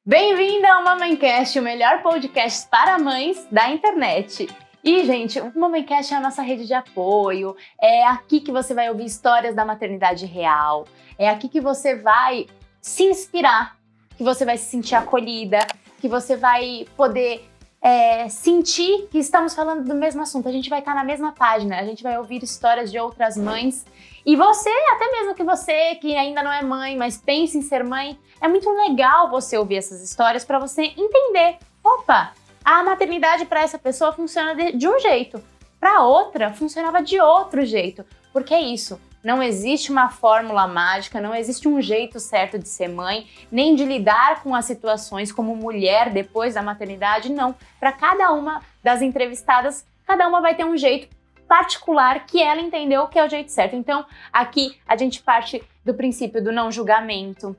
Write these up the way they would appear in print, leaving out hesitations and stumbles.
Bem-vinda ao Mamãecast, o melhor podcast para mães da internet. E, gente, o Mamãecast é a nossa rede de apoio, é aqui que você vai ouvir histórias da maternidade real, é aqui que você vai se inspirar, que você vai se sentir acolhida, que você vai poder sentir que estamos falando do mesmo assunto, a gente vai estar na mesma página, a gente vai ouvir histórias de outras mães. E você, até mesmo que você que ainda não é mãe, mas pensa em ser mãe, é muito legal você ouvir essas histórias para você entender. Opa, a maternidade para essa pessoa funciona de um jeito, para outra funcionava de outro jeito. Porque é isso, não existe uma fórmula mágica, não existe um jeito certo de ser mãe, nem de lidar com as situações como mulher depois da maternidade, não. Para cada uma das entrevistadas, cada uma vai ter um jeito particular que ela entendeu que é o jeito certo. Então, aqui a gente parte do princípio do não julgamento,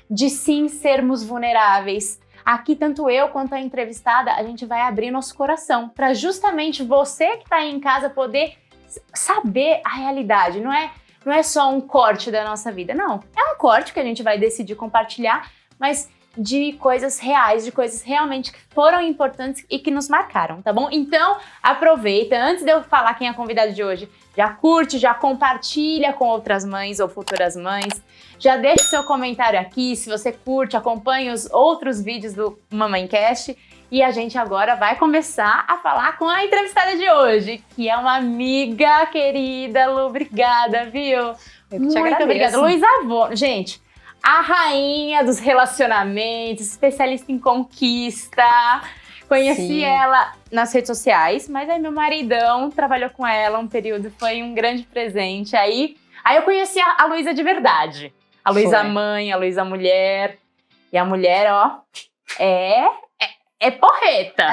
de sim sermos vulneráveis. Aqui, tanto eu quanto a entrevistada, a gente vai abrir nosso coração para justamente você que está aí em casa poder saber a realidade. Não é só um corte da nossa vida, não. É um corte que a gente vai decidir compartilhar, mas de coisas reais, de coisas realmente que foram importantes e que nos marcaram, tá bom? Então, aproveita, antes de eu falar quem é a convidada de hoje, já curte, já compartilha com outras mães ou futuras mães, já deixa o seu comentário aqui, se você curte, acompanha os outros vídeos do Mamãecast, e a gente agora vai começar a falar com a entrevistada de hoje, que é uma amiga querida, Lu, obrigada, viu? Muito obrigada. Luísa Avon, gente, a rainha dos relacionamentos, especialista em conquista. Conheci ela nas redes sociais, mas aí meu maridão trabalhou com ela um período, foi um grande presente. Aí eu conheci a Luísa de verdade. A Luísa mãe, a Luísa mulher. E a mulher, ó, é porreta.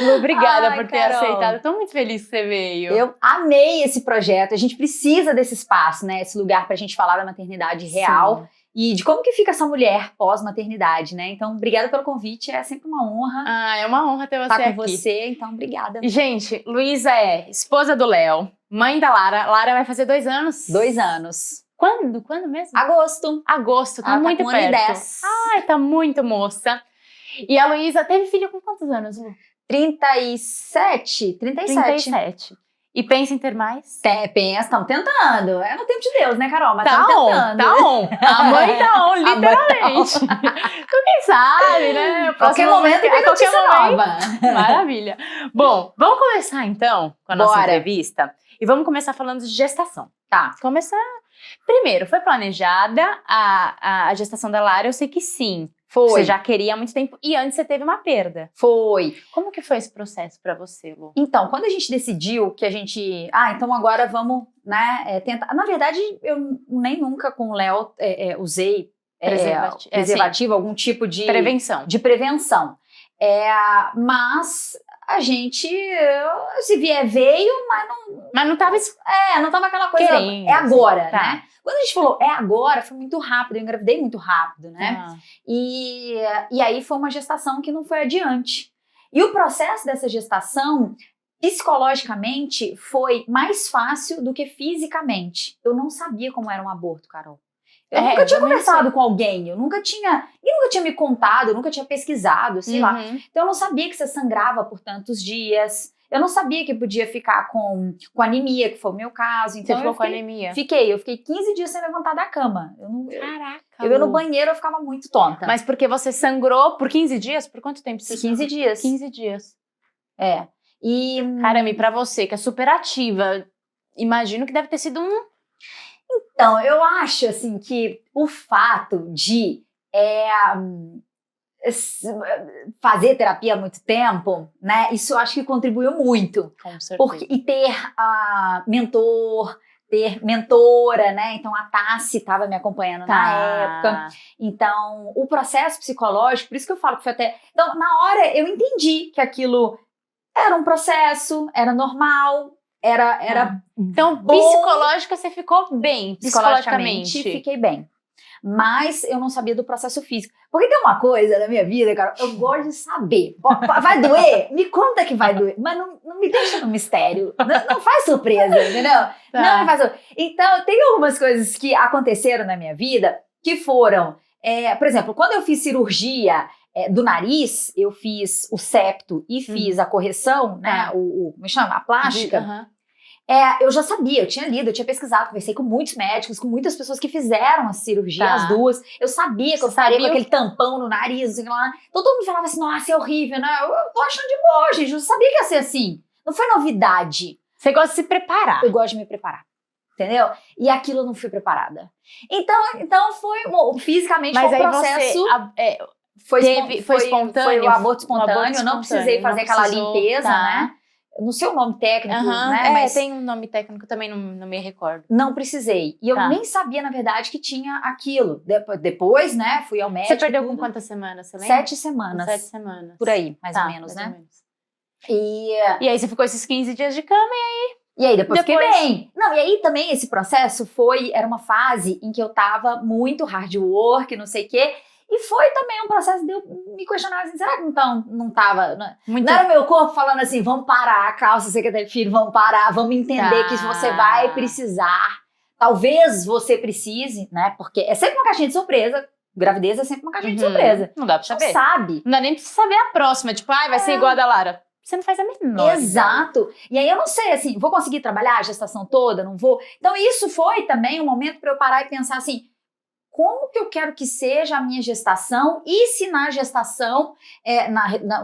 Lu, obrigada por ter aceitado. Estou muito feliz que você veio. Eu amei esse projeto. A gente precisa desse espaço, né? Esse lugar pra gente falar da maternidade real. Sim. E de como que fica essa mulher pós-maternidade, né? Então, obrigada pelo convite. É sempre uma honra. É uma honra ter você aqui. Estar com você, então obrigada. Gente, Luísa é esposa do Léo, mãe da Lara. Lara vai fazer 2 anos. 2 anos. Quando mesmo? Agosto, tá muito com perto. 1 ano e 10. Ai, tá muito moça. E a Luísa teve filho com quantos anos, Lu? 37. E pensa em ter mais? Pensa, estamos tentando. É no tempo de Deus, né, Carol? Mas tá estamos tentando. Tá on. A mãe tá on, literalmente. Então, quem sabe, né? Qualquer momento tem notícia nova. Maravilha. Bom, vamos começar então com a nossa entrevista. E vamos começar falando de gestação. Tá. Primeiro, foi planejada a gestação da Lara? Eu sei que sim. Foi. Você já queria há muito tempo e antes você teve uma perda. Foi. Como que foi esse processo pra você, Lu? Então, quando a gente decidiu que a gente... então agora vamos, né, tentar... Na verdade, eu nem nunca com o Léo usei preservativo, algum tipo de... prevenção. Mas a gente, se vier, veio, mas não tava... não tava aquela coisa... Querendo, agora, tá. né? Quando a gente falou, agora, foi muito rápido, eu engravidei muito rápido, né? E aí foi uma gestação que não foi adiante. E o processo dessa gestação, psicologicamente, foi mais fácil do que fisicamente. Eu não sabia como era um aborto, Carol. Eu nunca tinha conversado com alguém, ninguém nunca tinha me contado, eu nunca tinha pesquisado, sei lá. Então eu não sabia que você sangrava por tantos dias. Eu não sabia que podia ficar com anemia, que foi o meu caso. Então você ficou com anemia? Eu fiquei 15 dias sem levantar da cama. Caraca! Eu ia no banheiro, eu ficava muito tonta. Mas porque você sangrou por 15 dias? Por quanto tempo você 15 dias. 15 dias. E... Caramba, e pra você, que é super ativa, imagino que deve ter sido Então, eu acho, assim, que o fato de... fazer terapia há muito tempo, né? Isso eu acho que contribuiu muito. Com certeza. E ter ter mentora, né? Então a Tassi estava me acompanhando na época. Então, o processo psicológico, por isso que eu falo que foi até... Então, na hora eu entendi que aquilo era um processo, era normal, era Então, bom. psicológica você ficou bem, psicologicamente. Fiquei bem. Mas eu não sabia do processo físico. Porque tem uma coisa na minha vida, cara, eu gosto de saber. Vai doer? Me conta que vai doer. Mas não me deixa no mistério. Não faz surpresa, entendeu? Tá. Não me faz surpresa. Então, tem algumas coisas que aconteceram na minha vida que foram por exemplo, quando eu fiz cirurgia do nariz, eu fiz o septo e fiz a correção, né? Como chama? A plástica. Eu já sabia, eu tinha lido, eu tinha pesquisado, conversei com muitos médicos, com muitas pessoas que fizeram a cirurgia, as duas. Eu sabia que eu ficaria com aquele tampão no nariz, assim, lá. Então todo mundo falava assim, nossa, é horrível, né? Eu tô achando de boa, gente, eu sabia que ia ser assim. Não foi novidade. Você gosta de se preparar. Eu gosto de me preparar. Entendeu? E aquilo eu não fui preparada. Então foi, fisicamente, mas foi um processo... Foi espontâneo? Foi o aborto espontâneo, eu não precisei fazer aquela limpeza, né? Não sei o nome técnico, né? Mas tem um nome técnico, também não me recordo. Não precisei. E eu nem sabia, na verdade, que tinha aquilo. Depois, né, fui ao médico. Você perdeu com quantas semanas, você lembra? 7 semanas. 7 semanas. Por aí, mais ou menos, né? E aí você ficou esses 15 dias de cama e aí depois fiquei bem. Não, e aí também esse processo era uma fase em que eu tava muito hard work, não sei o quê. E foi também um processo de eu me questionar assim, será que então não tava... Não era o meu corpo falando assim, vamos parar, calça, você quer ter filho, vamos parar, vamos entender que você vai precisar. Talvez você precise, né? Porque é sempre uma caixinha de surpresa. Gravidez é sempre uma caixinha de surpresa. Não dá pra saber. Não sabe. Não dá nem pra você saber a próxima. Tipo, vai ser igual a da Lara. Você não faz a menor. Exato. E aí eu não sei, assim, vou conseguir trabalhar a gestação toda? Não vou? Então isso foi também um momento pra eu parar e pensar assim, como que eu quero que seja a minha gestação e se na gestação,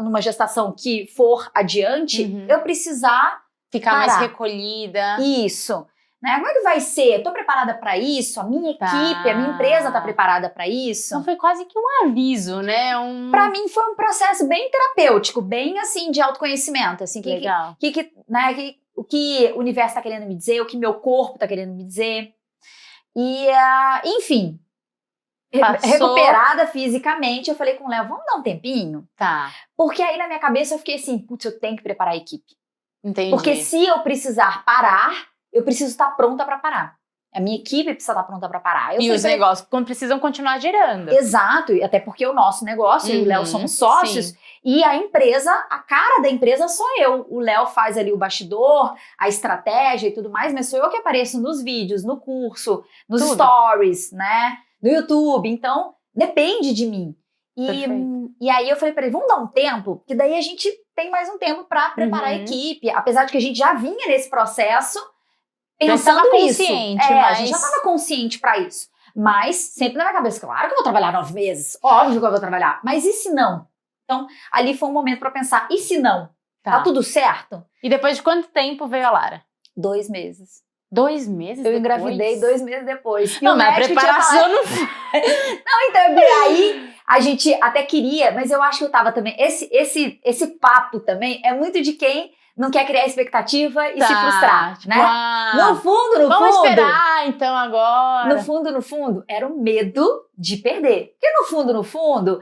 numa gestação que for adiante, eu precisar ficar parar. Mais recolhida. Isso. Né? Como é que vai ser? Eu tô preparada para isso? A minha equipe, a minha empresa tá preparada para isso? Então foi quase que um aviso, né? Para mim foi um processo bem terapêutico, bem assim de autoconhecimento, assim, legal. O que o universo tá querendo me dizer, o que meu corpo tá querendo me dizer. E, enfim, recuperada fisicamente, eu falei com o Léo, vamos dar um tempinho? Tá. Porque aí na minha cabeça eu fiquei assim, putz, eu tenho que preparar a equipe. Entendi. Porque se eu precisar parar, eu preciso estar pronta para parar. A minha equipe precisa estar pronta para parar. E os negócios precisam continuar girando. Exato, e até porque o nosso negócio, eu e o Léo somos sócios, e a empresa, a cara da empresa sou eu. O Léo faz ali o bastidor, a estratégia e tudo mais, mas sou eu que apareço nos vídeos, no curso, nos stories, né? No YouTube, então depende de mim. E aí eu falei pra ele, vamos dar um tempo, que daí a gente tem mais um tempo pra preparar a equipe, apesar de que a gente já vinha nesse processo pensando nisso. A gente já tava consciente pra isso. Mas sempre na minha cabeça, claro que eu vou trabalhar 9 meses, óbvio que eu vou trabalhar, mas e se não? Então ali foi um momento pra pensar, e se não? Tá tudo certo? E depois de quanto tempo veio a Lara? 2 meses. 2 meses eu depois? engravidei 2 meses depois. Não, mas a preparação não... Não, então, aí a gente até queria, mas eu acho que eu tava também... Esse papo também é muito de quem não quer criar expectativa e se frustrar, tipo, né? No fundo... Vamos esperar, então, agora. No fundo, era o medo de perder. Porque no fundo...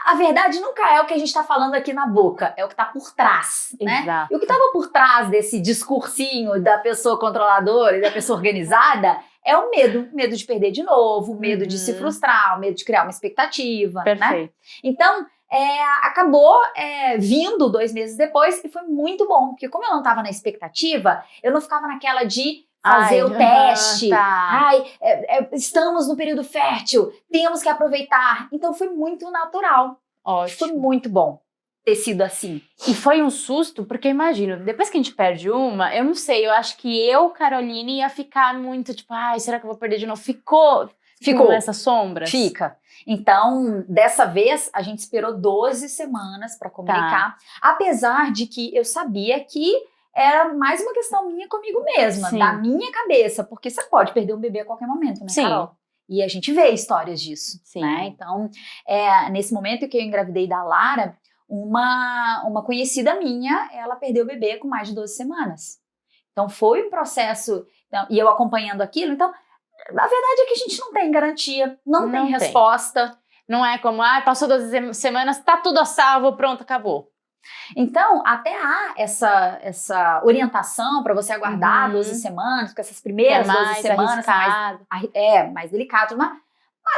A verdade nunca é o que a gente tá falando aqui na boca, é o que tá por trás, né? Exato. E o que tava por trás desse discursinho da pessoa controladora e da pessoa organizada é o medo de perder de novo, o medo de se frustrar, o medo de criar uma expectativa, Perfeito. Né? Então, acabou vindo 2 meses depois e foi muito bom, porque como eu não tava na expectativa, eu não ficava naquela de fazer o teste, estamos no período fértil, temos que aproveitar. Então foi muito natural. Ótimo. Foi muito bom ter sido assim. E foi um susto, porque eu imagino, depois que a gente perde uma, eu não sei, eu acho que eu, Caroline, ia ficar muito tipo, será que eu vou perder de novo? Ficou essa sombra? Fica. Então, dessa vez, a gente esperou 12 semanas para comunicar, apesar de que eu sabia que era mais uma questão minha comigo mesma, da minha cabeça, porque você pode perder um bebê a qualquer momento, né, Carol? E a gente vê histórias disso, né? Então, nesse momento que eu engravidei da Lara, uma conhecida minha, ela perdeu o bebê com mais de 12 semanas. Então, foi um processo, e eu acompanhando aquilo, então, a verdade é que a gente não tem garantia, não tem resposta. Não é como, passou 12 semanas, tá tudo a salvo, pronto, acabou. Então, até há essa orientação para você aguardar 12 semanas, porque essas primeiras 12 semanas são mais delicado, mas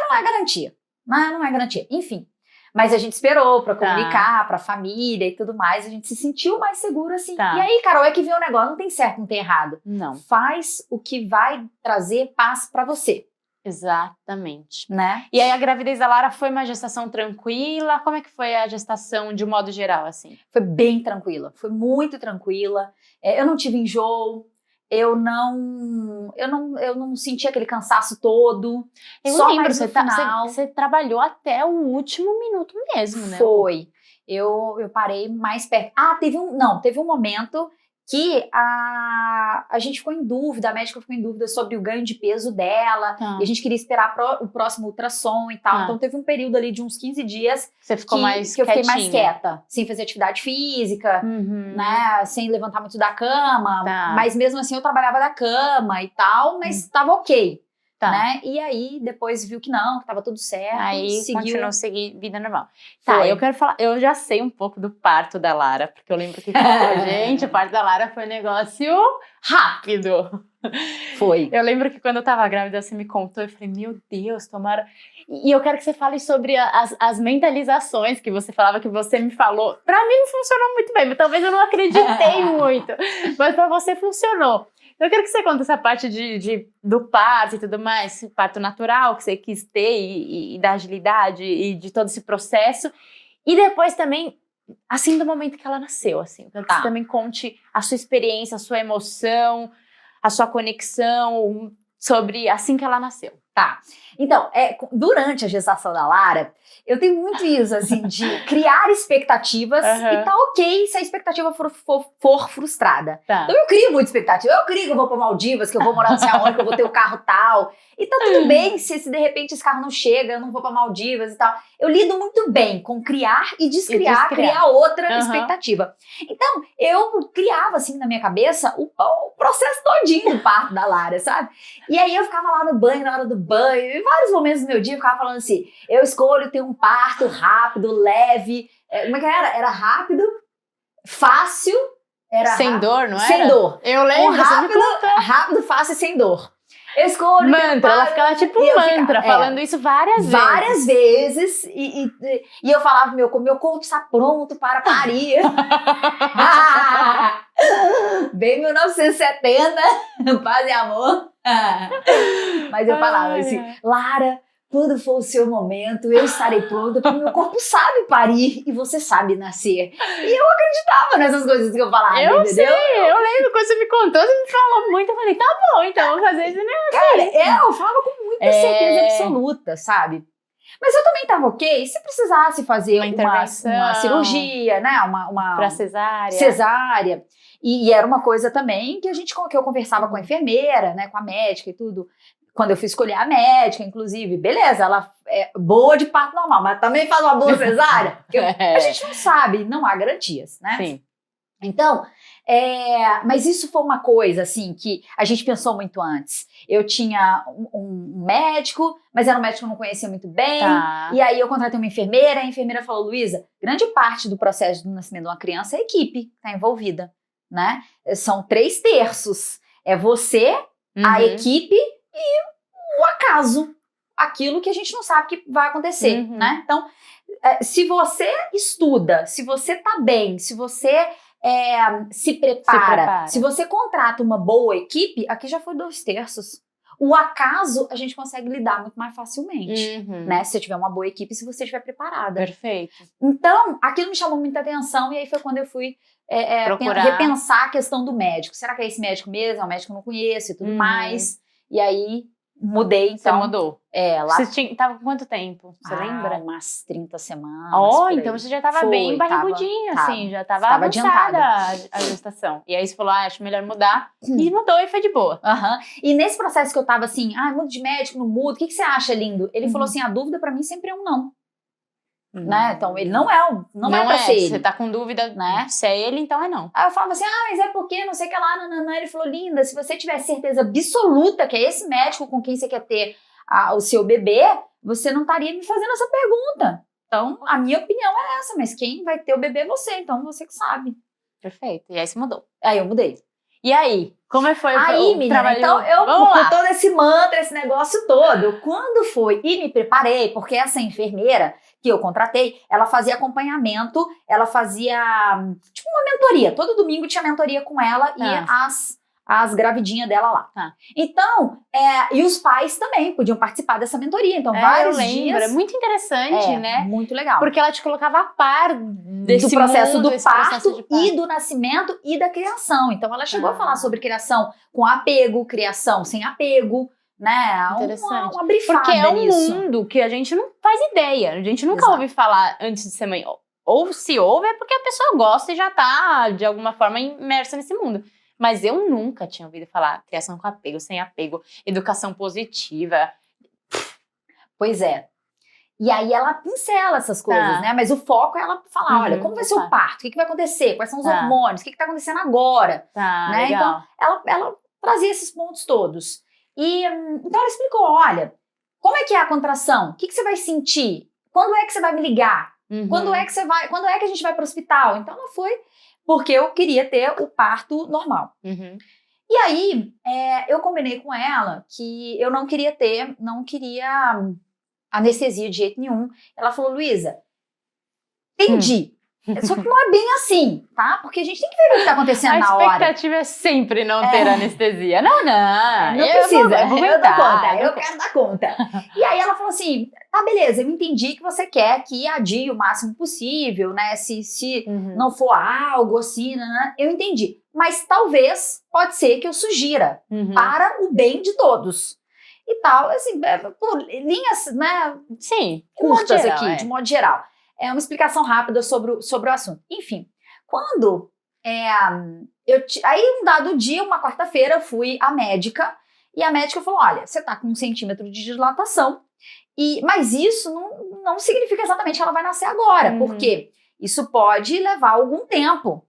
não é garantia. Não é garantia. Enfim, mas a gente esperou para comunicar para a família e tudo mais, a gente se sentiu mais seguro assim. E aí, Carol, é que vem o negócio, não tem certo, não tem errado. Não. Faz o que vai trazer paz para você. Exatamente. né? E aí a gravidez da Lara foi uma gestação tranquila? Como é que foi a gestação de modo geral, assim? Foi bem tranquila, foi muito tranquila. Eu não tive enjoo, eu não senti aquele cansaço todo. Eu só lembro, mais no final. você trabalhou até o último minuto mesmo, né? Foi. Eu parei mais perto. Teve um momento que a gente ficou em dúvida, a médica ficou em dúvida sobre o ganho de peso dela, e a gente queria esperar o próximo ultrassom e tal. Então teve um período ali de uns 15 dias você ficou que eu fiquei mais quieta, sem fazer atividade física, né, sem levantar muito da cama, mas mesmo assim eu trabalhava da cama e tal, mas tava ok. Né? E aí, depois viu que não, que tava tudo certo. Aí continuou a seguir vida normal. Foi. Tá, eu quero falar, eu já sei um pouco do parto da Lara, porque eu lembro que, gente, o parto da Lara foi um negócio rápido. Foi. Eu lembro que quando eu tava grávida, você me contou, eu falei, meu Deus, tomara... E eu quero que você fale sobre as mentalizações que você falava, que você me falou. Pra mim não funcionou muito bem, talvez eu não acreditei muito, mas pra você funcionou. Eu quero que você conte essa parte do parto e tudo mais, parto natural que você quis ter e da agilidade e de todo esse processo. E depois também, assim, do momento que ela nasceu, assim. Eu quero que você também conte a sua experiência, a sua emoção, a sua conexão sobre assim que ela nasceu. Tá. Então, durante a gestação da Lara, eu tenho muito isso, assim, de criar expectativas e tá ok se a expectativa for frustrada. Então eu crio muita expectativa. Eu crio que eu vou pra Maldivas, que eu vou morar no céu, que eu vou ter o carro tal. E tá tudo bem se de repente esse carro não chega, eu não vou pra Maldivas e tal. Eu lido muito bem com criar e descriar, criar outra expectativa. Então, eu criava, assim, na minha cabeça, o processo todinho do parto da Lara, sabe? E aí eu ficava lá no banho, na hora do banho, em vários momentos do meu dia eu ficava falando assim, eu escolho ter um parto rápido, leve, como é que era? Era rápido, fácil, era sem dor, não era? Sem dor. Eu lembro, rápido, fácil e sem dor. Eu escolho mantra, ela ficava tipo um mantra, falando isso várias vezes. E eu falava, meu corpo está pronto para parir. Bem 1970, paz e amor. Mas eu falava assim, Lara, quando for o seu momento, eu estarei pronta, porque meu corpo sabe parir e você sabe nascer. E eu acreditava nessas coisas que eu falava, entendeu? Sei, eu lembro quando você me contou, você me falou muito, eu falei, tá bom, então vou fazer esse negócio. Cara, eu falava com muita certeza absoluta, sabe? Mas eu também tava ok se precisasse fazer uma cirurgia, né? Pra cesárea. Cesárea. E era uma coisa também que eu conversava com a enfermeira, né? Com a médica e tudo. Quando eu fui escolher a médica, inclusive, beleza, ela é boa de parto normal, mas também faz uma boa cesárea? Porque a gente não sabe, não há garantias, né? Sim. Então, mas isso foi uma coisa, assim, que a gente pensou muito antes. Eu tinha um médico, mas era um médico que eu não conhecia muito bem. E aí eu contratei uma enfermeira, a enfermeira falou, Luísa, grande parte do processo do nascimento de uma criança é a equipe que está envolvida, né? São 3/3. É você, a equipe e o acaso. Aquilo que a gente não sabe que vai acontecer, né? Então, se você estuda, se você tá bem, se você se prepara, se você contrata uma boa equipe, aqui já foi 2/3. O acaso a gente consegue lidar muito mais facilmente, né? Se você tiver uma boa equipe, se você estiver preparada. Perfeito. Então, aquilo me chamou muita atenção e aí foi quando eu fui repensar a questão do médico. Será que é esse médico mesmo? É um médico que eu não conheço e tudo mais. E aí, mudei, então. Você mudou? Lá. Você tava com quanto tempo? Você lembra? Umas 30 semanas. Então você já tava bem barrigudinha, assim, já tava adiantada a gestação. E aí você falou, acho melhor mudar. E mudou e foi de boa. E nesse processo que eu tava assim, mudo de médico, não mudo, o que você acha, lindo? Ele falou assim, a dúvida pra mim sempre é um não. Né? Então, ele não é pra ser ele. Você tá com dúvida, né? Se é ele, então é não. Aí eu falava assim, mas é porque, não sei o que lá, nananã. Ele falou, linda, se você tiver certeza absoluta que é esse médico com quem você quer ter o seu bebê, você não estaria me fazendo essa pergunta. Então, a minha opinião é essa, mas quem vai ter o bebê é você, então você que sabe. Perfeito. E aí você mudou. Aí eu mudei. E aí? Como foi o trabalho? Então eu, com todo esse mantra, esse negócio todo, quando foi e me preparei, porque essa enfermeira que eu contratei, ela fazia acompanhamento, ela fazia tipo uma mentoria, todo domingo tinha mentoria com ela e as gravidinhas dela lá. Tá. Então, e os pais também podiam participar dessa mentoria. Então, vários eu lembro. dias. É muito interessante, né? Muito legal. Porque ela te colocava a par desse do processo mundo, do esse parto processo de e do nascimento e da criação. Então, ela chegou a falar sobre criação com apego, criação sem apego, né? Interessante. Uma brifada Porque é um nisso. mundo que a gente não faz ideia. A gente nunca Exato. ouve falar antes de ser mãe. Ou se ouve é porque a pessoa gosta e já tá, de alguma forma, imersa nesse mundo. Mas eu nunca tinha ouvido falar criação com apego, sem apego, educação positiva. Pois é. E aí ela pincela essas coisas, Tá. né? Mas o foco é ela falar, olha, como vai ser o parto? O que vai acontecer? Quais são os Tá. hormônios? O que tá acontecendo agora? Tá, Né? legal. Ela trazia esses pontos todos. E então ela explicou, olha, como é que é a contração? O que você vai sentir? Quando é que você vai me ligar? Uhum. Quando é que a gente vai para o hospital? Então ela foi porque eu queria ter o parto normal. Uhum. E aí eu combinei com ela que eu não queria anestesia de jeito nenhum. Ela falou, Luísa, entendi. Só que não é bem assim, tá? Porque a gente tem que ver o que está acontecendo na hora. A expectativa é sempre não ter anestesia. Não, não. Não precisa. Eu vou eu dou conta. aguentar. Eu quero dar conta. E aí ela falou assim, tá, beleza, eu entendi que você quer que adie o máximo possível, né? Se não for algo assim, né? Eu entendi. Mas talvez, pode ser que eu sugira para o bem de todos. E tal, assim, por linhas, né? Sim, Curtas geral, aqui, de modo geral. É uma explicação rápida sobre o assunto. Enfim, quando aí um dado dia, uma quarta-feira, eu fui à médica e a médica falou, olha, você tá com 1 centímetro de dilatação, mas isso não significa exatamente que ela vai nascer agora, porque isso pode levar algum tempo.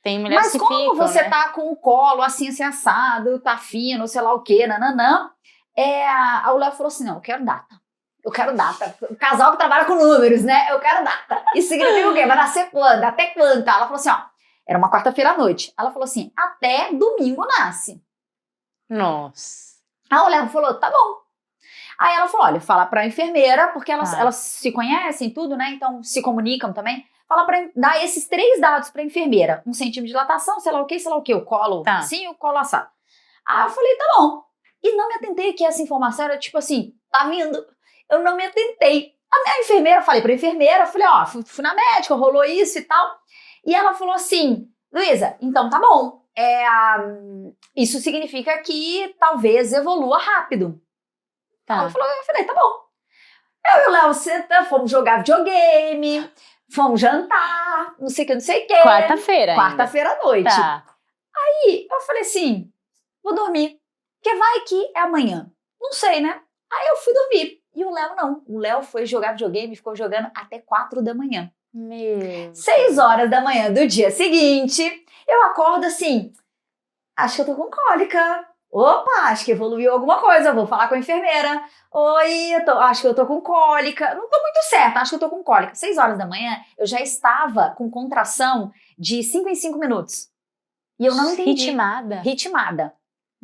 Tem mulheres que como ficam, você né? tá com o colo assim assado, tá fino, sei lá o quê, nananã, a Léo falou assim, não, eu quero data. Eu quero data. O casal que trabalha com números, né? Eu quero data. Isso significa o quê? Vai nascer quando? Até quando? Ela falou assim, ó, era uma quarta-feira à noite. Ela falou assim, até domingo nasce. Nossa. A Léo falou, tá bom. Aí ela falou, olha, fala pra enfermeira, porque elas se conhecem tudo, né? Então se comunicam também. Fala pra dar esses 3 dados pra enfermeira. 1 centímetro de dilatação, sei lá o quê, o colo assim, o colo assado. Aí eu falei, tá bom. E não me atentei que essa informação era tipo assim, tá vindo. Eu não me atentei. A enfermeira, falei pra enfermeira, falei, ó, fui na médica, rolou isso e tal. E ela falou assim, Luísa, então tá bom. Isso significa que talvez evolua rápido. Tá. Eu falei, tá bom. Eu e o Léo fomos jogar videogame, fomos jantar, não sei o que. Quarta-feira. Quarta-feira à noite. Tá. Aí eu falei assim, vou dormir. Porque vai que é amanhã. Não sei, né? Aí eu fui dormir. E o Léo não. O Léo foi jogar videogame e ficou jogando até 4 da manhã. Meu 6 horas da manhã do dia seguinte, eu acordo assim, acho que eu tô com cólica. Opa, acho que evoluiu alguma coisa, eu vou falar com a enfermeira. Oi, acho que eu tô com cólica. Não tô muito certa, acho que eu tô com cólica. 6 horas da manhã, eu já estava com contração de 5 em 5 minutos. E eu não entendi. Ritmada.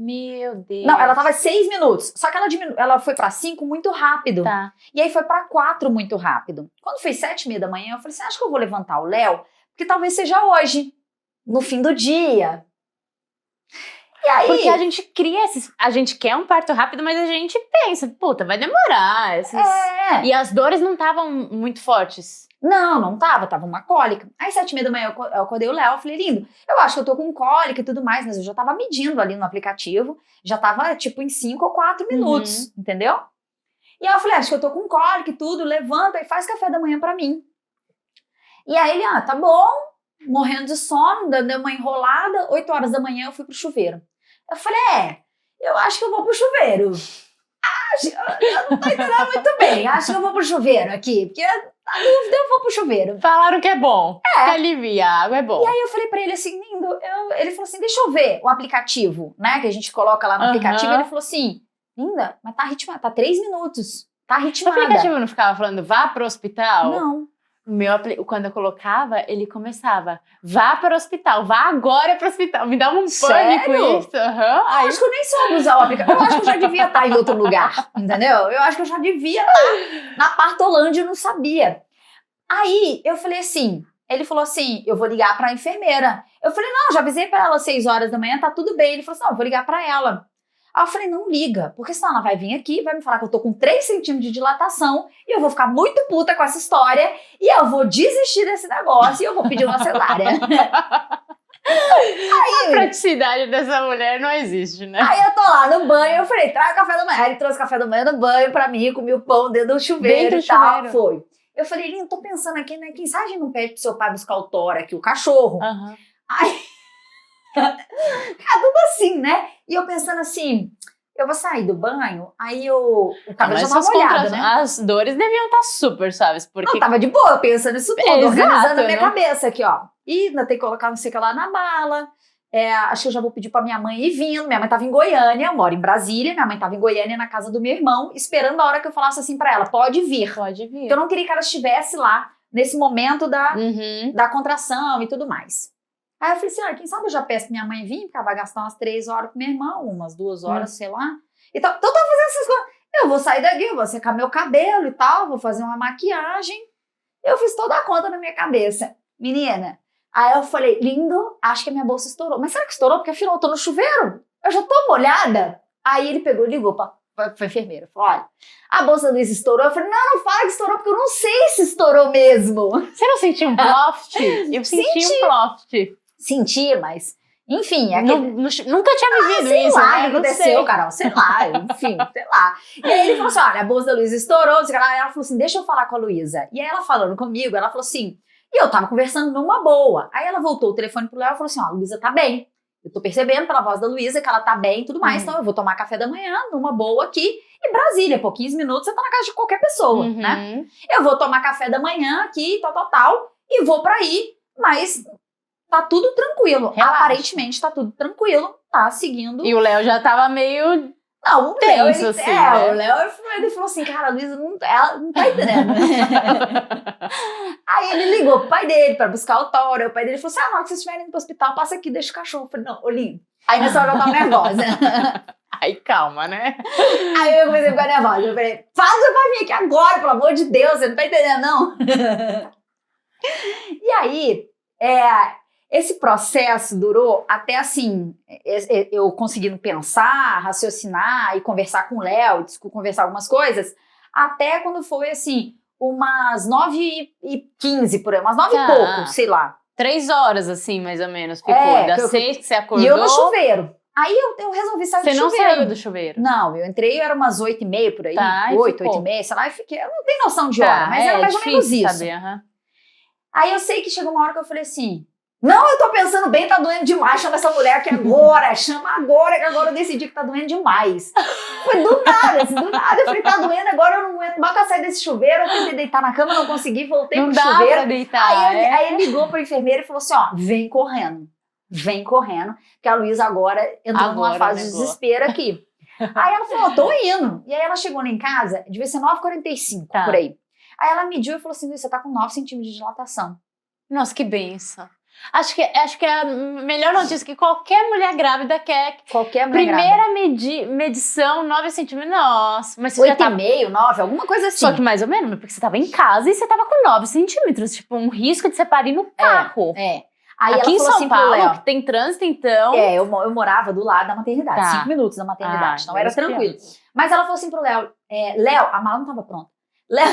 Meu Deus. Não, ela tava 6 minutos. Só que ela foi pra 5 muito rápido. Tá. E aí foi pra 4 muito rápido. Quando foi 7h30 da manhã, eu falei assim, acho que eu vou levantar o Léo, porque talvez seja hoje, no fim do dia. E aí... Porque a gente cria a gente quer um parto rápido, mas a gente pensa, puta, vai demorar. E as dores não estavam muito fortes. Não tava uma cólica. Aí 7h30 da manhã eu acordei o Léo, falei, lindo, eu acho que eu tô com cólica e tudo mais, mas eu já tava medindo ali no aplicativo, já tava tipo em 5 ou 4 minutos, entendeu? E aí eu falei, acho que eu tô com cólica e tudo, levanta e faz café da manhã pra mim. E aí ele, tá bom, morrendo de sono, deu uma enrolada, 8 horas da manhã eu fui pro chuveiro. Eu falei, eu acho que eu vou pro chuveiro. Eu não tô entendendo muito bem, acho que eu vou pro chuveiro aqui, porque a dúvida eu vou pro chuveiro. Falaram que é bom, que alivia, a água é bom. E aí eu falei pra ele assim, lindo, ele falou assim, deixa eu ver o aplicativo, né, que a gente coloca lá no aplicativo, ele falou assim, linda, mas tá ritmada, tá 3 minutos, tá ritmada. O aplicativo não ficava falando, vá pro hospital? Não. Quando eu colocava, ele começava, vá para o hospital, vá agora para o hospital. Me dá um pânico Sério? isso. Aí... Acho que eu nem soube usar o aplicativo. Eu acho que eu já devia estar em outro lugar, entendeu? Eu acho que eu já devia estar na Partolândia e não sabia. Aí eu falei assim, Ele falou assim, eu vou ligar pra enfermeira. Eu falei, não, já avisei pra ela às 6 horas da manhã, tá tudo bem. Ele falou assim, não, eu vou ligar pra ela. Aí eu falei, não liga, porque senão ela vai vir aqui, vai me falar que eu tô com 3 centímetros de dilatação e eu vou ficar muito puta com essa história e eu vou desistir desse negócio e eu vou pedir uma cesárea. Aí, a praticidade dessa mulher não existe, né? Aí eu tô lá no banho, eu falei, traga café da manhã. Aí ele trouxe café da manhã no banho pra mim, comi o pão dentro do chuveiro e tal. Foi. Eu falei, Linho, tô pensando aqui, né? Quem sabe a gente não pede pro seu pai buscar o Tora aqui, o cachorro. Uhum. Aí, tudo assim, né? E eu pensando assim, eu vou sair do banho, aí o cabelo já tava molhado, né? As dores deviam estar super suaves, porque... Não, tava de boa, pensando nisso tudo, Exato, organizando a minha né? cabeça aqui, ó. E ainda tem que colocar não sei o que lá na mala. Acho que eu já vou pedir pra minha mãe ir vindo. Minha mãe tava em Goiânia, eu moro em Brasília. Minha mãe tava em Goiânia na casa do meu irmão, esperando a hora que eu falasse assim pra ela, pode vir. Pode vir. Porque eu não queria que ela estivesse lá nesse momento da contração e tudo mais. Aí eu falei assim, quem sabe eu já peço pra minha mãe vir, porque ela vai gastar umas 3 horas com meu irmão, umas 2 horas, sei lá. Então eu tava fazendo essas coisas. Eu vou sair daqui, eu vou secar meu cabelo e tal, vou fazer uma maquiagem. Eu fiz toda a conta na minha cabeça. Menina, aí eu falei, lindo, acho que a minha bolsa estourou. Mas será que estourou? Porque afinal eu tô no chuveiro. Eu já tô molhada. Aí ele pegou e ligou pra enfermeira. Falou, olha, a bolsa da Luísa estourou. Eu falei, não fala que estourou, porque eu não sei se estourou mesmo. Você não sentiu um ploft? Eu senti um ploft. Senti, mas... Enfim, nunca tinha vivido sei isso, lá, né? o que aconteceu, Carol, sei lá, enfim, sei lá. E aí ele falou assim, olha, a bolsa da Luísa estourou, sei lá. Ela falou assim, deixa eu falar com a Luísa. E aí ela falando comigo, ela falou assim, e eu tava conversando numa boa. Aí ela voltou o telefone pro Léo e falou assim, ó, a Luísa tá bem. Eu tô percebendo pela voz da Luísa que ela tá bem e tudo mais, então eu vou tomar café da manhã numa boa aqui. E Brasília, por 15 minutos você tá na casa de qualquer pessoa, né? Eu vou tomar café da manhã aqui, tal, e vou pra aí, mas... Tá tudo tranquilo. Relaxa. Aparentemente tá tudo tranquilo. Tá seguindo. E o Léo já tava meio... Não, o tenso, Léo, assim, né? O Léo ele falou assim, cara, a Luísa ela não tá entendendo. Aí ele ligou pro pai dele pra buscar o Tora. O pai dele falou assim, na hora que vocês estiverem indo pro hospital, passa aqui, deixa o cachorro. Eu falei, não, Olinho. Aí nessa hora eu tava nervosa. Aí calma, né? Aí eu comecei a ficar nervosa. Eu falei, fala seu pai vir aqui agora, pelo amor de Deus, você não tá entendendo, não? E aí, esse processo durou até assim, eu conseguindo pensar, raciocinar e conversar com o Léo, conversar algumas coisas, até quando foi assim, umas 9h15 por aí, umas 9 e pouco, sei lá. 3 horas assim, mais ou menos, ficou. Das 6 que você acordou. E eu no chuveiro. Aí eu resolvi sair do chuveiro. Você não saiu do chuveiro? Não, eu entrei, era umas 8h30 por aí, 8h30, sei lá, e fiquei, eu não tenho noção de hora, mas era mais ou menos isso. Saber, Aí eu sei que chegou uma hora que eu falei assim, não, eu tô pensando bem, tá doendo demais, chama essa mulher aqui agora, chama agora, que agora eu decidi que tá doendo demais. Foi do nada, assim, do nada. Eu falei, tá doendo, agora eu não aguento mais que eu sair desse chuveiro, eu tentei deitar na cama, não consegui, voltei pro chuveiro. Não dá pra deitar, aí ele ligou pra enfermeira e falou assim, ó, vem correndo, que a Luísa agora entrou numa fase de desespero aqui. Aí ela falou, tô indo. E aí ela chegou lá em casa, devia ser 9h45, por aí. Aí ela mediu e falou assim, Luísa, você tá com 9 centímetros de dilatação. Nossa, que benção. Acho que é a melhor notícia que qualquer mulher grávida quer. Qualquer mulher grávida. Medição, 9 centímetros. Nossa, mas você 8,5, 9, alguma coisa assim. Só que mais ou menos, porque você tava em casa e você tava com 9 centímetros. Tipo, um risco de você parir no carro. Aí aqui ela em falou São assim Paulo, que tem trânsito, então... eu morava do lado da maternidade, 5 minutos da maternidade, então era tranquilo. Mas ela falou assim pro Léo, Léo, a mala não tava pronta. Léo...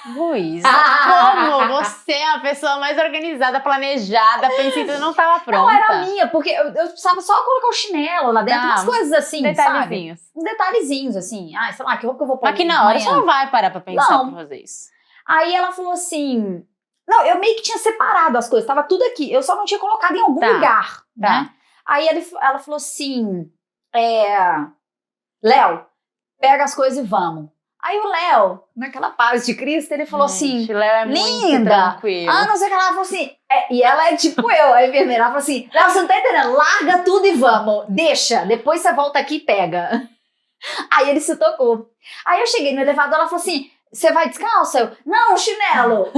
Luísa, como você é a pessoa mais organizada, planejada, pensei que não tava pronta. Não, era minha, porque eu precisava só colocar o chinelo lá dentro, umas coisas assim, detalhezinhos. Sabe? Uns detalhezinhos, assim. Sei lá, que roupa que eu vou pôr. Mas que na hora você não vai parar pra pensar pra fazer isso. Aí ela falou assim... Não, eu meio que tinha separado as coisas, tava tudo aqui. Eu só não tinha colocado em algum lugar, né? Aí ela falou assim... Léo, pega as coisas e vamos. Aí o Léo, naquela paz de Cristo, ele falou assim, Léo é linda, muito tranquilo. Não sei o que, ela falou assim, e ela é tipo eu, a enfermeira, ela falou assim, Léo, você não tá entendendo, larga tudo e vamos, deixa, depois você volta aqui e pega. Aí ele se tocou. Aí eu cheguei no elevador, ela falou assim, você vai descalço? Eu, não, chinelo.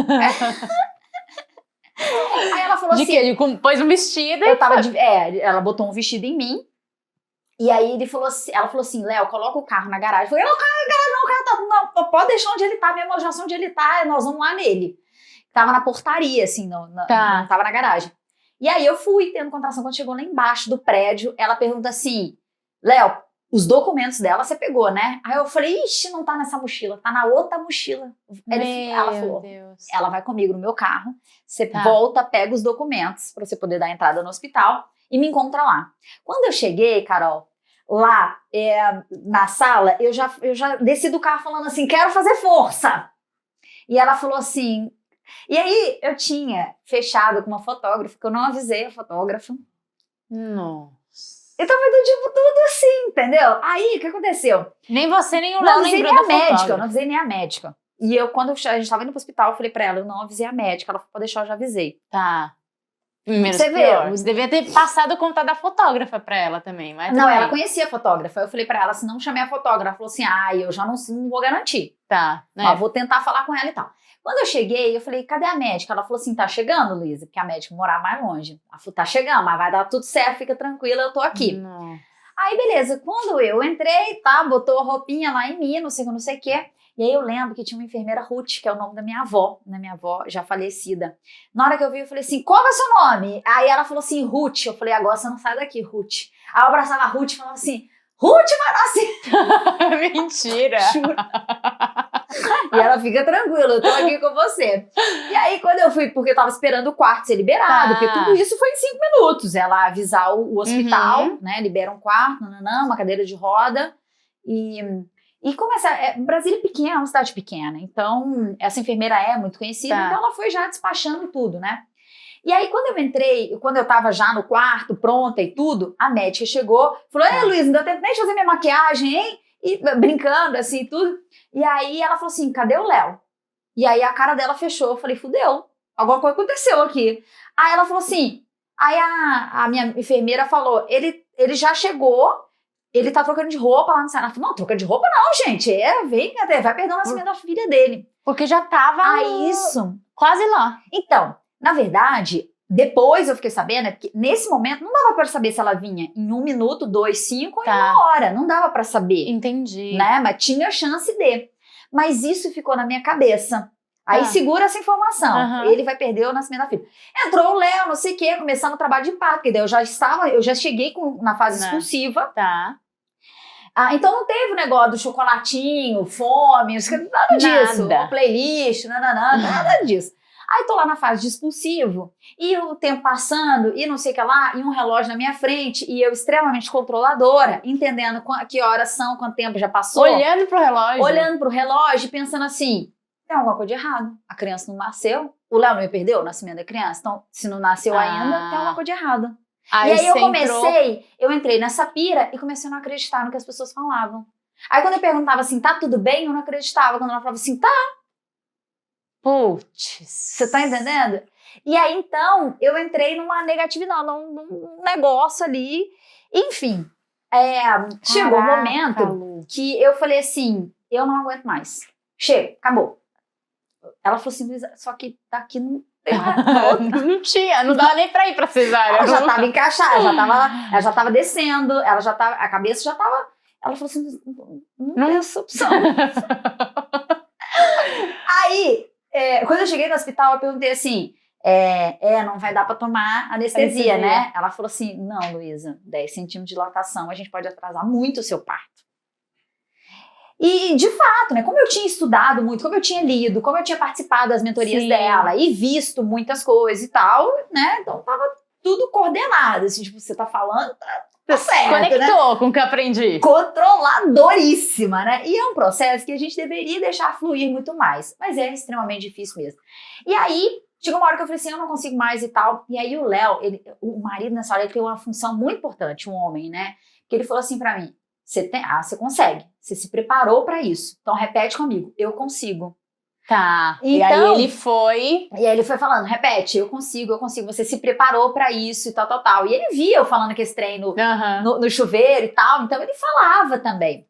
Aí ela falou assim... De que? Ele pôs um vestido e... ela botou um vestido em mim. E aí ela falou assim, Léo, coloca o carro na garagem. Eu falei, não, o carro tá, não, pode deixar onde ele tá mesmo, eu já sei onde ele tá, nós vamos lá nele. tava na portaria, assim, não tava na garagem. E aí eu fui tendo contração. Quando chegou lá embaixo do prédio, ela pergunta assim, Léo, os documentos dela você pegou, né? Aí eu falei, ixi, não tá nessa mochila, tá na outra mochila. Ela falou, Deus. Ela vai comigo no meu carro, você volta, pega os documentos pra você poder dar entrada no hospital e me encontra lá. Quando eu cheguei, Carol, lá na sala, eu já desci do carro falando assim, quero fazer força. E ela falou assim, e aí eu tinha fechado com uma fotógrafa, que eu não avisei a fotógrafa. Nossa. Então foi do tipo tudo assim, entendeu? Aí, o que aconteceu? Nem você, nem o Léo lembrou nem da a médica, fotógrafa. eu não avisei nem a médica. E eu, quando a gente tava indo pro hospital, eu falei pra ela, eu não avisei a médica. Ela falou, pode deixar, eu já avisei. Tá. Primeiro, Você viu? Você devia ter passado o contato da fotógrafa pra ela também, mas Não, também. ela conhecia a fotógrafa. Eu falei pra ela, se não chamei a fotógrafa, ela falou assim, eu já não vou garantir. Tá, né? Mas vou tentar falar com ela e tal. Quando eu cheguei, eu falei, cadê a médica? Ela falou assim, tá chegando, Luísa? Porque a médica morava mais longe. Ela falou, tá chegando, mas vai dar tudo certo, fica tranquila, eu tô aqui. Não. Aí, beleza, quando eu entrei, botou a roupinha lá em mim, não sei o quê. E aí eu lembro que tinha uma enfermeira Ruth, que é o nome da minha avó, né? Minha avó já falecida. Na hora que eu vi, eu falei assim, qual é o seu nome? Aí ela falou assim, Ruth. Eu falei, agora você não sai daqui, Ruth. Aí eu abraçava a Ruth e falava assim, Ruth vai nascer. Mentira. Juro. E ela fica tranquila, eu tô aqui com você. E aí, quando eu fui, porque eu tava esperando o quarto ser liberado, porque tudo isso foi em 5 minutos. Ela avisar o hospital, né? Libera um quarto, uma cadeira de roda. E começa. Brasília é pequena, é uma cidade pequena. Então, essa enfermeira é muito conhecida, então ela foi já despachando tudo, né? E aí, quando eu entrei, quando eu tava já no quarto, pronta e tudo, a médica chegou, falou, Luísa, não deu tempo nem de fazer minha maquiagem, hein? E brincando, assim, tudo. E aí, ela falou assim, cadê o Léo? E aí, a cara dela fechou. Eu falei, fudeu, alguma coisa aconteceu aqui. Aí, ela falou assim, aí a minha enfermeira falou, ele já chegou, ele tá trocando de roupa lá no salão. Ela falou, não, troca de roupa não, gente. Vai perder o nascimento da filha dele. Porque já tava isso. Quase lá. Então, na verdade, depois eu fiquei sabendo que nesse momento não dava pra saber se ela vinha em 1 minuto, 2, 5 ou em 1 hora. Não dava pra saber. Entendi. Né? Mas tinha chance de. Mas isso ficou na minha cabeça. Aí segura essa informação. Ele vai perder o nascimento da filha. Entrou o Léo, não sei o quê, começando o trabalho de parto. Porque daí eu já cheguei na fase expulsiva. Tá. Então não teve o negócio do chocolatinho, fome, nada disso. Playlist, nada disso. Aí tô lá na fase de expulsivo, e o tempo passando, e não sei o que lá, e um relógio na minha frente, e eu extremamente controladora, entendendo que horas são, quanto tempo já passou. Olhando pro relógio. Olhando pro relógio, pensando assim, tem alguma coisa de errado. A criança não nasceu, o Léo não me perdeu o nascimento da criança, então se não nasceu ainda, tem alguma coisa de errado. E aí eu entrei nessa pira e comecei a não acreditar no que as pessoas falavam. Aí quando eu perguntava assim, tá tudo bem? Eu não acreditava. Quando ela falava assim, tá. Putz. Você tá entendendo? E aí, então, eu entrei numa negatividade, num negócio ali. Enfim, chegou um momento Lu. que eu falei assim, eu não aguento mais. Chega, acabou. Ela falou assim, Luísa, só que daqui não tem mais. Não dava nem pra ir pra cesárea. Ela já tava encaixada, ela já tava descendo, a cabeça já tava... Ela falou assim, não tem essa opção. Aí... quando eu cheguei no hospital, eu perguntei assim, não vai dar pra tomar anestesia, né? Ela falou assim, não, Luísa, 10 centímetros de dilatação, a gente pode atrasar muito o seu parto. E, de fato, né, como eu tinha estudado muito, como eu tinha lido, como eu tinha participado das mentorias dela e visto muitas coisas e tal, né? Então, tava tudo coordenado, assim, tipo, você tá falando, tá certo, Conectou, né? com o que eu aprendi. Controladoríssima, né? E é um processo que a gente deveria deixar fluir muito mais. Mas é extremamente difícil mesmo. E aí, chegou uma hora que eu falei assim, eu não consigo mais e tal. E aí o Léo, o marido nessa hora, ele tem uma função muito importante, um homem, né? Que ele falou assim pra mim, você consegue. Você se preparou pra isso. Então repete comigo, eu consigo. Tá. Então, e aí ele foi... E aí ele foi falando, repete, eu consigo, você se preparou pra isso e tal. E ele via eu falando que esse treino no chuveiro e tal, então ele falava também.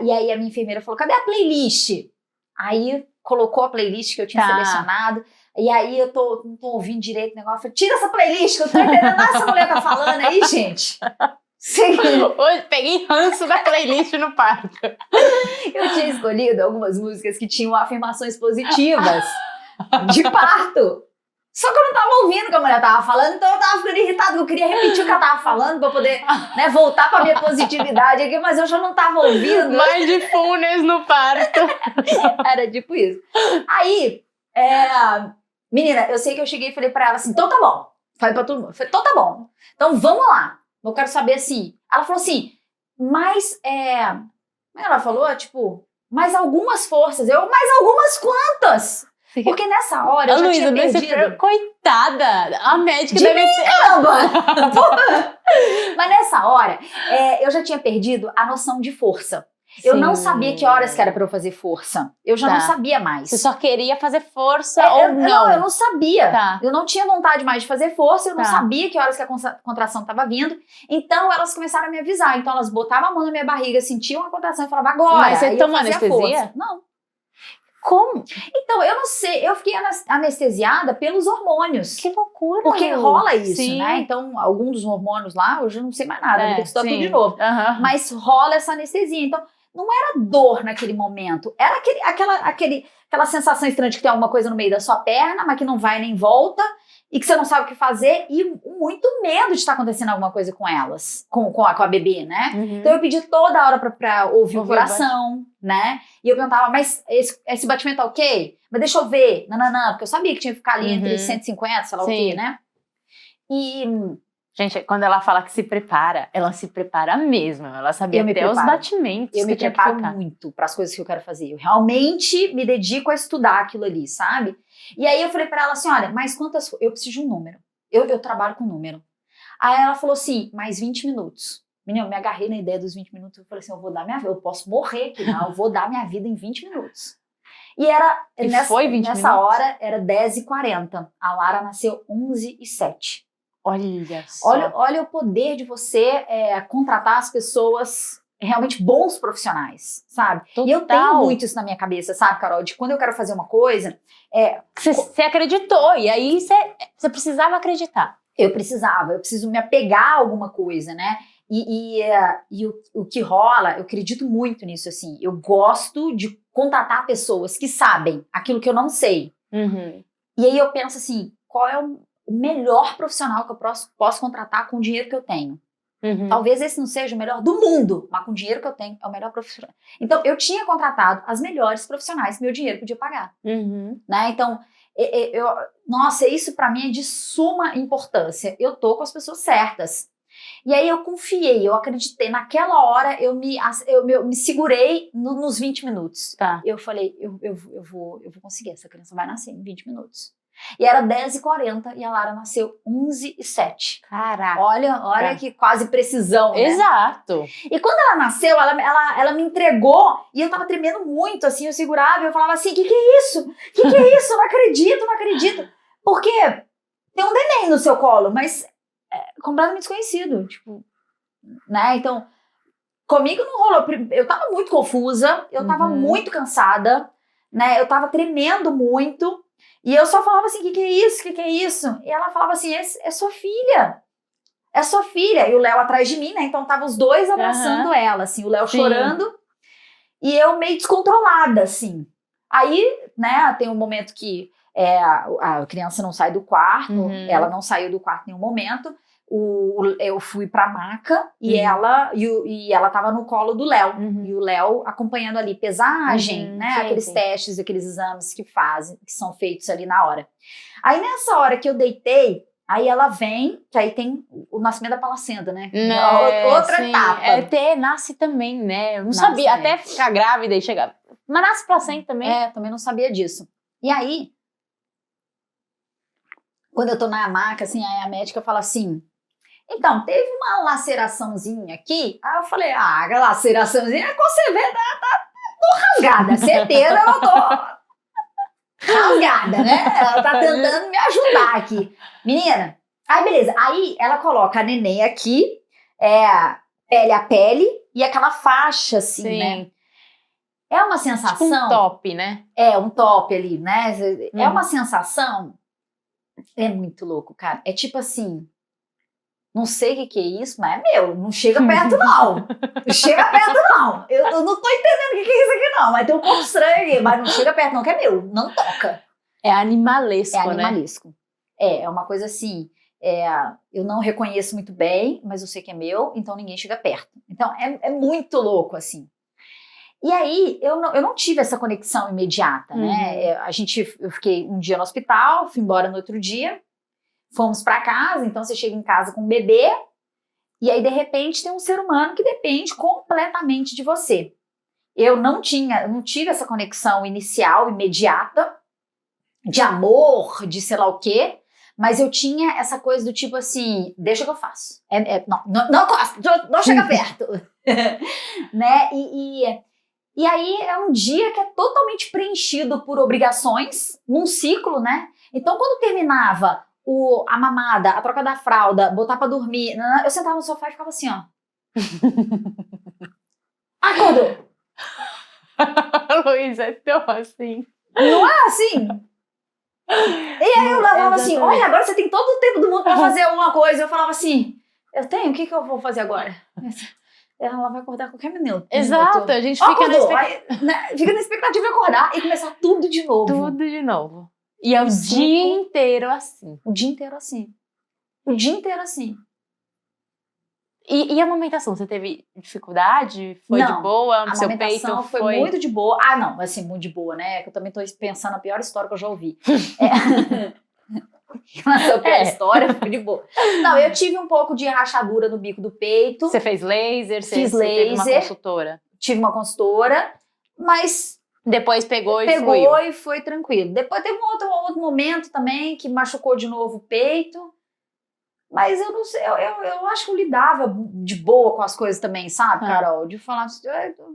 E aí a minha enfermeira falou, cadê a playlist? Aí colocou a playlist que eu tinha selecionado, e aí eu não tô ouvindo direito o negócio, eu falei, tira essa playlist que eu tô entendendo nada essa mulher tá falando aí, gente. Sim. Hoje peguei ranço da playlist no parto. Eu tinha escolhido algumas músicas que tinham afirmações positivas De parto. Só que eu não tava ouvindo o que a mulher tava falando, então eu tava ficando irritada, eu queria repetir o que ela tava falando pra poder, né, voltar pra minha positividade aqui, mas eu já não tava ouvindo. Mindfulness no parto. Era tipo isso. Aí, menina, eu sei que eu cheguei e falei pra ela assim, então tá bom. Falei pra todo mundo, falei, então tá bom. Então vamos lá. Eu quero saber assim. Ela falou assim, mas ela falou, tipo, mais algumas forças. Mais algumas quantas? Porque nessa hora eu já tinha perdido. Coitada! A médica De deve mim, ter... caramba! Mas nessa hora, eu já tinha perdido a noção de força. Eu não sabia que horas que era pra eu fazer força. Eu já não sabia mais. Você só queria fazer força ou não? Não, eu não sabia. Tá. Eu não tinha vontade mais de fazer força, eu não sabia que horas que a contração estava vindo. Então, elas começaram a me avisar. Então, elas botavam a mão na minha barriga, sentiam a contração e falavam, agora. Mas você aí tomou eu fazia anestesia? Força. Não. Como? Então, eu não sei. Eu fiquei anestesiada pelos hormônios. Que loucura. Porque rola isso, Sim. né? Então, algum dos hormônios lá, eu já não sei mais nada. Vou ter que estudar tudo de novo. Uhum. Mas rola essa anestesia. Então, não era dor naquele momento. Era aquela sensação estranha de que tem alguma coisa no meio da sua perna, mas que não vai nem volta, e que você não sabe o que fazer, e muito medo de estar acontecendo alguma coisa com elas, com a bebê, né? Uhum. Então eu pedi toda hora pra ouvir o coração, né? E eu perguntava, mas esse batimento tá ok? Mas deixa eu ver, nananã, porque eu sabia que tinha que ficar ali entre 150, sei lá o quê, né? E... Gente, quando ela fala que se prepara, ela se prepara mesmo. Ela sabia até os batimentos. Eu me preparo muito para as coisas que eu quero fazer. Eu realmente me dedico a estudar aquilo ali, sabe? E aí eu falei para ela assim, olha, mas quantas... Eu preciso de um número. Eu trabalho com número. Aí ela falou assim, mais 20 minutos. Menina, eu me agarrei na ideia dos 20 minutos. Eu falei assim, eu vou dar minha vida. Eu posso morrer aqui, não. Eu vou dar minha vida em 20 minutos. E nessa hora, era 10h40. A Lara nasceu 11h07. Olha só. Olha o poder de você contratar as pessoas realmente bons profissionais, sabe? Total. E eu tenho muito isso na minha cabeça, sabe, Carol? De quando eu quero fazer uma coisa... Você acreditou, e aí você precisava acreditar. Eu preciso me apegar a alguma coisa, né? E o que rola, eu acredito muito nisso, assim. Eu gosto de contratar pessoas que sabem aquilo que eu não sei. Uhum. E aí eu penso assim, qual é o melhor profissional que eu posso contratar com o dinheiro que eu tenho. Uhum. Talvez esse não seja o melhor do mundo, mas com o dinheiro que eu tenho, é o melhor profissional. Então, eu tinha contratado as melhores profissionais que meu dinheiro podia pagar. Uhum. Né? Então, nossa, isso pra mim é de suma importância. Eu tô com as pessoas certas. E aí eu confiei, eu acreditei. Naquela hora, eu me segurei nos 20 minutos. Tá. Eu falei, eu vou conseguir, essa criança vai nascer em 20 minutos. E era 10h40 e a Lara nasceu 11h07. Caraca. Olha que quase precisão, né? Exato. E quando ela nasceu, ela me entregou e eu tava tremendo muito, assim, eu segurava e eu falava assim, que é isso? Que é isso? Não acredito. Porque tem um neném no seu colo, mas é completamente desconhecido, tipo, né? Então, comigo não rolou. Eu tava muito confusa, eu tava muito cansada, né? Eu tava tremendo muito. E eu só falava assim, que é isso? Que é isso? E ela falava assim, é sua filha. É sua filha. E o Léo atrás de mim, né? Então tava os dois abraçando ela, assim. O Léo chorando e eu meio descontrolada, assim. Aí, né, tem um momento que a criança não sai do quarto. Ela não saiu do quarto em nenhum momento. Eu fui pra maca e ela tava no colo do Léo. E o Léo acompanhando ali pesagem, né? Aqueles testes, aqueles exames que são feitos ali na hora. Aí nessa hora que eu deitei, aí ela vem, que aí tem o nascimento da placenta, né? Outra etapa. Nasce também, né? Eu não sabia, até ficar grávida e chegar. Mas nasce placenta também. Também não sabia disso. E aí, quando eu tô na maca, assim, aí a médica fala assim, então, teve uma laceraçãozinha aqui. Aí eu falei, a laceraçãozinha, quando você vê, tô rasgada. Certeza eu tô rasgada, né? Ela tá tentando me ajudar aqui. Menina, aí beleza. Aí ela coloca a neném aqui, pele a pele, e aquela faixa assim, né? É uma sensação... Tipo um top, né? Um top ali, né? É uma sensação... É muito louco, cara. É tipo assim... Não sei o que é isso, mas é meu. Não chega perto, não. Não chega perto, não. Eu não tô entendendo o que é isso aqui, não. Mas tem um corpo estranho aqui. Mas não chega perto, não, que é meu. Não toca. É animalesco, É animalesco. Né? É uma coisa assim, eu não reconheço muito bem, mas eu sei que é meu, então ninguém chega perto. Então é muito louco, assim. E aí, eu não tive essa conexão imediata, né? Eu fiquei um dia no hospital, fui embora no outro dia, fomos para casa, então você chega em casa com um bebê, e aí, de repente, tem um ser humano que depende completamente de você. Eu não tive essa conexão inicial, imediata, de amor, de sei lá o quê, mas eu tinha essa coisa do tipo assim, deixa que eu faço. Não chega perto. Né? E aí é um dia que é totalmente preenchido por obrigações, num ciclo, né? Então, quando terminava a mamada, a troca da fralda, botar pra dormir, eu sentava no sofá e ficava assim, ó. Acordou! Luísa, é tão assim. Não é assim? E aí eu lavava assim, olha, agora você tem todo o tempo do mundo pra fazer alguma coisa. Eu falava assim, eu tenho, o que eu vou fazer agora? Ela vai acordar a qualquer minuto. Exato, a gente fica na expectativa de acordar e começar tudo de novo. Tudo de novo. E é o dia inteiro assim. O dia inteiro assim. O dia inteiro assim. E a amamentação, você teve dificuldade? Foi de boa? A amamentação foi muito de boa. Ah, não, assim, muito de boa, né? Que eu também tô pensando na pior história que eu já ouvi. Mas a pior história foi de boa. Não, eu tive um pouco de rachadura no bico do peito. Você fez laser? Fiz laser. Teve uma consultora? Tive uma consultora, mas... Depois pegou e foi tranquilo. Depois teve um outro momento também que machucou de novo o peito. Mas eu não sei, eu acho que eu lidava de boa com as coisas também, sabe, Carol? De falar assim,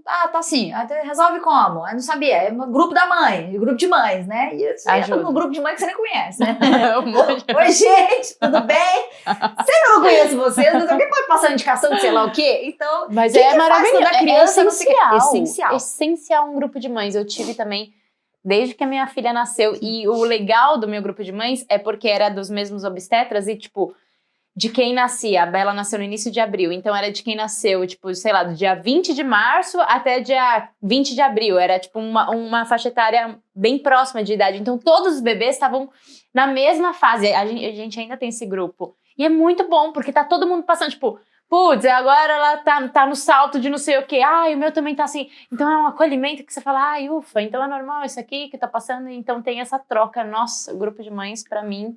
tá assim, resolve como? Eu não sabia, é um grupo da mãe, grupo de mães, né? E você entra no grupo de mãe que você nem conhece, né? Oi, gente, tudo bem? Sempre eu não conheço vocês, mas alguém pode passar indicação de sei lá o quê? Então, mas é maravilhoso, é essencial. Essencial um grupo de mães. Eu tive também, desde que a minha filha nasceu, e o legal do meu grupo de mães é porque era dos mesmos obstetras e, tipo, de quem nascia, a Bela nasceu no início de abril, então era de quem nasceu, tipo, sei lá, do dia 20 de março até dia 20 de abril, era tipo uma faixa etária bem próxima de idade, então todos os bebês estavam na mesma fase, a gente ainda tem esse grupo, e é muito bom, porque tá todo mundo passando, tipo, putz, agora ela tá no salto de não sei o quê, o meu também tá assim, então é um acolhimento que você fala, ufa, então é normal isso aqui que tá passando, então tem essa troca, nossa, o grupo de mães, pra mim,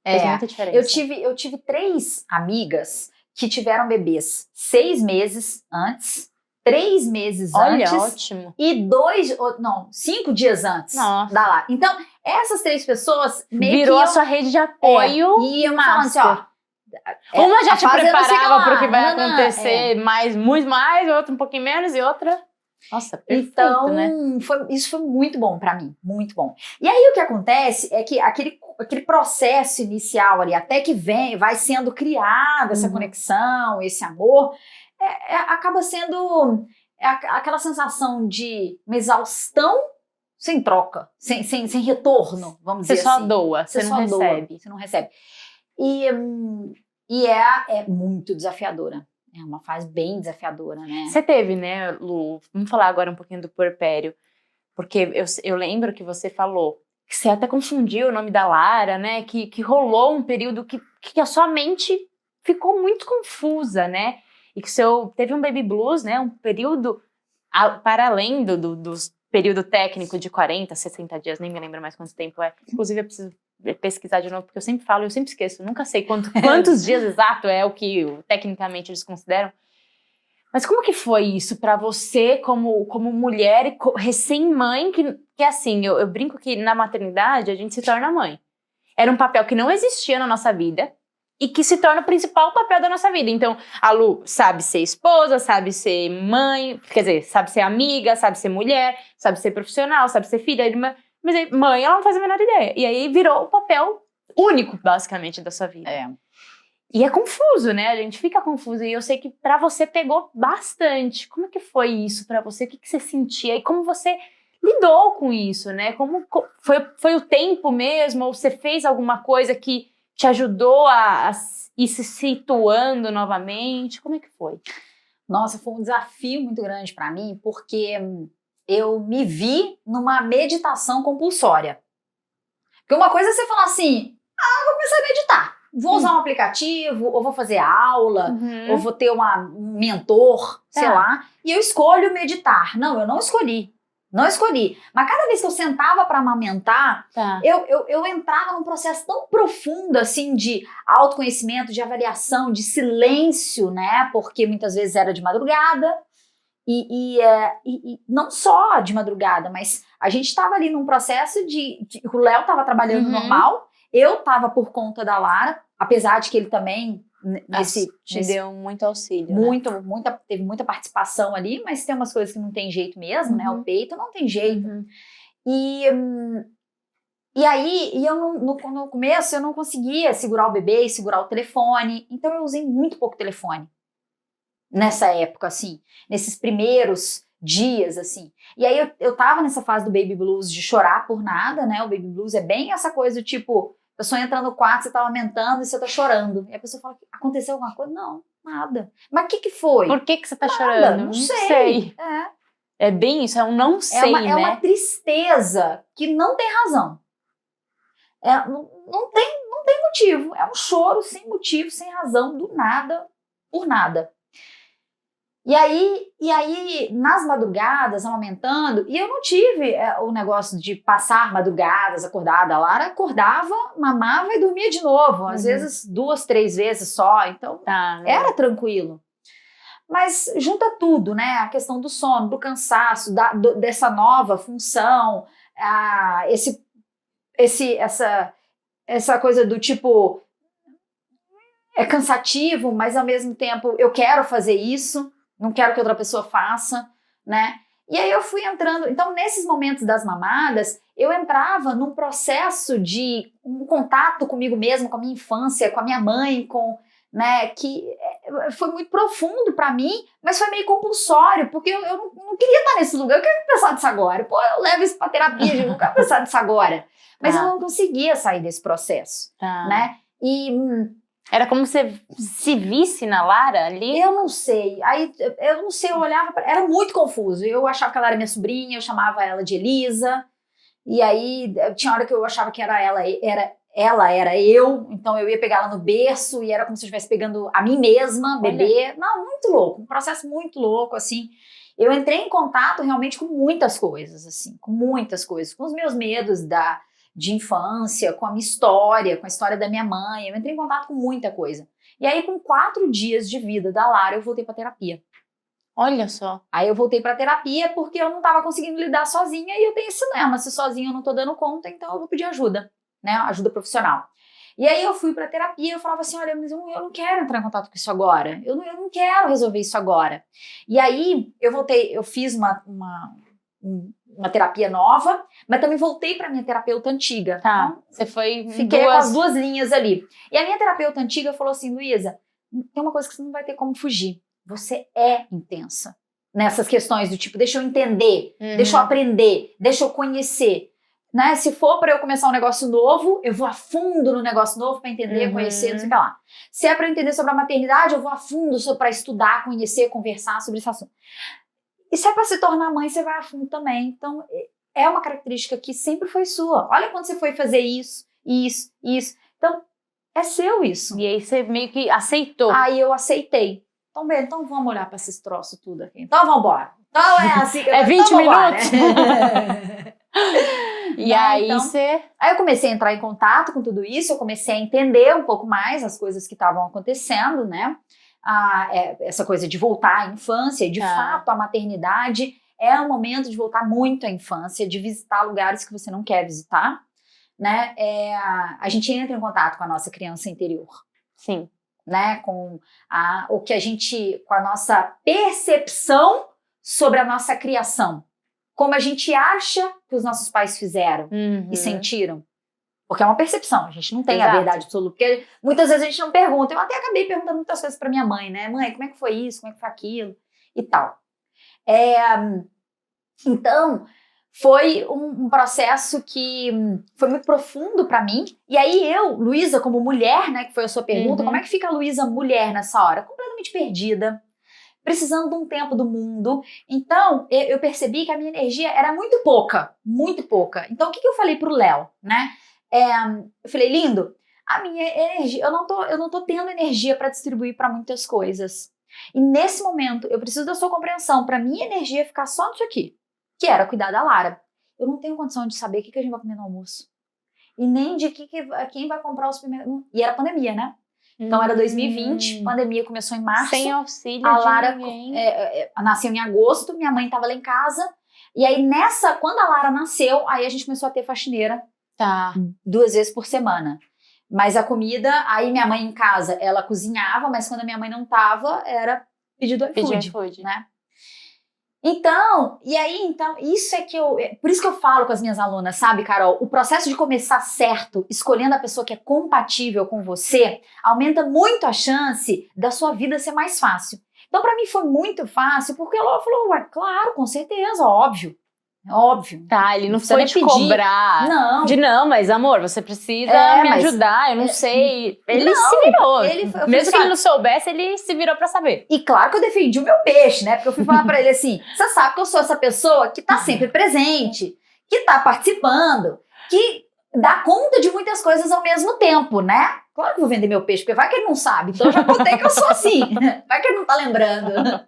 fez muita diferença. Eu tive 3 amigas que tiveram bebês 6 meses antes, 3 meses antes. Olha, ótimo. E 5 dias antes. Nossa. Da lá. Então, essas 3 pessoas meio virou a sua rede de apoio. E iam falando assim, ó. Uma já te preparava para o que vai acontecer, muito mais, outra um pouquinho menos e outra... Nossa, perfeito, então, né? Isso foi muito bom pra mim, muito bom. E aí o que acontece é que aquele processo inicial ali, até que vai sendo criada essa conexão, esse amor, acaba sendo aquela sensação de uma exaustão sem troca, sem retorno, vamos dizer assim. Você só doa, você não recebe. Você não recebe. E é muito desafiadora. É uma fase bem desafiadora, né? Você teve, né, Lu? Vamos falar agora um pouquinho do puerpério. Porque eu lembro que você falou que você até confundiu o nome da Lara, né? Que rolou um período que a sua mente ficou muito confusa, né? E que teve um baby blues, né? Um período para além do período técnico de 40, 60 dias, nem me lembro mais quanto tempo é. Inclusive, eu preciso pesquisar de novo, porque eu sempre falo, eu sempre esqueço, nunca sei quantos dias exato é o que tecnicamente eles consideram. Mas como que foi isso pra você como mulher e recém-mãe, que assim, eu brinco que na maternidade a gente se torna mãe. Era um papel que não existia na nossa vida e que se torna o principal papel da nossa vida. Então, a Lu sabe ser esposa, sabe ser mãe, quer dizer, sabe ser amiga, sabe ser mulher, sabe ser profissional, sabe ser filha, irmã. Mas aí, mãe, ela não faz a menor ideia. E aí virou o papel único, basicamente, da sua vida. E é confuso, né? A gente fica confuso. E eu sei que pra você pegou bastante. Como é que foi isso pra você? O que você sentia? E como você lidou com isso, né? Como foi o tempo mesmo? Ou você fez alguma coisa que te ajudou a ir se situando novamente? Como é que foi? Nossa, foi um desafio muito grande pra mim, porque eu me vi numa meditação compulsória. Porque uma coisa é você falar assim, vou começar a meditar. Vou usar um aplicativo, ou vou fazer aula, ou vou ter um mentor, sei lá, e eu escolho meditar. Não, eu não escolhi. Não escolhi. Mas cada vez que eu sentava para amamentar, eu entrava num processo tão profundo, assim, de autoconhecimento, de avaliação, de silêncio, né? Porque muitas vezes era de madrugada, e não só de madrugada, mas a gente estava ali num processo o Léo estava trabalhando normal, eu estava por conta da Lara, apesar de que ele também te deu muito auxílio, teve muita participação ali, mas tem umas coisas que não tem jeito mesmo, né? O peito não tem jeito. E aí, no começo eu não conseguia segurar o bebê e segurar o telefone, então eu usei muito pouco telefone nessa época, assim, nesses primeiros dias, assim. E aí eu tava nessa fase do baby blues de chorar por nada, né? O baby blues é bem essa coisa do tipo, a pessoa entra no quarto, você tá aumentando e você tá chorando. E a pessoa fala, aconteceu alguma coisa? Não, nada. Mas o que foi? Por que você tá nada, chorando? Não sei. É bem isso, é um não sei, né? É uma tristeza que não tem razão. Não tem motivo. É um choro sem motivo, sem razão, do nada, por nada. E aí, nas madrugadas, amamentando, e eu não tive o negócio de passar madrugadas acordada. A Lara acordava, mamava e dormia de novo. Às vezes 2, 3 vezes só. Então, era tranquilo. Mas junta tudo, né? A questão do sono, do cansaço, dessa nova função, essa coisa do tipo, é cansativo, mas ao mesmo tempo eu quero fazer isso. Não quero que outra pessoa faça, né? E aí eu fui entrando... Então, nesses momentos das mamadas, eu entrava num processo de um contato comigo mesma, com a minha infância, com a minha mãe, né? Que foi muito profundo pra mim, mas foi meio compulsório, porque eu não queria estar nesse lugar. Eu quero pensar disso agora. Pô, eu levo isso pra terapia, eu não quero pensar disso agora. Mas eu não conseguia sair desse processo, né? Era como se visse na Lara ali? Eu não sei. Aí, eu olhava era muito confuso. Eu achava que ela era minha sobrinha, eu chamava ela de Elisa. E aí, tinha hora que eu achava que ela era eu. Então, eu ia pegar ela no berço e era como se eu estivesse pegando a mim mesma, bebê. Não, muito louco. Um processo muito louco, assim. Eu entrei em contato realmente com muitas coisas, assim. Com muitas coisas. Com os meus medos de infância, com a minha história, com a história da minha mãe. Eu entrei em contato com muita coisa. E aí, com 4 dias de vida da Lara, eu voltei pra terapia. Olha só. Aí eu voltei pra terapia porque eu não tava conseguindo lidar sozinha e eu tenho esse lema, se sozinha eu não tô dando conta, então eu vou pedir ajuda, né? Ajuda profissional. E aí eu fui pra terapia e eu falava assim, olha, mas eu não quero entrar em contato com isso agora. Eu não quero resolver isso agora. E aí eu voltei, eu fiz uma terapia nova, mas também voltei para minha terapeuta antiga. Tá, então, você foi... Fiquei com as 2 linhas ali. E a minha terapeuta antiga falou assim, Luísa, tem uma coisa que você não vai ter como fugir. Você é intensa nessas questões do tipo, deixa eu entender, deixa eu aprender, deixa eu conhecer. Né? Se for para eu começar um negócio novo, eu vou a fundo no negócio novo para entender, conhecer, não sei o que lá. Se é para entender sobre a maternidade, eu vou a fundo para estudar, conhecer, conversar sobre esse assunto. E se é para se tornar mãe, você vai a fundo também. Então, é uma característica que sempre foi sua. Olha quando você foi fazer isso. Então, é seu isso. E aí você meio que aceitou. Aí eu aceitei. Então, bem, então vamos olhar para esses troços tudo aqui. Então, vamos embora. Então, é assim que é 20 então, minutos? E aí então, Aí eu comecei a entrar em contato com tudo isso, eu comecei a entender um pouco mais as coisas que estavam acontecendo, né? Essa coisa de voltar à infância, de fato, a maternidade é o momento de voltar muito à infância, de visitar lugares que você não quer visitar, né? A gente entra em contato com a nossa criança interior. Sim. Né? Com a nossa percepção sobre a nossa criação. Como a gente acha que os nossos pais fizeram e sentiram. Porque é uma percepção, a gente não tem a verdade absoluta. Porque muitas vezes a gente não pergunta. Eu até acabei perguntando muitas coisas para minha mãe, né? Mãe, como é que foi isso? Como é que foi aquilo? E tal. Então, foi um processo que foi muito profundo para mim. E aí eu, Luísa, como mulher, né? Que foi a sua pergunta, como é que fica a Luísa mulher nessa hora? Completamente perdida. Precisando de um tempo do mundo. Então, eu percebi que a minha energia era muito pouca. Muito pouca. Então, o que eu falei pro Léo, né? eu falei, lindo, a minha energia, eu não tô tendo energia para distribuir para muitas coisas. E nesse momento, eu preciso da sua compreensão para minha energia ficar só nisso aqui, que era cuidar da Lara. Eu não tenho condição de saber o que a gente vai comer no almoço. E nem de quem vai comprar os primeiros... E era pandemia, né? Então era 2020, pandemia começou em março. Sem auxílio a Lara, de ninguém. Nasceu em agosto, minha mãe estava lá em casa. E aí quando a Lara nasceu, aí a gente começou a ter faxineira. Tá. 2 vezes por semana. Mas a comida, aí minha mãe em casa, ela cozinhava, mas quando a minha mãe não tava, era pedido iFood, né? Então, isso é que por isso que eu falo com as minhas alunas, sabe, Carol? O processo de começar certo, escolhendo a pessoa que é compatível com você, aumenta muito a chance da sua vida ser mais fácil. Então, pra mim foi muito fácil, porque ela falou, ué, claro, com certeza, óbvio. Tá, ele não foi te cobrar. Não. Mas amor, você precisa me ajudar, eu não sei. Ele se virou. Mesmo que ele não soubesse, ele se virou pra saber. E claro que eu defendi o meu peixe, né? Porque eu fui falar pra ele assim, você sabe que eu sou essa pessoa que tá sempre presente, que tá participando, que dá conta de muitas coisas ao mesmo tempo, né? Claro que eu vou vender meu peixe, porque vai que ele não sabe. Então eu já contei que eu sou assim. Vai que ele não tá lembrando.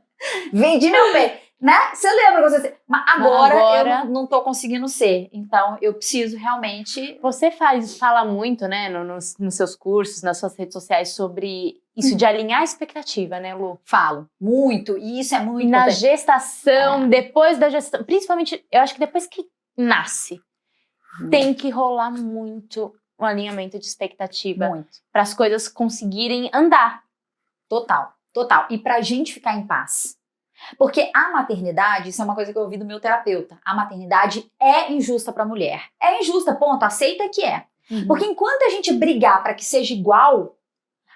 Vendi meu peixe. Né? Você lembra que você... Mas agora eu não tô conseguindo ser. Então, eu preciso realmente... Você fala muito, né, nos seus cursos, nas suas redes sociais, sobre isso de alinhar a expectativa, né, Lu? Falo. Muito. E isso é muito importante. Na gestação, depois da gestação... Principalmente, eu acho que depois que nasce, tem que rolar muito o alinhamento de expectativa. Muito. Para as coisas conseguirem andar. Total. E pra gente ficar em paz. Porque a maternidade, isso é uma coisa que eu ouvi do meu terapeuta, a maternidade é injusta para a mulher. É injusta, ponto, aceita que é. Porque enquanto a gente brigar para que seja igual,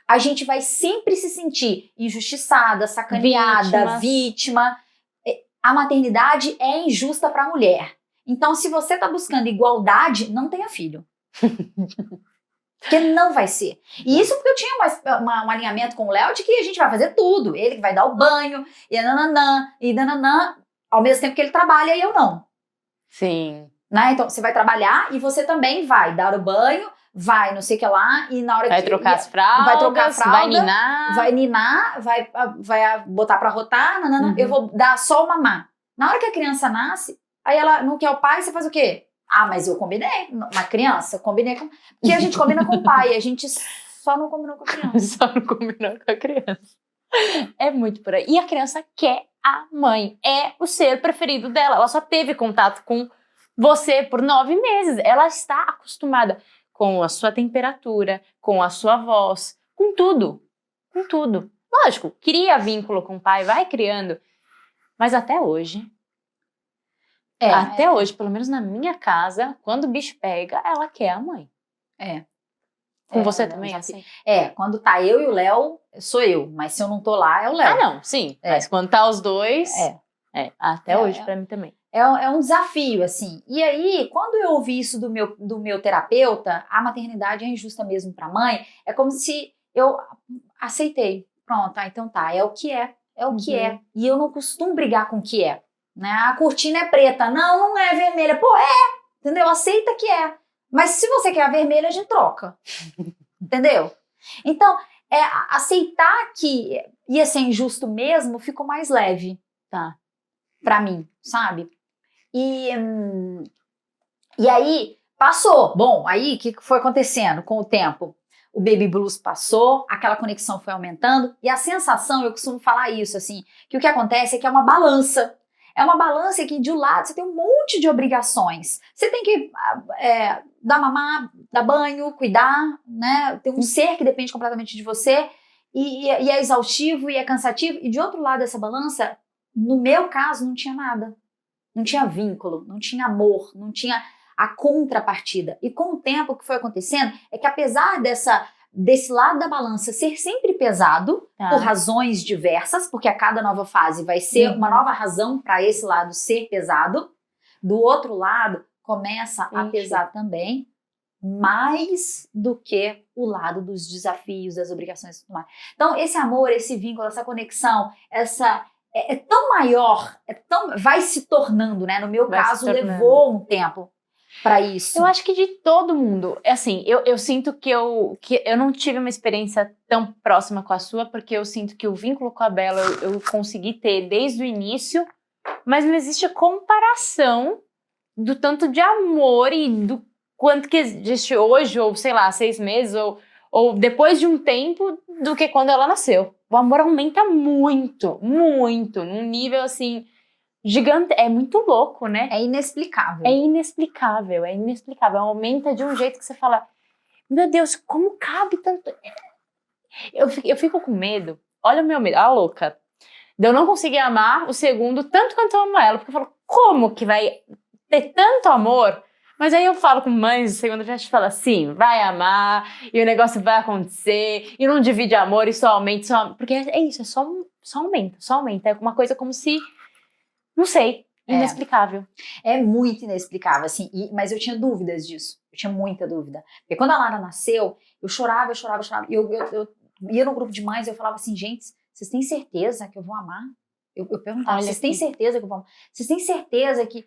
a gente vai sempre se sentir injustiçada, sacaneada, vítima. A maternidade é injusta para a mulher. Então, se você está buscando igualdade, não tenha filho. Porque não vai ser. E isso porque eu tinha um alinhamento com o Léo de que a gente vai fazer tudo. Ele que vai dar o banho, e nananã, ao mesmo tempo que ele trabalha e eu não. Sim. Né? Então, você vai trabalhar e você também vai dar o banho, vai não sei o que lá, e na hora vai que... trocar as fraldas, vai trocar a fralda, vai ninar, vai botar pra rotar, eu vou dar só o mamar. Na hora que a criança nasce, aí ela não quer o pai, você faz o quê? Ah, mas eu combinei. Uma criança, eu combinei com... Porque a gente combina com o pai, a gente só não combinou com a criança. Só não combinou com a criança. É muito por aí. E a criança quer a mãe. É o ser preferido dela. Ela só teve contato com você por 9 meses. Ela está acostumada com a sua temperatura, com a sua voz, com tudo. Com tudo. Lógico, cria vínculo com o pai, vai criando. Mas até hoje... Até hoje, pelo menos na minha casa, quando o bicho pega, ela quer a mãe. Com você também, assim? Quando tá eu e o Léo, sou eu. Mas se eu não tô lá, é o Léo. Ah, não, sim. Mas quando tá os dois, até hoje pra mim também. É um desafio, assim. E aí, quando eu ouvi isso do meu terapeuta, a maternidade é injusta mesmo pra mãe, é como se eu aceitei. Pronto, então tá, é o que é. É o que é. E eu não costumo brigar com o que é. Né? A cortina é preta. Não é vermelha. Pô, entendeu? Aceita que é. Mas se você quer a vermelha, a gente troca. Entendeu? Então, aceitar que ia ser injusto mesmo, ficou mais leve. Tá. Pra mim, sabe? E aí, passou. Bom, aí, o que foi acontecendo com o tempo? O baby blues passou, aquela conexão foi aumentando. E a sensação, eu costumo falar isso, assim, que o que acontece é que é uma balança. É uma balança que de um lado você tem um monte de obrigações. Você tem que dar mamar, dar banho, cuidar, né? Tem um ser que depende completamente de você e é exaustivo e é cansativo. E de outro lado dessa balança, no meu caso, não tinha nada. Não tinha vínculo, não tinha amor, não tinha a contrapartida. E com o tempo, o que foi acontecendo é que apesar desse lado da balança ser sempre pesado, por razões diversas, porque a cada nova fase vai ser uma nova razão para esse lado ser pesado, do outro lado começa a pesar também, mais do que o lado dos desafios, das obrigações e tudo mais. Então, esse amor, esse vínculo, essa conexão, é tão maior, vai se tornando, né? No meu caso, levou um tempo. pra isso? Eu acho que de todo mundo. Assim, eu sinto que eu não tive uma experiência tão próxima com a sua, porque eu sinto que o vínculo com a Bela eu consegui ter desde o início, mas não existe comparação do tanto de amor e do quanto que existe hoje, ou sei lá, 6 meses, ou depois de um tempo, do que quando ela nasceu. O amor aumenta muito, muito, num nível assim gigante. É muito louco, né? É inexplicável. É inexplicável, é inexplicável. Aumenta de um jeito que você fala, meu Deus, como cabe tanto? Eu fico com medo, olha o meu medo, a louca, de eu não conseguir amar o segundo tanto quanto eu amo ela, porque eu falo, como que vai ter tanto amor? Mas aí eu falo com mães de segunda, já te fala, sim, vai amar, e o negócio vai acontecer, e não divide amor, e só aumenta, porque é isso, é só aumenta, é uma coisa como se, não sei, inexplicável. É muito inexplicável, assim, mas eu tinha dúvidas disso, eu tinha muita dúvida, porque quando a Lara nasceu, eu chorava, e eu ia no grupo de mães e eu falava assim, gente, vocês têm certeza que eu vou amar? Eu perguntava, Olha vocês têm aqui. certeza que eu vou amar? Vocês têm certeza que...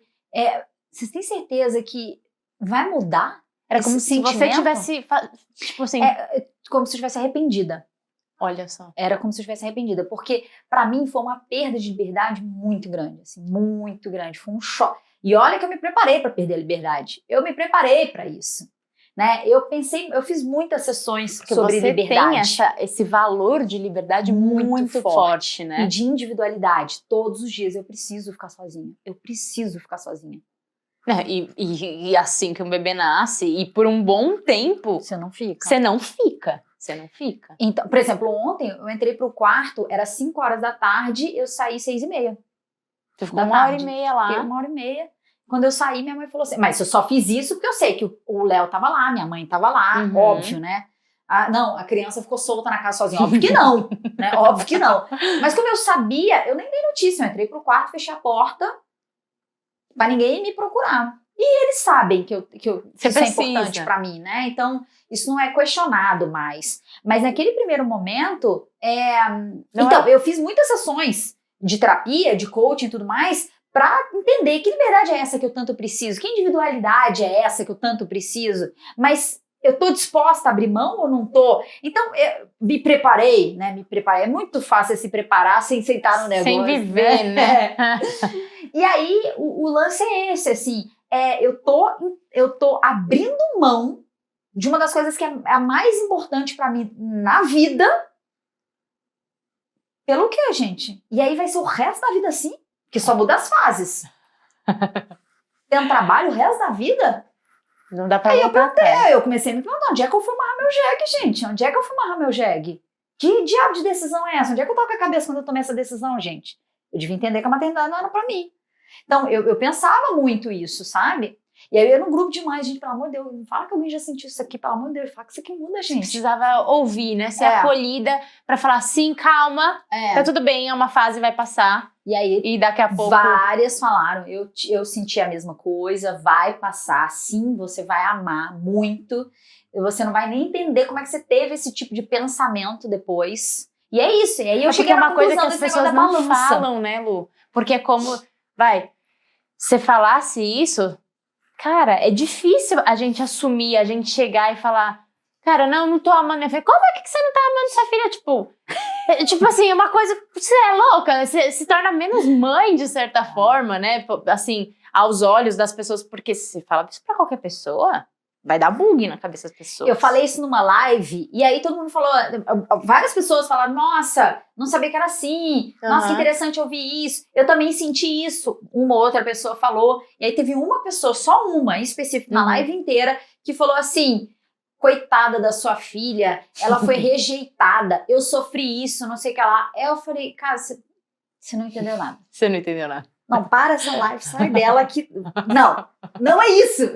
vocês têm certeza que vai mudar Era esse como se você sentimento? tivesse, tipo assim, Como se eu estivesse arrependida. olha só. Era como se eu estivesse arrependida, porque pra mim foi uma perda de liberdade muito grande, assim, muito grande, foi um choque. E olha que eu me preparei pra perder a liberdade, eu me preparei pra isso, né? Eu fiz muitas sessões sobre você liberdade. tem esse valor de liberdade muito forte, né? E de individualidade. Todos os dias eu preciso ficar sozinha, eu preciso ficar sozinha. E assim que um bebê nasce, e por um bom tempo, Você não fica. você não fica. Você não fica. Então, por exemplo, ontem eu entrei pro quarto, era 5 horas da tarde, eu saí 6h30. Você ficou uma hora e meia lá. Fiquei 1h30. Quando eu saí, minha mãe falou assim, mas eu só fiz isso porque eu sei que o Léo tava lá, minha mãe tava lá, Uhum. óbvio, né? Não, a criança ficou solta na casa sozinha. Óbvio que não, né? Óbvio que não. Mas como eu sabia, eu nem dei notícia. Eu entrei pro quarto, fechei a porta pra ninguém me procurar. E eles sabem que isso é importante pra mim, né? Então, isso não é questionado mais. Mas naquele primeiro momento, eu fiz muitas sessões de terapia, de coaching e tudo mais, pra entender que liberdade é essa que eu tanto preciso, que individualidade é essa que eu tanto preciso, mas eu tô disposta a abrir mão ou não tô? Então, eu me preparei, né? Me preparei. É muito fácil se preparar sem sentar no negócio. Sem viver, né? E aí, o lance é esse, assim, eu tô abrindo mão de uma das coisas que é a mais importante pra mim na vida. Pelo quê, gente? E aí vai ser o resto da vida assim? Que só muda as fases. Tem um trabalho o resto da vida? Não dá pra aí voltar atrás. eu comecei a me perguntar, onde é que eu fui amarrar meu jegue, gente? Onde é que eu fui amarrar meu jegue? Que diabo de decisão é essa? Onde é que eu tava com a cabeça quando eu tomei essa decisão, gente? Eu devia entender que a maternidade não era pra mim. Então, eu pensava muito isso, sabe? E aí eu ia num grupo de mães, gente, pelo amor de Deus, não fala que alguém já sentiu isso aqui, pelo amor de Deus, fala que isso aqui muda, gente. Precisava ouvir, né? Ser acolhida pra falar assim, calma, tá tudo bem, é uma fase, vai passar. E aí, e daqui a pouco... várias falaram, eu senti a mesma coisa, vai passar, sim, você vai amar muito, você não vai nem entender como é que você teve esse tipo de pensamento depois. E é isso, e aí eu cheguei a uma coisa que as pessoas não falam, né, Lu? Porque é como, você falasse isso, cara, é difícil a gente assumir, a gente chegar e falar, cara, não tô amando minha filha. Como é que você não tá amando sua filha? Tipo assim, é uma coisa, você é louca, você se torna menos mãe de certa forma, né? Assim, aos olhos das pessoas, porque se você fala isso pra qualquer pessoa, vai dar bug na cabeça das pessoas. Eu falei isso numa live, e aí todo mundo falou, várias pessoas falaram, nossa, não sabia que era assim, nossa, que interessante ouvir isso, eu também senti isso, uma outra pessoa falou, e aí teve uma pessoa, só uma em específico, na live inteira, que falou assim, coitada da sua filha, ela foi rejeitada, eu sofri isso, não sei o que lá. Eu falei, cara, você não entendeu nada. Você não entendeu nada. Não, para essa live, sai dela que... Não é isso,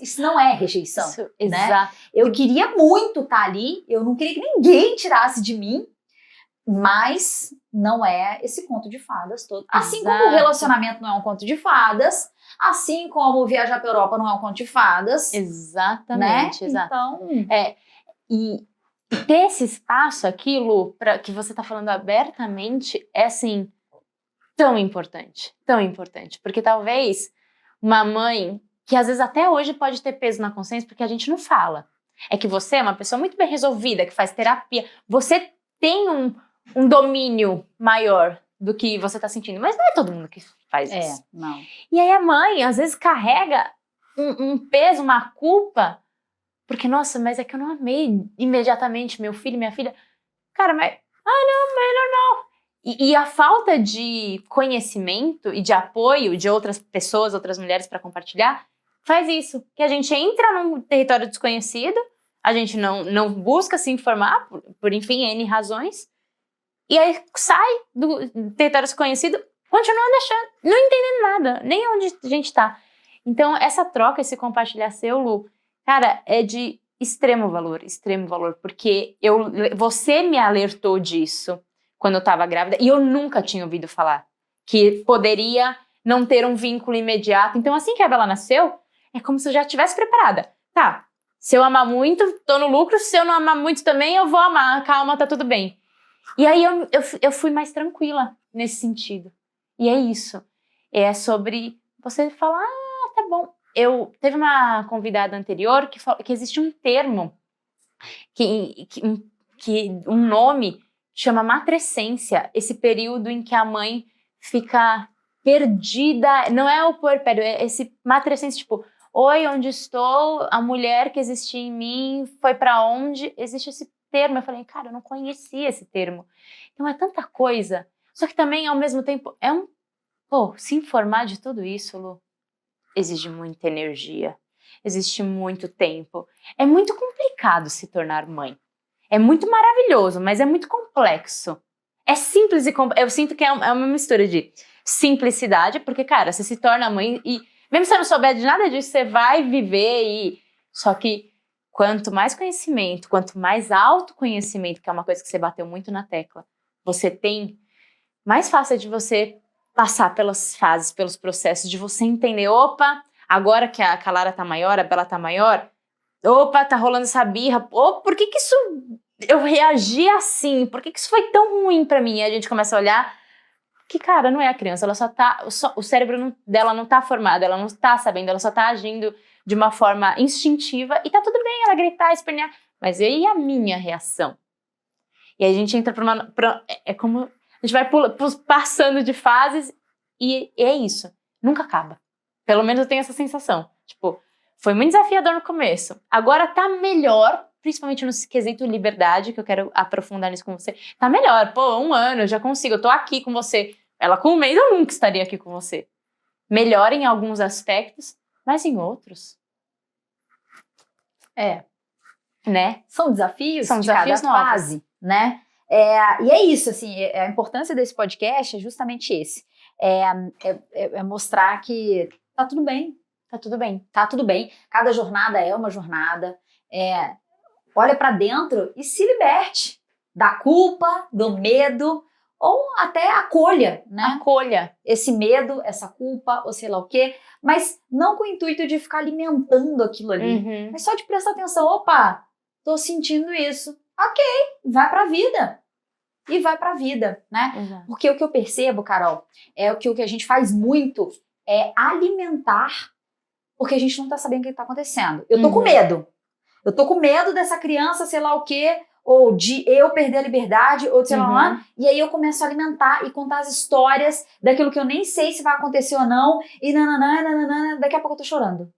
isso não é rejeição, isso, né? Exato. Eu queria muito estar ali, eu não queria que ninguém tirasse de mim, mas não é esse conto de fadas todo. Assim como o relacionamento não é um conto de fadas, assim como viajar para a Europa não é um conto de fadas. Exatamente, né? exato. Então... E ter esse espaço aqui, Lu, que você tá falando abertamente, é assim, tão importante, porque talvez uma mãe que às vezes até hoje pode ter peso na consciência porque a gente não fala. É que você é uma pessoa muito bem resolvida, que faz terapia. Você tem um domínio maior do que você tá sentindo. Mas não é todo mundo que faz isso. Não. E aí a mãe, às vezes, carrega um peso, uma culpa. Porque, nossa, mas é que eu não amei imediatamente meu filho, minha filha. Cara, mas... não, melhor não. E a falta de conhecimento e de apoio de outras pessoas, outras mulheres para compartilhar, faz isso. Que a gente entra num território desconhecido, a gente não busca se informar, por enfim, N razões, e aí sai do território desconhecido, continua deixando, não entendendo nada, nem onde a gente tá. Então, essa troca, esse compartilhar seu, Lu, cara, é de extremo valor, porque você me alertou disso quando eu tava grávida, e eu nunca tinha ouvido falar que poderia não ter um vínculo imediato. Então, assim que a Bela nasceu, é como se eu já estivesse preparada. Tá, se eu amar muito, tô no lucro, se eu não amar muito também, eu vou amar, calma, tá tudo bem. E aí eu fui mais tranquila nesse sentido. E é isso. É sobre você falar, tá bom. Teve uma convidada anterior que falou que existe um termo, um nome, chama matrescência, esse período em que a mãe fica perdida, não é o puerpério, é esse matrescência, tipo, oi, onde estou? A mulher que existia em mim foi pra onde? Existe esse termo. Eu falei, cara, eu não conhecia esse termo. Então é tanta coisa. Só que também, ao mesmo tempo, se informar de tudo isso, Lu, exige muita energia, existe muito tempo. É muito complicado se tornar mãe. É muito maravilhoso, mas é muito complexo. É simples e complexo. Eu sinto que é uma mistura de simplicidade, porque, cara, você se torna mãe e mesmo se você não souber de nada disso, você vai viver e... Só que quanto mais conhecimento, quanto mais autoconhecimento, que é uma coisa que você bateu muito na tecla, você tem, mais fácil é de você passar pelas fases, pelos processos, de você entender, opa, agora que a Lara tá maior, a Bela tá maior, opa, tá rolando essa birra, por que isso... Eu reagi assim, por que isso foi tão ruim pra mim? E a gente começa a olhar que, cara, não é a criança, ela o cérebro dela não tá formado, ela não tá sabendo, ela só tá agindo de uma forma instintiva, e tá tudo bem ela gritar, espernear, mas e a minha reação? E aí a gente entra é como, a gente vai passando de fases, e é isso, nunca acaba. Pelo menos eu tenho essa sensação, tipo, foi muito desafiador no começo, agora tá melhor, principalmente no quesito liberdade, que eu quero aprofundar nisso com você, tá melhor, 1 ano, eu já consigo, eu tô aqui com você. Ela com 1 mês eu nunca estaria aqui com você. Melhor em alguns aspectos, mas em outros. Né? São desafios de cada fase, né? E é isso, assim, a importância desse podcast é justamente esse. É mostrar que tá tudo bem. Tá tudo bem. Tá tudo bem. Cada jornada é uma jornada. Olha pra dentro e se liberte da culpa, do medo, ou até acolha, né? Acolha. Esse medo, essa culpa, ou sei lá o quê, mas não com o intuito de ficar alimentando aquilo ali, mas só de prestar atenção, opa, tô sentindo isso, ok, vai pra vida. E vai pra vida, né? Exato. Porque o que eu percebo, Carol, é que o que a gente faz muito é alimentar, porque a gente não tá sabendo o que tá acontecendo. Eu tô com medo. Eu tô com medo dessa criança, sei lá o quê, ou de eu perder a liberdade, ou de sei lá, e aí eu começo a alimentar e contar as histórias daquilo que eu nem sei se vai acontecer ou não, e nananã, daqui a pouco eu tô chorando.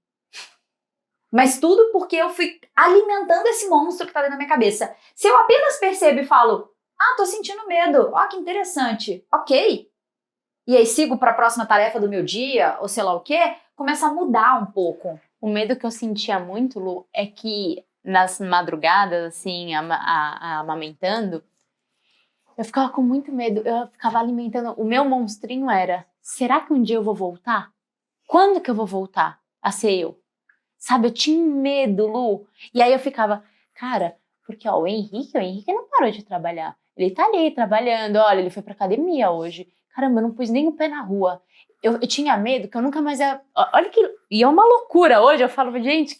Mas tudo porque eu fui alimentando esse monstro que tá dentro da minha cabeça. Se eu apenas percebo e falo, tô sentindo medo, ó, que interessante, ok. E aí sigo pra próxima tarefa do meu dia, ou sei lá o quê, começa a mudar um pouco. O medo que eu sentia muito, Lu, é que nas madrugadas, assim, amamentando, eu ficava com muito medo, eu ficava alimentando, o meu monstrinho era, será que um dia eu vou voltar? Quando que eu vou voltar a ser eu? Sabe, eu tinha medo, Lu. E aí eu ficava, cara, porque ó, o Henrique não parou de trabalhar. Ele tá ali trabalhando, olha, ele foi pra academia hoje. Caramba, eu não pus nem o pé na rua. Eu tinha medo que eu nunca mais ia... Olha que... E é uma loucura hoje. Eu falo, gente,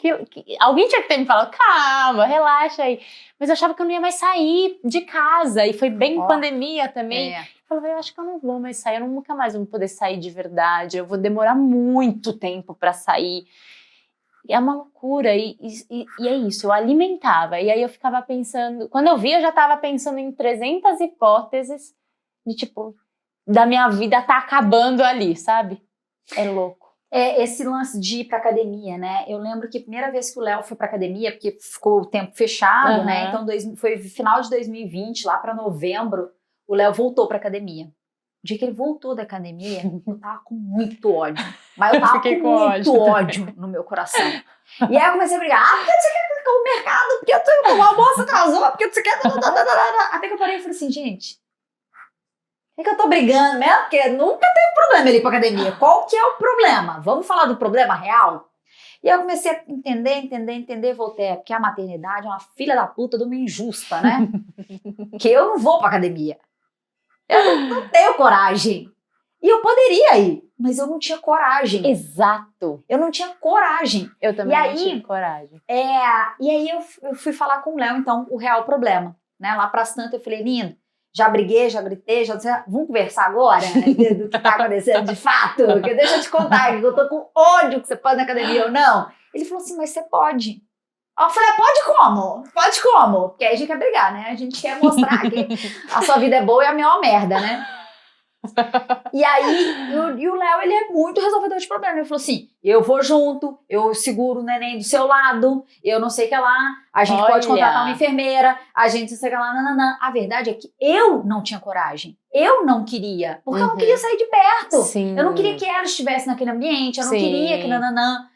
alguém tinha que ter me falado, calma, relaxa aí. Mas eu achava que eu não ia mais sair de casa. E foi bem pandemia também. Eu falava, eu acho que eu não vou mais sair. Eu nunca mais vou poder sair de verdade. Eu vou demorar muito tempo pra sair. é uma loucura, e é isso, eu alimentava, e aí eu ficava pensando, quando eu vi eu já tava pensando em 300 hipóteses de tipo, da minha vida tá acabando ali, sabe? É louco. Esse lance de ir pra academia, né? Eu lembro que a primeira vez que o Léo foi pra academia, porque ficou o tempo fechado, né? Então foi final de 2020, lá pra novembro, o Léo voltou pra academia. O dia que ele voltou da academia, eu tava com muito ódio. Mas eu tava com muito ódio no meu coração. E aí eu comecei a brigar. Porque você quer ficar no mercado? Porque o almoço atrasou? Porque você quer... Até que eu parei e falei assim, gente, é que eu tô brigando mesmo? Porque nunca teve problema ele ir pra academia. Qual que é o problema? Vamos falar do problema real? E aí eu comecei a entender, voltei. Porque a maternidade é uma filha da puta de uma injusta, né? Que eu não vou pra academia. Eu não tenho coragem. E eu poderia ir, mas eu não tinha coragem. Exato. Eu não tinha coragem. Eu também não tive coragem. E aí eu fui falar com o Léo, então, o real problema. Né? Lá pras tantas, eu falei, lindo, já briguei, já gritei, já disse, vamos conversar agora do que tá acontecendo de fato? Porque deixa eu te contar, que eu tô com ódio que você pode ir na academia ou não. Ele falou assim, mas você pode. Eu falei, pode como? Pode como? Porque aí a gente quer brigar, né? A gente quer mostrar que a sua vida é boa e a minha é uma merda, né? E aí, o Léo, ele é muito resolvedor de problema. Ele falou assim, eu vou junto, eu seguro o neném do seu lado, eu não sei o que lá, a gente pode contratar uma enfermeira, a gente não sei o que lá, nananã. A verdade é que eu não tinha coragem. Eu não queria, porque eu não queria sair de perto. Sim. Eu não queria que ela estivesse naquele ambiente, eu não queria que nananã.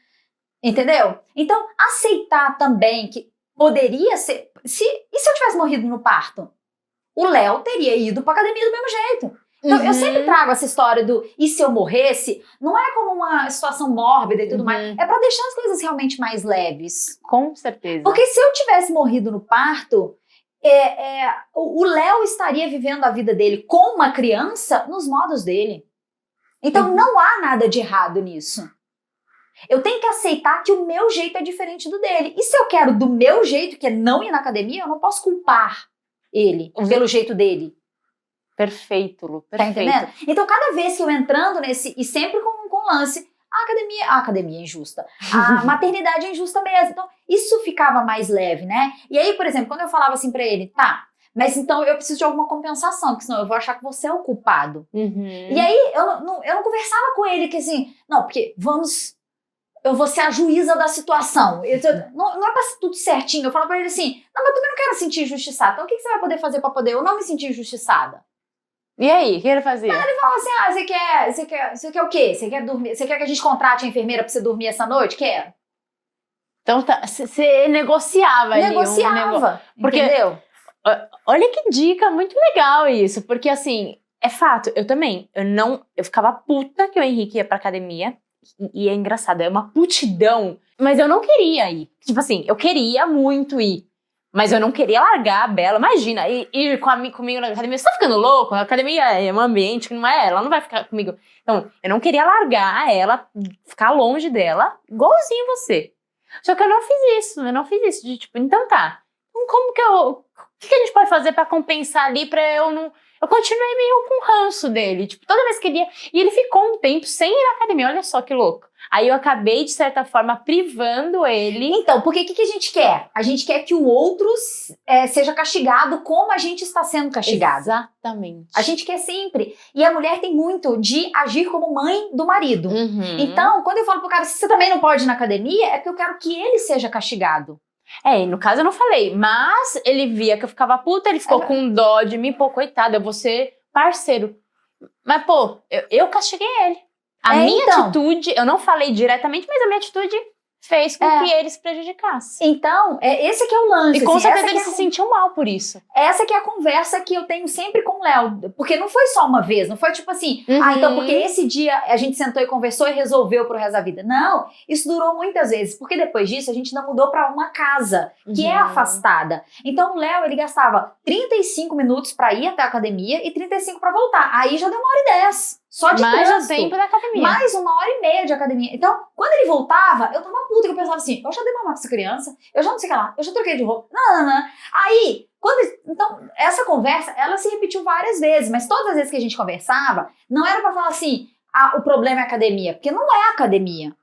Entendeu? Então, aceitar também que poderia ser... E se eu tivesse morrido no parto? O Léo teria ido pra academia do mesmo jeito. Então, eu sempre trago essa história do e se eu morresse? Não é como uma situação mórbida e tudo mais. É pra deixar as coisas realmente mais leves. Com certeza. Porque se eu tivesse morrido no parto, o Léo estaria vivendo a vida dele com uma criança nos modos dele. Então, não há nada de errado nisso. Eu tenho que aceitar que o meu jeito é diferente do dele. E se eu quero do meu jeito, que é não ir na academia, eu não posso culpar ele pelo jeito dele. Perfeito, Lu. Perfeito. Tá entendendo? Então, cada vez que eu entrando nesse, e sempre com lance, a academia é injusta. A maternidade é injusta mesmo. Então, isso ficava mais leve, né? E aí, por exemplo, quando eu falava assim pra ele, tá, mas então eu preciso de alguma compensação, porque senão eu vou achar que você é o culpado. E aí, eu não conversava com ele que assim, não, porque eu vou ser a juíza da situação. Não é pra ser tudo certinho. Eu falo pra ele assim, não, mas eu também não quero sentir injustiçada. Então o que você vai poder fazer pra poder eu não me sentir injustiçada? E aí, o que ele fazia? Aí ele falava assim, você quer o quê? Você quer dormir? Você quer que a gente contrate a enfermeira pra você dormir essa noite? Quero. Então você negociava ali. Porque, entendeu? Olha que dica, muito legal isso. Porque assim, é fato, eu também, eu ficava puta que o Henrique ia pra academia. E é engraçado, é uma putidão. Mas eu não queria ir. Tipo assim, eu queria muito ir. Mas eu não queria largar a Bela. Imagina, ir comigo na academia. Você tá ficando louco? A academia é um ambiente que não é ela. Ela não vai ficar comigo. Então, eu não queria largar ela, ficar longe dela, igualzinho você. Só que eu não fiz isso. De tipo, então tá. Então como que o que a gente pode fazer pra compensar ali, pra eu não... Eu continuei meio com ranço dele. Tipo, toda vez que ele ia... E ele ficou um tempo sem ir na academia. Olha só que louco. Aí eu acabei, de certa forma, privando ele. Então, porque o que a gente quer? A gente quer que o outro seja castigado como a gente está sendo castigado. Exatamente. A gente quer sempre. E a mulher tem muito de agir como mãe do marido. Então, quando eu falo pro cara, se você também não pode ir na academia, é porque eu quero que ele seja castigado. No caso eu não falei, mas ele via que eu ficava puta, ele ficou com dó de mim, pô, coitado, eu vou ser parceiro. Mas, pô, eu castiguei ele. A minha atitude, eu não falei diretamente, mas a minha atitude fez com que ele se prejudicasse. Então, esse que é o lance. E com certeza ele se sentiu mal por isso. Essa que é a conversa que eu tenho sempre com o Léo. Porque não foi só uma vez, não foi tipo assim, então porque esse dia a gente sentou e conversou e resolveu pro resto da vida. Não, isso durou muitas vezes. Porque depois disso a gente não mudou pra uma casa que é afastada. Então o Léo, ele gastava 35 minutos pra ir até a academia e 35 pra voltar. Aí já deu 1h10. Só de mais trânsito. Mais o tempo da academia. Mais 1h30 de academia. Então, quando ele voltava, eu tava puta, que eu pensava assim, eu já dei mamar pra essa criança, eu já não sei o que lá, eu já troquei de roupa. Não. Aí, então, essa conversa, ela se repetiu várias vezes, mas todas as vezes que a gente conversava, não era pra falar assim, o problema é a academia, porque não é a academia.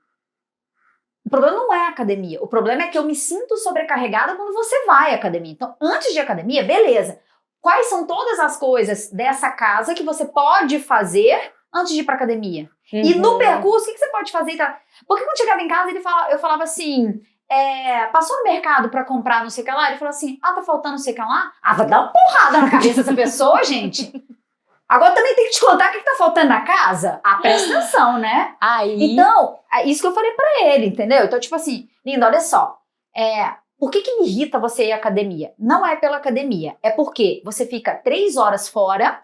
O problema não é a academia. O problema é que eu me sinto sobrecarregada quando você vai à academia. Então, antes de academia, beleza. Quais são todas as coisas dessa casa que você pode fazer antes de ir pra academia? E no percurso, o que você pode fazer? Porque quando chegava em casa, eu falava assim, passou no mercado pra comprar não sei o que lá? Ele falou assim, tá faltando não sei o que lá? Vai dar uma porrada na cabeça dessa pessoa, gente. Agora também tem que te contar o que tá faltando na casa. Presta atenção, né? Então, é isso que eu falei pra ele, entendeu? Então, tipo assim, linda, olha só. Por que me irrita você ir à academia? Não é pela academia, é porque você fica 3 horas fora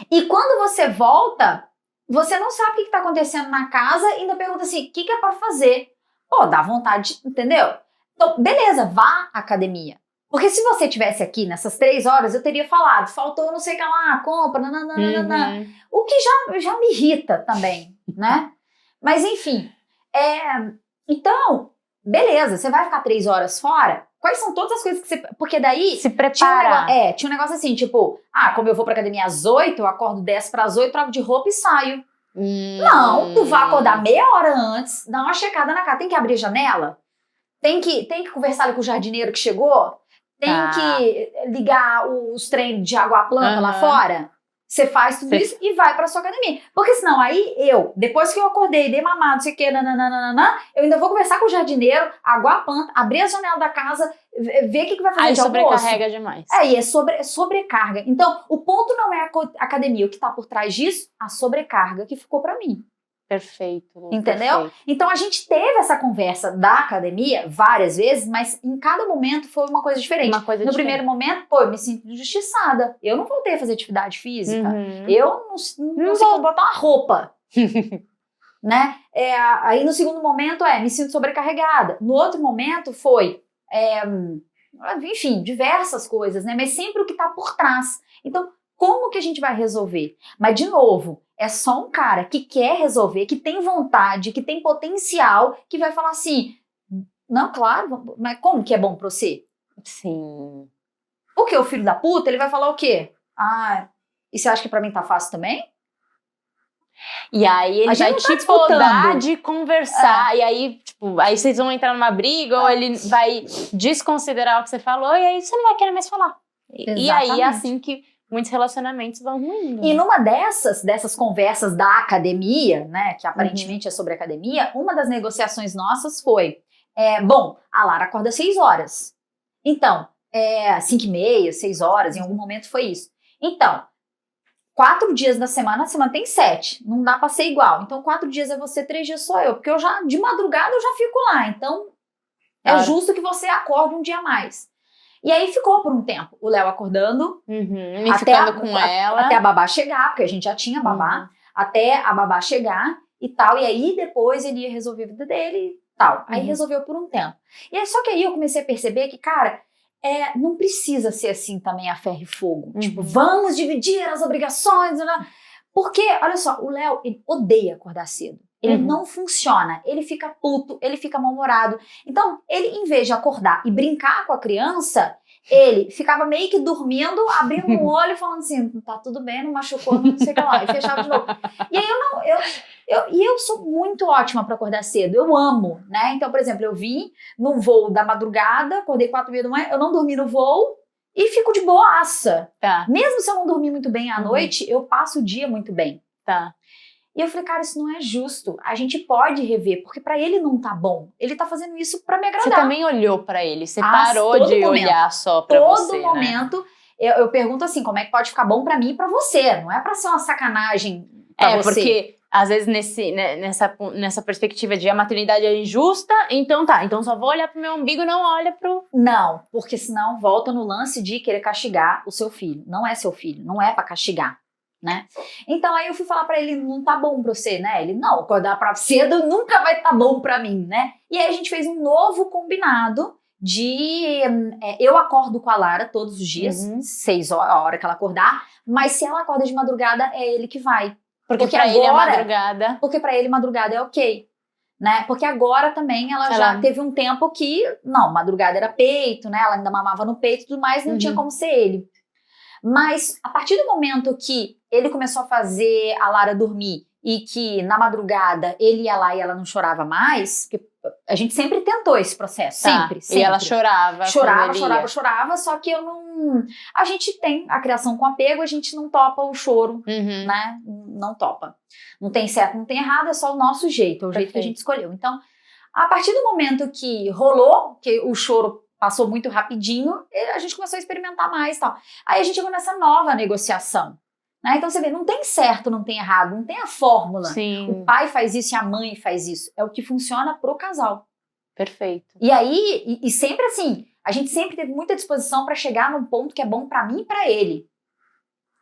e quando você volta, você não sabe o que está acontecendo na casa e ainda pergunta assim, o que é para fazer? Pô, dá vontade, entendeu? Então, beleza, vá à academia. Porque se você estivesse aqui nessas 3 horas, eu teria falado, faltou não sei o que lá, compra, nananana. O que já me irrita também, né? Mas enfim, então... Beleza, você vai ficar 3 horas fora? Quais são todas as coisas que você... Porque daí... Se prepara. Tinha um negócio assim, tipo... como eu vou pra academia às 8, eu acordo 10 para as 8, troco de roupa e saio. Não, tu vai acordar meia hora antes, dá uma checada na casa. Tem que abrir a janela? Tem que conversar ali com o jardineiro que chegou? Tem que ligar os trem de água à planta lá fora? Você faz tudo isso e vai pra sua academia. Porque senão aí depois que eu acordei, dei mamado, não sei o que, eu ainda vou conversar com o jardineiro, aguar a planta, abrir a janela da casa, ver o que vai fazer aí de almoço. Aí sobrecarrega demais. É sobrecarga. Então, o ponto não é a academia. O que tá por trás disso? A sobrecarga que ficou pra mim. Perfeito. Entendeu? Perfeito. Então a gente teve essa conversa da academia várias vezes, mas em cada momento foi uma coisa diferente. No primeiro momento, eu me sinto injustiçada. Eu não voltei a fazer atividade física. Eu não sei como botar uma roupa. Né? Aí no segundo momento me sinto sobrecarregada. No outro momento foi, enfim, diversas coisas, né? Mas sempre o que está por trás. Então, como que a gente vai resolver? Mas, de novo, é só um cara que quer resolver, que tem vontade, que tem potencial, que vai falar assim, não, claro, mas como que é bom pra você? Sim. Porque o filho da puta, ele vai falar o quê? E você acha que pra mim tá fácil também? E aí ele vai te podar de conversar, e aí, tipo, aí vocês vão entrar numa briga, ou ele vai desconsiderar o que você falou, e aí você não vai querer mais falar. E aí é assim que muitos relacionamentos vão ruindo. E numa dessas conversas da academia, né, que aparentemente é sobre academia, uma das negociações nossas foi, bom, a Lara acorda às 6 horas. Então, 5h30, 6 horas, em algum momento foi isso. Então, 4 dias da semana, a semana tem 7, não dá pra ser igual. Então, 4 dias é você, 3 dias sou eu, porque de madrugada eu já fico lá, então é justo que você acorde um dia a mais. E aí ficou por um tempo, o Léo acordando, ficando com ela. Até a babá chegar, porque a gente já tinha babá, até a babá chegar e tal, e aí depois ele ia resolver a vida dele e tal. Aí resolveu por um tempo. E aí, só que aí eu comecei a perceber que, cara, não precisa ser assim também a ferro e fogo. Tipo, vamos dividir as obrigações, porque, olha só, o Léo, ele odeia acordar cedo. Ele não funciona, ele fica puto, ele fica mal-humorado. Então, ele, em vez de acordar e brincar com a criança, ele ficava meio que dormindo, abrindo o olho e falando assim, tá tudo bem, não machucou, não sei o que lá, e fechava de novo. E aí eu sou muito ótima pra acordar cedo, eu amo, né? Então, por exemplo, eu vim num voo da madrugada, acordei 4h30 da manhã, eu não dormi no voo e fico de boaça. Mesmo se eu não dormir muito bem à noite, eu passo o dia muito bem. E eu falei, cara, isso não é justo. A gente pode rever, porque pra ele não tá bom. Ele tá fazendo isso pra me agradar. Você também olhou pra ele, você parou de olhar só pra você, todo momento, né? Eu pergunto assim, como é que pode ficar bom pra mim e pra você? Não é pra ser uma sacanagem pra você. Porque às vezes nessa perspectiva de a maternidade é injusta, então só vou olhar pro meu umbigo, não olha pro... Não, porque senão volta no lance de querer castigar o seu filho. Não é seu filho, não é pra castigar. Né? Então aí eu fui falar pra ele, não tá bom pra você, né? Ele, não, acordar pra cedo nunca vai tá bom pra mim, né? E aí a gente fez um novo combinado de eu acordo com a Lara todos os dias, 6 horas, a hora que ela acordar, mas se ela acorda de madrugada, é ele que vai. Porque pra ele é madrugada. Porque pra ele madrugada é ok, né? Porque agora também ela já teve um tempo que, não, madrugada era peito, né? Ela ainda mamava no peito e tudo mais, não tinha como ser ele. Mas a partir do momento que ele começou a fazer a Lara dormir e que na madrugada ele ia lá e ela não chorava mais, porque a gente sempre tentou esse processo, sempre. E ela chorava. Chorava, só que eu não... A gente tem a criação com apego, a gente não topa o choro, né? Não topa. Não tem certo, não tem errado, é só o nosso jeito, é o jeito que a gente escolheu. Então, a partir do momento que rolou, que o choro passou muito rapidinho, a gente começou a experimentar mais e tal. Aí a gente chegou nessa nova negociação. Né? Então você vê, não tem certo, não tem errado, não tem a fórmula. Sim. O pai faz isso e a mãe faz isso. É o que funciona pro casal. Perfeito. E aí, e sempre assim, a gente sempre teve muita disposição para chegar num ponto que é bom para mim e para ele.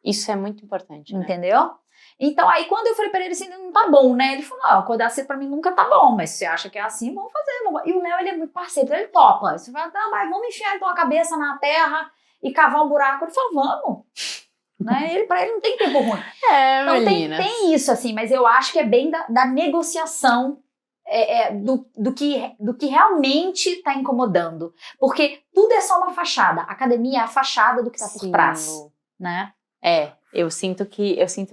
Isso é muito importante, né? Entendeu? Então aí quando eu falei para ele assim, não tá bom, né? Ele falou, não, acordar cedo pra mim nunca tá bom, mas se você acha que é assim, vamos fazer. Vamos. E o Léo, ele é muito parceiro, então ele topa. Você fala, não, mas vamos enfiar então a cabeça na terra e cavar um buraco. Ele falou, vamos. Né? Pra ele não tem tempo ruim. Então tem isso assim, mas eu acho que é bem da negociação do que realmente está incomodando. Porque tudo é só uma fachada. A academia é a fachada do que está por trás. Né? Eu sinto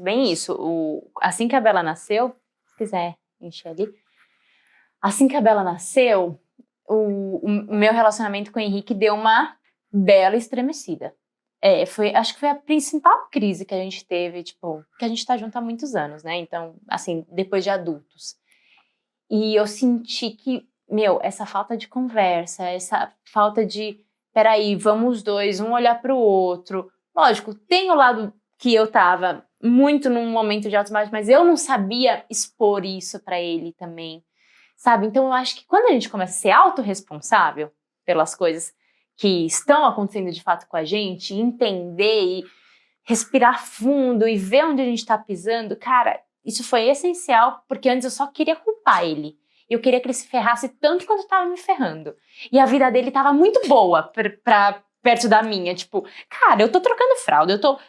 bem isso. Assim que a Bela nasceu, se quiser encher ali. Assim que a Bela nasceu, o meu relacionamento com o Henrique deu uma bela estremecida. Acho que foi a principal crise que a gente teve, tipo, que a gente tá junto há muitos anos, né? Então, assim, depois de adultos. E eu senti que, essa falta de conversa, essa falta de, peraí, vamos os dois, um olhar pro outro. Lógico, tem o lado que eu tava muito num momento de altos e baixos, mas eu não sabia expor isso pra ele também, sabe? Então, eu acho que quando a gente começa a ser autorresponsável pelas coisas que estão acontecendo de fato com a gente, entender e respirar fundo e ver onde a gente tá pisando, cara, isso foi essencial, porque antes eu só queria culpar ele. Eu queria que ele se ferrasse tanto quanto eu tava me ferrando. E a vida dele tava muito boa perto da minha, tipo, cara, eu tô trocando fralda, eu tô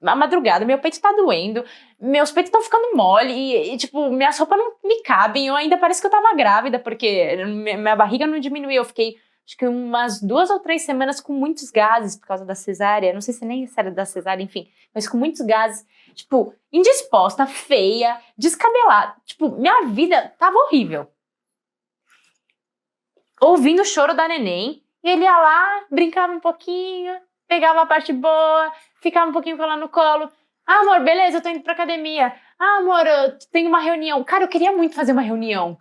à madrugada, meu peito tá doendo, meus peitos estão ficando mole e, tipo, minhas roupas não me cabem, eu ainda parece que eu tava grávida, porque minha barriga não diminuiu, eu fiquei acho que umas 2 ou 3 semanas com muitos gases por causa da cesárea. Não sei se nem era da cesárea, enfim. Mas com muitos gases. Tipo, indisposta, feia, descabelada. Tipo, minha vida tava horrível. Ouvindo o choro da neném. E ele ia lá, brincava um pouquinho, pegava a parte boa, ficava um pouquinho com ela no colo. Ah, amor, beleza, eu tô indo pra academia. Ah, amor, eu tenho uma reunião. Cara, eu queria muito fazer uma reunião.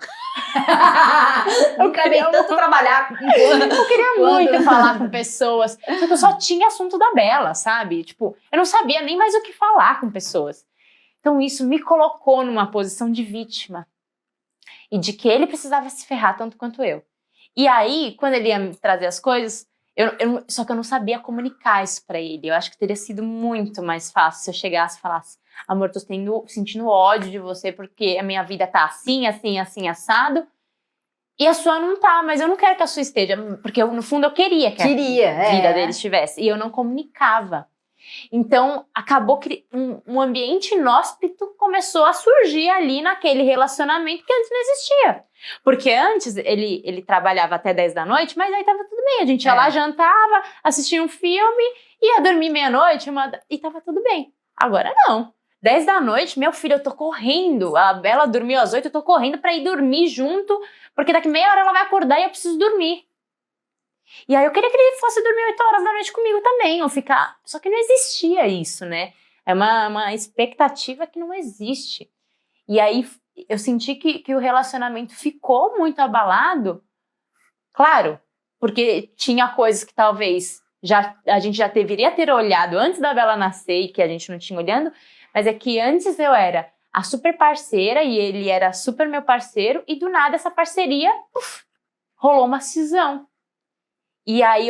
Eu queria tanto trabalhar. Eu queria muito falar com pessoas. Só que eu só tinha assunto da Bela, sabe? Tipo, eu não sabia nem mais o que falar com pessoas. Então isso me colocou numa posição de vítima. E de que ele precisava se ferrar tanto quanto eu. E aí, quando ele ia me trazer as coisas, só que eu não sabia comunicar isso pra ele. Eu acho que teria sido muito mais fácil se eu chegasse e falasse: amor, tô sentindo ódio de você porque a minha vida tá assim, assim, assim, assado. E a sua não tá, mas eu não quero que a sua esteja. Porque no fundo eu queria que a vida dele estivesse. E eu não comunicava. Então, acabou que um ambiente inóspito começou a surgir ali naquele relacionamento que antes não existia. Porque antes ele trabalhava até 10 da noite, mas aí tava tudo bem. A gente ia lá, jantava, assistia um filme, ia dormir meia-noite e tava tudo bem. Agora não. 10 da noite, meu filho, eu tô correndo. A Bela dormiu às 8, eu tô correndo pra ir dormir junto, porque daqui meia hora ela vai acordar e eu preciso dormir. E aí eu queria que ele fosse dormir 8 horas da noite comigo também, ou ficar... Só que não existia isso, né? É uma expectativa que não existe. E aí eu senti que o relacionamento ficou muito abalado, claro, porque tinha coisas que talvez a gente já deveria ter olhado antes da Bela nascer e que a gente não tinha olhando, mas é que antes eu era a super parceira e ele era super meu parceiro e do nada essa parceria, rolou uma cisão. E aí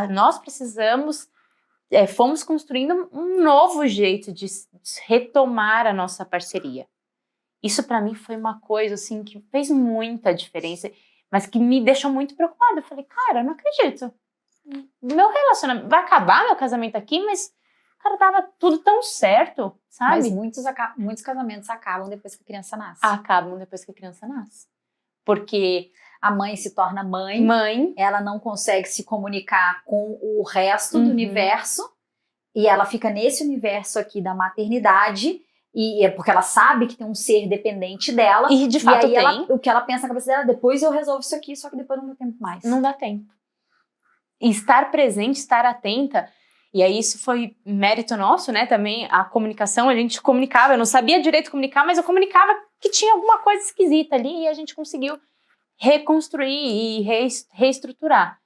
nós precisamos, fomos construindo um novo jeito de retomar a nossa parceria. Isso pra mim foi uma coisa assim que fez muita diferença, mas que me deixou muito preocupada. Eu falei, cara, eu não acredito. Meu relacionamento, vai acabar meu casamento aqui, mas, cara, tava tudo tão certo, sabe? Mas muitos casamentos acabam depois que a criança nasce. Acabam depois que a criança nasce. Porque a mãe se torna mãe, ela não consegue se comunicar com o resto do universo, e ela fica nesse universo aqui da maternidade, E é porque ela sabe que tem um ser dependente dela. E de fato e aí o que ela pensa na cabeça dela, depois eu resolvo isso aqui, só que depois não dá tempo mais. Não dá tempo. E estar presente, estar atenta, e aí isso foi mérito nosso, né, também, a comunicação, a gente comunicava, eu não sabia direito comunicar, mas eu comunicava que tinha alguma coisa esquisita ali, e a gente conseguiu reconstruir e reestruturar.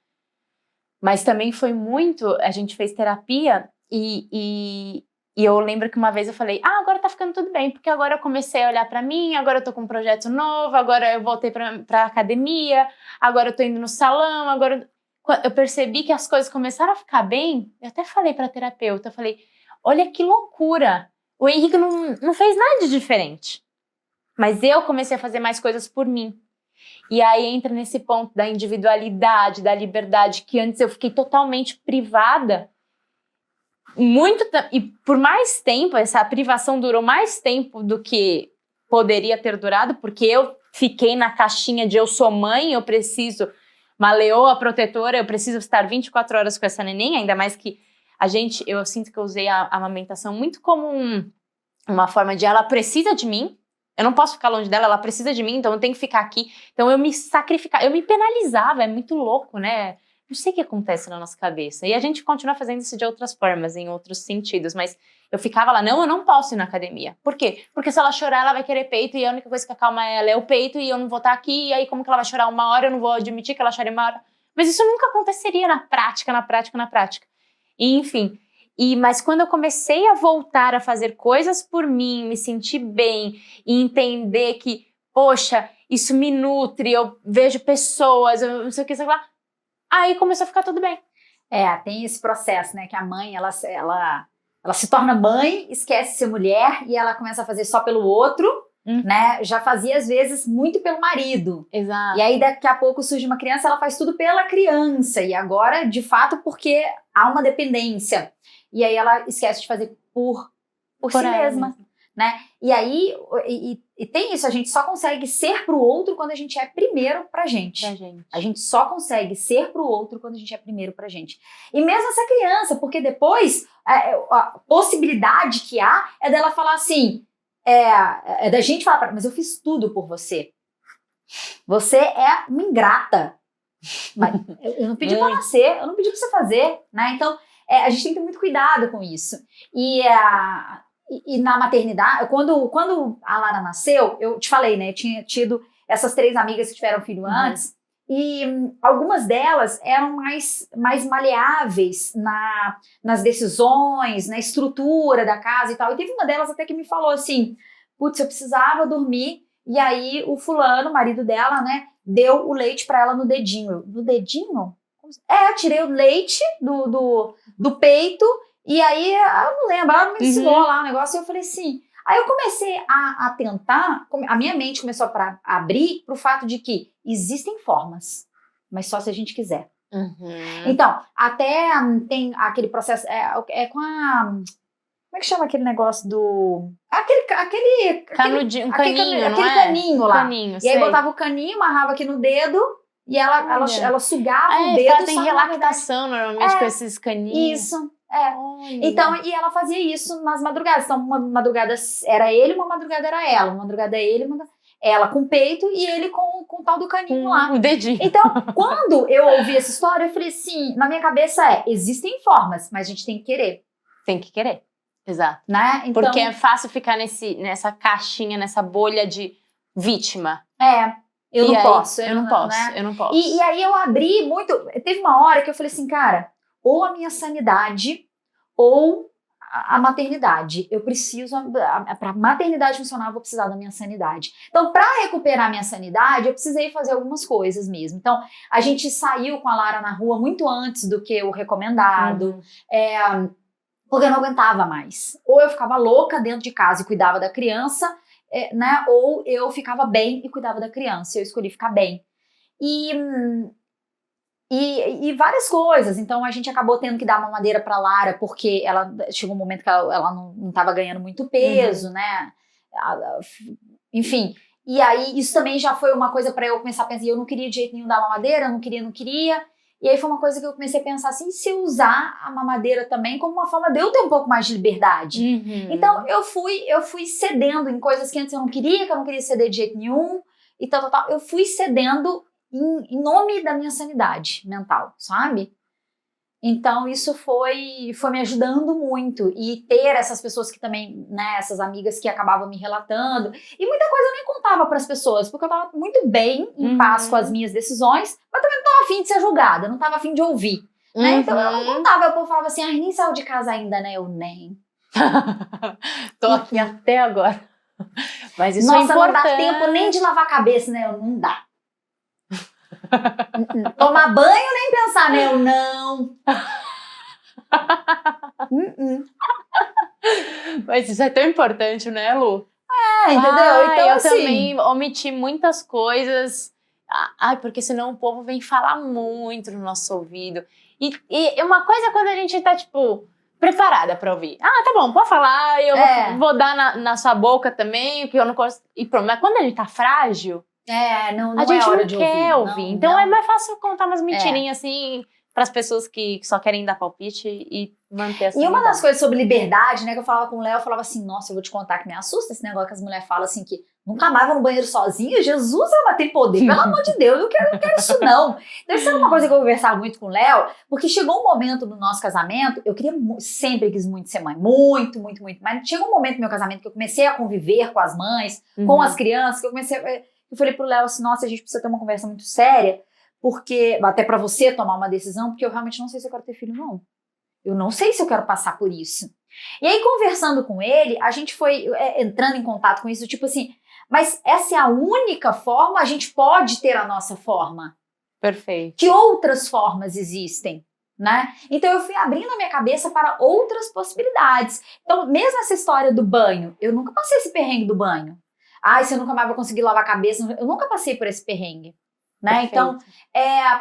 Mas também foi muito, a gente fez terapia, e eu lembro que uma vez eu falei, agora tá ficando tudo bem, porque agora eu comecei a olhar pra mim, agora eu tô com um projeto novo, agora eu voltei pra academia, agora eu tô indo no salão, agora eu percebi que as coisas começaram a ficar bem. Eu até falei pra terapeuta, eu falei, olha que loucura, o Henrique não fez nada de diferente, mas eu comecei a fazer mais coisas por mim. E aí entra nesse ponto da individualidade, da liberdade, que antes eu fiquei totalmente privada. E por mais tempo, essa privação durou mais tempo do que poderia ter durado, porque eu fiquei na caixinha de eu sou mãe, eu preciso, uma leoa protetora, eu preciso estar 24 horas com essa neném, ainda mais que eu sinto que eu usei a amamentação muito como uma forma de ela precisa de mim, eu não posso ficar longe dela, ela precisa de mim, então eu tenho que ficar aqui. Então eu me sacrificava, eu me penalizava, é muito louco, né? Não sei o que acontece na nossa cabeça. E a gente continua fazendo isso de outras formas, em outros sentidos. Mas eu ficava lá, não, eu não posso ir na academia. Por quê? Porque se ela chorar, ela vai querer peito. E a única coisa que acalma ela é o peito. E eu não vou estar aqui. E aí como que ela vai chorar uma hora? Eu não vou admitir que ela chore uma hora. Mas isso nunca aconteceria na prática. E, enfim. Mas quando eu comecei a voltar a fazer coisas por mim, me sentir bem. E entender que, poxa, isso me nutre. Eu vejo pessoas, eu não sei o que, sei lá. Aí começou a ficar tudo bem. Tem esse processo, né? Que a mãe, ela se torna mãe, esquece de ser mulher e ela começa a fazer só pelo outro, né? Já fazia, às vezes, muito pelo marido. Exato. E aí, daqui a pouco, surge uma criança, ela faz tudo pela criança. E agora, de fato, porque há uma dependência. E aí, ela esquece de fazer por si mesma. Né? E aí, e tem isso, a gente só consegue ser pro outro quando a gente é primeiro pra gente. A gente só consegue ser pro outro quando a gente é primeiro pra gente. E mesmo essa criança, porque depois a possibilidade que há é dela falar assim, é da gente falar, mas eu fiz tudo por você. Você é uma ingrata. Mas eu não pedi pra nascer, eu não pedi pra você fazer, né? Então, a gente tem que ter muito cuidado com isso. E na maternidade, quando a Lara nasceu, eu te falei, né? Eu tinha tido essas 3 amigas que tiveram filho antes, e algumas delas eram mais maleáveis nas decisões, na estrutura da casa e tal. E teve uma delas até que me falou assim, putz, eu precisava dormir, e aí o fulano, o marido dela, né, deu o leite pra ela no dedinho. No dedinho? Eu tirei o leite do peito. E aí, eu não lembro, ela me ensinou lá um negócio e eu falei assim... Aí eu comecei a tentar, a minha mente começou a abrir pro fato de que existem formas, mas só se a gente quiser. Então, até tem aquele processo, com a... Como é que chama aquele negócio do... Aquele caninho lá. Caninho, e aí botava o caninho, amarrava aqui no dedo... E ela sugava o dedo. Ela tem relactação normalmente com esses caninhos. Isso. Então, e ela fazia isso nas madrugadas. Então, uma madrugada era ele, uma madrugada era ela. Uma madrugada ele, ela com o peito e ele com o tal do caninho lá. O dedinho. Então, quando eu ouvi essa história, eu falei assim, na minha cabeça existem formas, mas a gente tem que querer. Tem que querer. Exato. Né? Então, porque é fácil ficar nessa caixinha, nessa bolha de vítima. Eu não posso. E aí eu abri muito... Teve uma hora que eu falei assim, cara, ou a minha sanidade ou a maternidade. Eu preciso... Para maternidade funcionar, eu vou precisar da minha sanidade. Então, para recuperar a minha sanidade, eu precisei fazer algumas coisas mesmo. Então, a gente saiu com a Lara na rua muito antes do que o recomendado. Porque eu não aguentava mais. Ou eu ficava louca dentro de casa e cuidava da criança... né? Ou eu ficava bem e cuidava da criança. Eu escolhi ficar bem. E várias coisas. Então a gente acabou tendo que dar uma mamadeira para Lara, porque ela chegou um momento que ela não estava ganhando muito peso, né? Enfim. E aí isso também já foi uma coisa para eu começar a pensar, eu não queria de jeito nenhum dar mamadeira, eu não queria. E aí foi uma coisa que eu comecei a pensar assim, se eu usar a mamadeira também como uma forma de eu ter um pouco mais de liberdade. Então eu fui cedendo em coisas que antes eu não queria, que eu não queria ceder de jeito nenhum, e tal. Eu fui cedendo em nome da minha sanidade mental, sabe? Então isso foi me ajudando muito, e ter essas pessoas que também, né, essas amigas que acabavam me relatando, e muita coisa eu nem contava para as pessoas, porque eu tava muito bem, em paz com as minhas decisões, mas também não tava afim de ser julgada, não tava afim de ouvir, né, então eu não contava, o povo falava assim, nem saiu de casa ainda, né, eu nem. Tô aqui até agora, mas isso Nossa, é importante. não dá tempo nem de lavar a cabeça, né, eu não dá. Tomar banho nem pensar, né? Eu não. Mas isso é tão importante, né, Lu? Entendeu? Então, eu assim, também omiti muitas coisas. Porque senão o povo vem falar muito no nosso ouvido. E uma coisa é quando a gente tá, tipo, preparada pra ouvir. Tá bom, pode falar, eu vou dar na sua boca também, o que eu não gosto. E pronto. Mas quando a gente tá frágil, não a gente é hora não de quer ouvir. Não, então não. é mais fácil contar umas mentirinhas assim para as pessoas que só querem dar palpite e manter a sanidade. E uma das coisas sobre liberdade, né, que eu falava com o Léo, eu falava assim, nossa, eu vou te contar que me assusta esse negócio que as mulheres falam assim, que nunca mais vão no banheiro sozinha. Jesus, ela tem poder, pelo amor de Deus, eu não quero isso não. Então isso era uma coisa que eu conversava muito com o Léo, porque chegou um momento no nosso casamento, eu sempre quis muito ser mãe, muito, mas chegou um momento no meu casamento que eu comecei a conviver com as mães, com as crianças, que eu falei pro Léo assim, nossa, a gente precisa ter uma conversa muito séria, porque, até pra você tomar uma decisão, porque eu realmente não sei se eu quero ter filho, não. Eu não sei se eu quero passar por isso. E aí, conversando com ele, a gente foi entrando em contato com isso, tipo assim, mas essa é a única forma, a gente pode ter a nossa forma. Perfeito. Que outras formas existem, né? Então eu fui abrindo a minha cabeça para outras possibilidades. Então, mesmo essa história do banho, eu nunca passei esse perrengue do banho. Você nunca mais vai conseguir lavar a cabeça. Eu nunca passei por esse perrengue. Né? Então,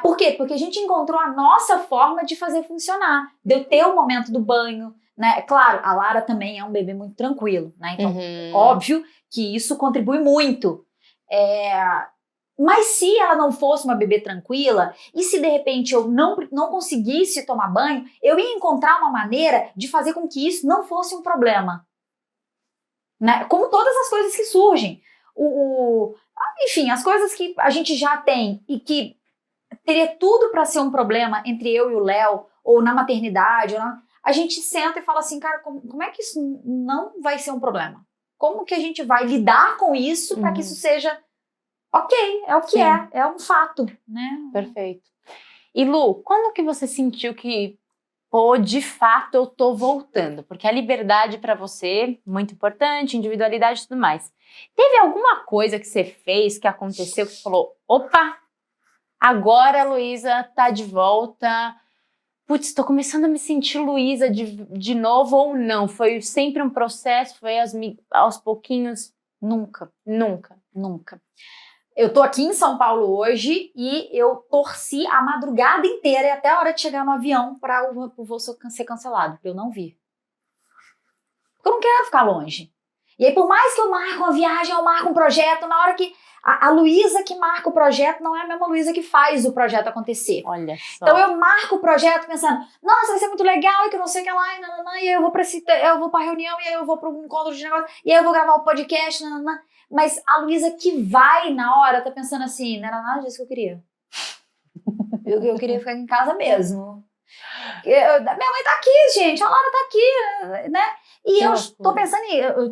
por quê? Porque a gente encontrou a nossa forma de fazer funcionar. De eu ter o momento do banho, né? Claro, a Lara também é um bebê muito tranquilo, né? Então, óbvio que isso contribui muito. Mas se ela não fosse uma bebê tranquila, e se de repente eu não conseguisse tomar banho, eu ia encontrar uma maneira de fazer com que isso não fosse um problema. Né? Como todas as coisas que surgem. Enfim, as coisas que a gente já tem e que teria tudo para ser um problema entre eu e o Léo, ou na maternidade, a gente senta e fala assim, cara, como é que isso não vai ser um problema? Como que a gente vai lidar com isso para que isso seja ok, é o que é um fato, né? Perfeito. E Lu, quando que você sentiu que de fato eu tô voltando? Porque a liberdade para você, muito importante, individualidade e tudo mais. Teve alguma coisa que você fez, que aconteceu, que você falou, opa, agora a Luísa tá de volta, putz, tô começando a me sentir Luísa de novo, ou não? Foi sempre um processo, foi aos pouquinhos? Nunca. Eu tô aqui em São Paulo hoje e eu torci a madrugada inteira e até a hora de chegar no avião para o voo ser cancelado, pra eu não vir. Porque eu não quero ficar longe. E aí, por mais que eu marque uma viagem, eu marco um projeto, na hora que a Luísa que marca o projeto não é a mesma Luísa que faz o projeto acontecer. Olha só. Então eu marco o projeto pensando, nossa, vai ser muito legal, e que não sei o que lá, e aí eu vou pra reunião, e aí eu vou pro encontro de negócio, e aí eu vou gravar o podcast, mas a Luísa que vai na hora tá pensando assim, não era nada disso que eu queria. Eu queria ficar em casa mesmo. Minha mãe tá aqui, gente, a Lara tá aqui, né? E eu tô pensando,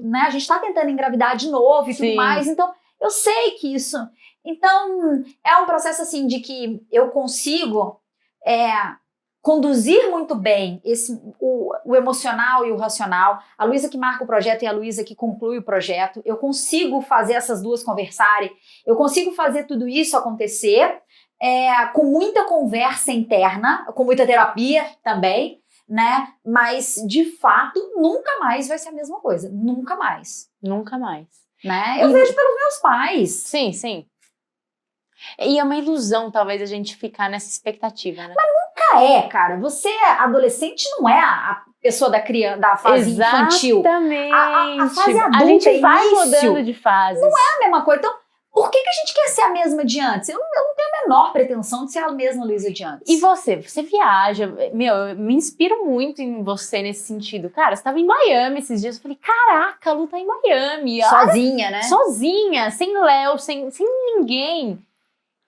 né? A gente tá tentando engravidar de novo e tudo mais, então eu sei que isso... Então, é um processo assim de que eu consigo conduzir muito bem o emocional e o racional. A Luísa que marca o projeto e a Luísa que conclui o projeto. Eu consigo fazer essas duas conversarem. Eu consigo fazer tudo isso acontecer com muita conversa interna, com muita terapia também, né? Mas, de fato, nunca mais vai ser a mesma coisa. Nunca mais. Nunca mais. Né? Eu vejo pelos meus pais. Sim. E é uma ilusão, talvez, a gente ficar nessa expectativa, né? Mas nunca cara. Você, adolescente, não é a pessoa da fase infantil. Exatamente. A fase adulta, a gente vai início, mudando de fase. Não é a mesma coisa. Então, por que a gente quer ser a mesma de antes? Eu não tenho a menor pretensão de ser a mesma Luísa de antes. E você viaja, meu, eu me inspiro muito em você nesse sentido. Cara, você tava em Miami esses dias, eu falei, caraca, a Lu tá em Miami. Sozinha, né? Sozinha, sem Léo, sem ninguém.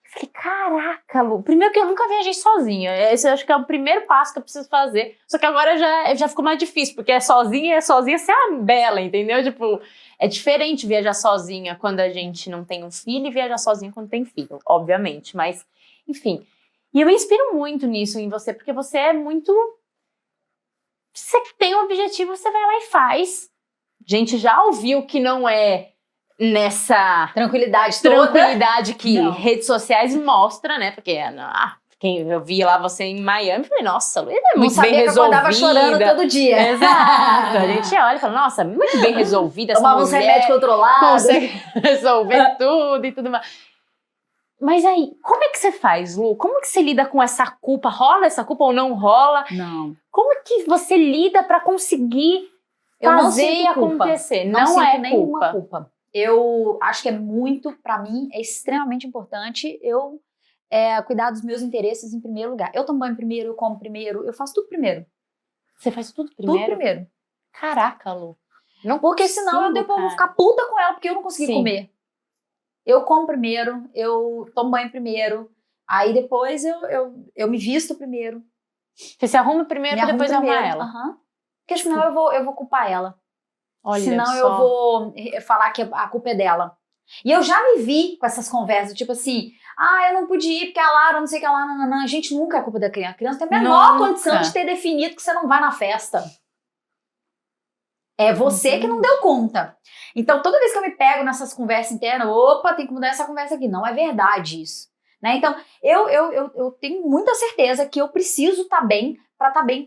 Eu falei, caraca, Lu. Primeiro que eu nunca viajei sozinha. Esse eu acho que é o primeiro passo que eu preciso fazer. Só que agora já ficou mais difícil, porque é sozinha ser a Bela, entendeu? Tipo, é diferente viajar sozinha quando a gente não tem um filho e viajar sozinha quando tem filho, obviamente. Mas, enfim. E eu me inspiro muito nisso em você, porque você é muito... Você tem um objetivo, você vai lá e faz. A gente já ouviu que não é nessa tranquilidade que redes sociais mostram, né? Porque quem eu vi lá você em Miami, falei, nossa, Luísa é muito bem resolvida. Eu acordava chorando todo dia. Exato. A gente olha e fala, nossa, muito bem resolvida essa Tomava uns remédios controlados. Consegue resolver tudo e tudo mais. Mas aí, como é que você faz, Lu? Como que você lida com essa culpa? Rola essa culpa ou não rola? Não. Como é que você lida pra conseguir fazer e acontecer? Não é nenhuma culpa. Eu acho que é muito, pra mim, é extremamente importante eu cuidar dos meus interesses em primeiro lugar. Eu tomo banho primeiro, eu como primeiro, eu faço tudo primeiro. Você faz tudo primeiro? Tudo primeiro. Caraca, Lu. Não porque senão eu depois vou ficar puta com ela porque eu não consegui comer. Eu como primeiro, eu tomo banho primeiro, aí depois eu me visto primeiro. Você se arruma primeiro e depois arruma ela. Uhum. Porque senão eu vou culpar ela. Olha senão só. eu vou falar que a culpa é dela. E eu já me vi com essas conversas, tipo assim, eu não pude ir porque a Lara, não sei o que lá, nananã. A gente nunca é culpa da criança. A criança tem a menor condição de ter definido que você não vai na festa. É você que não deu conta. Então, toda vez que eu me pego nessas conversas internas, opa, tem que mudar essa conversa aqui. Não é verdade isso. Né? Então, eu tenho muita certeza que eu preciso estar bem